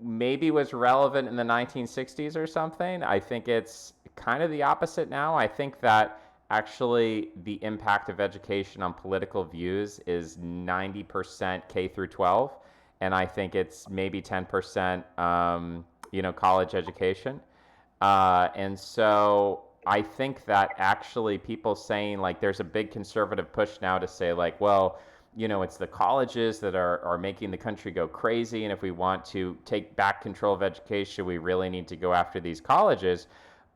maybe was relevant in the 1960s or something. I think it's kind of the opposite now. I think that actually the impact of education on political views is 90% K through 12, and I think it's maybe 10%, college education. And so I think that actually people saying like there's a big conservative push now to say like, well, it's the colleges that are making the country go crazy. And if we want to take back control of education, we really need to go after these colleges.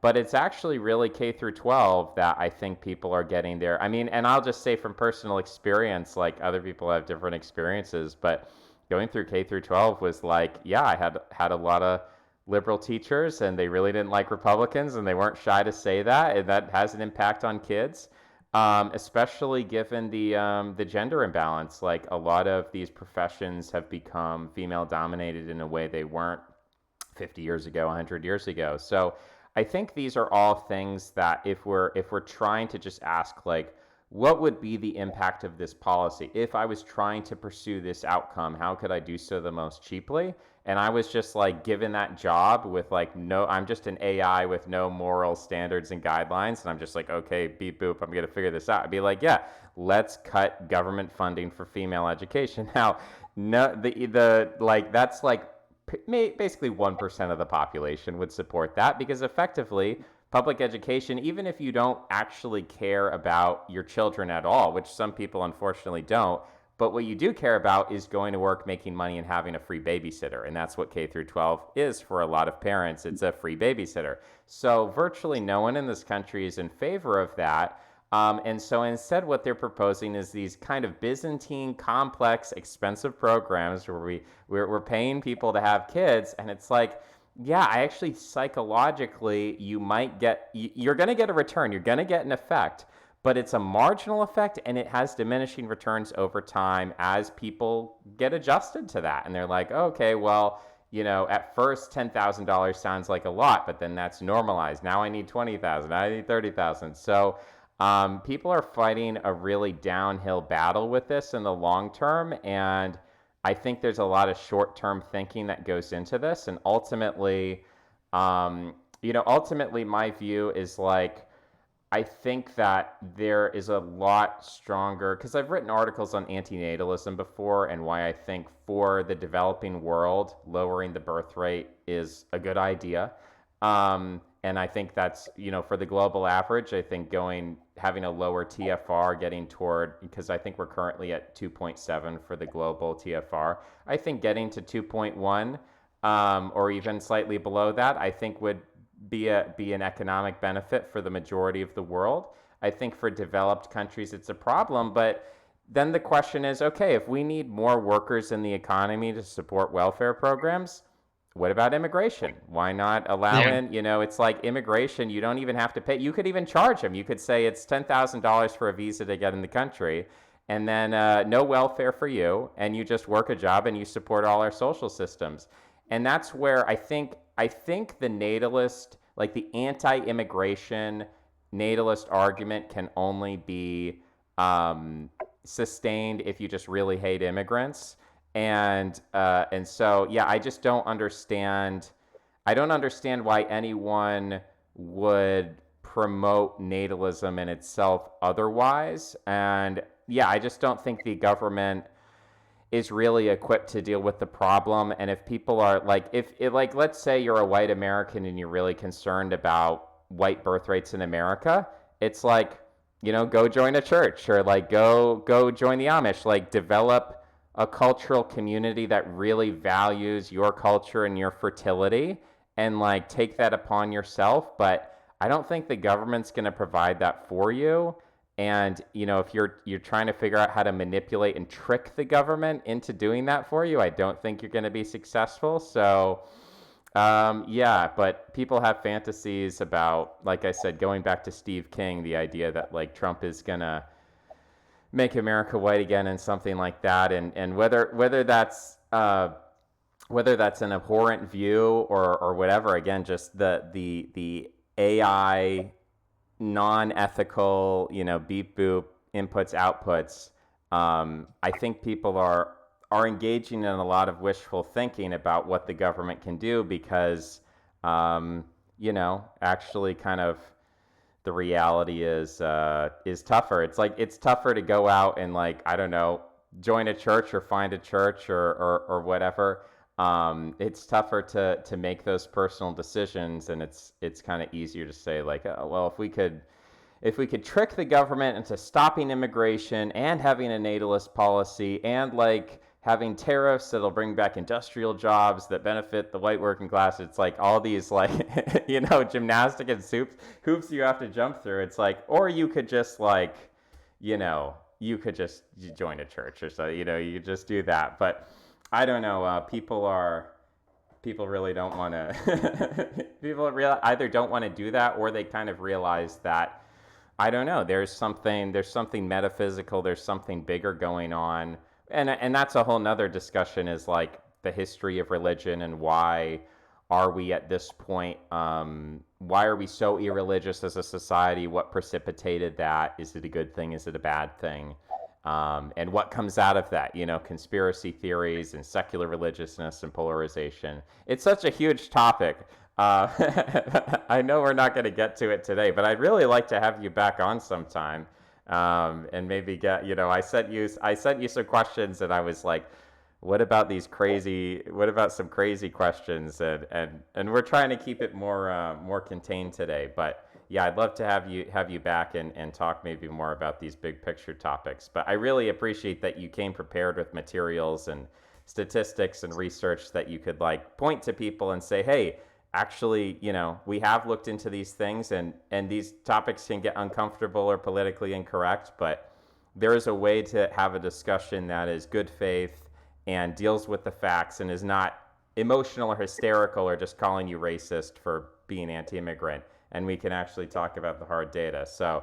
But it's actually really K through 12 that I think people are getting there. I mean, and I'll just say from personal experience, like other people have different experiences, but going through K through 12 was like, yeah, I had a lot of liberal teachers and they really didn't like Republicans and they weren't shy to say that, and that has an impact on kids, especially given the gender imbalance. Like a lot of these professions have become female dominated in a way they weren't 50 years ago, 100 years ago. So I think these are all things that if we're trying to just ask like what would be the impact of this policy if I was trying to pursue this outcome, how could I do so the most cheaply? And I was just like given that job with like no, I'm just an AI with no moral standards and guidelines, and I'm just like, okay, beep boop, I'm gonna figure this out. I'd be like, yeah, let's cut government funding for female education. Now, no, the like that's like basically 1% of the population would support that, because effectively public education, even if you don't actually care about your children at all, which some people unfortunately don't, but what you do care about is going to work, making money, and having a free babysitter. And that's what K through 12 is for a lot of parents. It's a free babysitter. So virtually no one in this country is in favor of that. And so instead, what they're proposing is these kind of Byzantine, complex, expensive programs where we're paying people to have kids. And it's like, yeah, I actually psychologically, you're going to get a return. You're going to get an effect, but it's a marginal effect and it has diminishing returns over time as people get adjusted to that. And they're like, okay, well, at first $10,000 sounds like a lot, but then that's normalized. Now I need 20,000, I need 30,000. So people are fighting a really downhill battle with this in the long term. And I think there's a lot of short-term thinking that goes into this. And ultimately, ultimately my view is like, I think that there is a lot stronger, because I've written articles on antinatalism before and why I think for the developing world, lowering the birth rate is a good idea. And I think that's, for the global average, I think having a lower TFR, getting toward, because I think we're currently at 2.7 for the global TFR. I think getting to 2.1, or even slightly below that, I think would be an economic benefit for the majority of the world. I think for developed countries, it's a problem. But then the question is, okay, if we need more workers in the economy to support welfare programs, what about immigration? Why not allow Yeah. in, it's like immigration, you don't even have to pay. You could even charge them. You could say it's $10,000 for a visa to get in the country, and then no welfare for you, and you just work a job and you support all our social systems. And that's where I think the natalist, like the anti-immigration natalist argument can only be sustained if you just really hate immigrants. And so yeah, I just don't understand. I don't understand why anyone would promote natalism in itself otherwise. And yeah, I just don't think the government is really equipped to deal with the problem. And if people are like, like, let's say you're a white American and you're really concerned about white birth rates in America, it's like, go join a church, or like go join the Amish, like develop a cultural community that really values your culture and your fertility, and like take that upon yourself. But I don't think the government's going to provide that for you. And if you're trying to figure out how to manipulate and trick the government into doing that for you, I don't think you're going to be successful. So yeah, but people have fantasies about, like I said, going back to Steve King, the idea that like Trump is going to make America white again and something like that. And whether that's an abhorrent view or whatever, again, just the AI non-ethical, beep boop inputs outputs. I think people are are engaging in a lot of wishful thinking about what the government can do because, um, actually kind of the reality is tougher. It's like it's tougher to go out and, like, I don't know, join a church or find a church or whatever. It's tougher to make those personal decisions, and it's kind of easier to say, like, oh, well, if we could trick the government into stopping immigration and having a natalist policy and, like, having tariffs that'll bring back industrial jobs that benefit the white working class. It's like all these, like, gymnastic and hoops you have to jump through. It's like, or you could just, like, you could just join a church or so, you just do that. But I don't know. People really don't want to. Either don't want to do that, or they kind of realize that, I don't know. There's something metaphysical. There's something bigger going on, and that's a whole nother discussion. Is like the history of religion and why are we at this point? Why are we so irreligious as a society? What precipitated that? Is it a good thing? Is it a bad thing? And what comes out of that? Conspiracy theories and secular religiousness and polarization. It's such a huge topic. Uh, I know we're not going to get to it today, but I'd really like to have you back on sometime, and maybe get. I sent you some questions, and I was like, "What about these crazy? What about some crazy questions?" And we're trying to keep it more contained today. But yeah, I'd love to have you back and talk maybe more about these big picture topics. But I really appreciate that you came prepared with materials and statistics and research that you could, like, point to people and say, hey, actually, we have looked into these things, and these topics can get uncomfortable or politically incorrect, but there is a way to have a discussion that is good faith and deals with the facts and is not emotional or hysterical or just calling you racist for being anti-immigrant. And we can actually talk about the hard data. So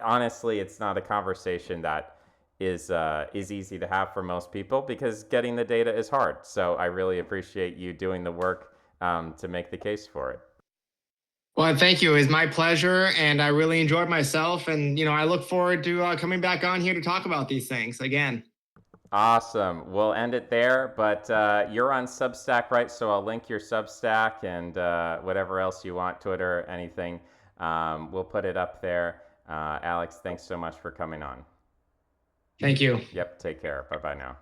honestly, it's not a conversation that is easy to have for most people, because getting the data is hard. So I really appreciate you doing the work, to make the case for it. Well, thank you. It's my pleasure, and I really enjoyed myself. And I look forward to coming back on here to talk about these things again. Awesome. We'll end it there, but you're on Substack, right? So I'll link your Substack and whatever else you want, Twitter, anything. We'll put it up there. Alex, thanks so much for coming on. Thank you. Yep, take care. Bye bye now.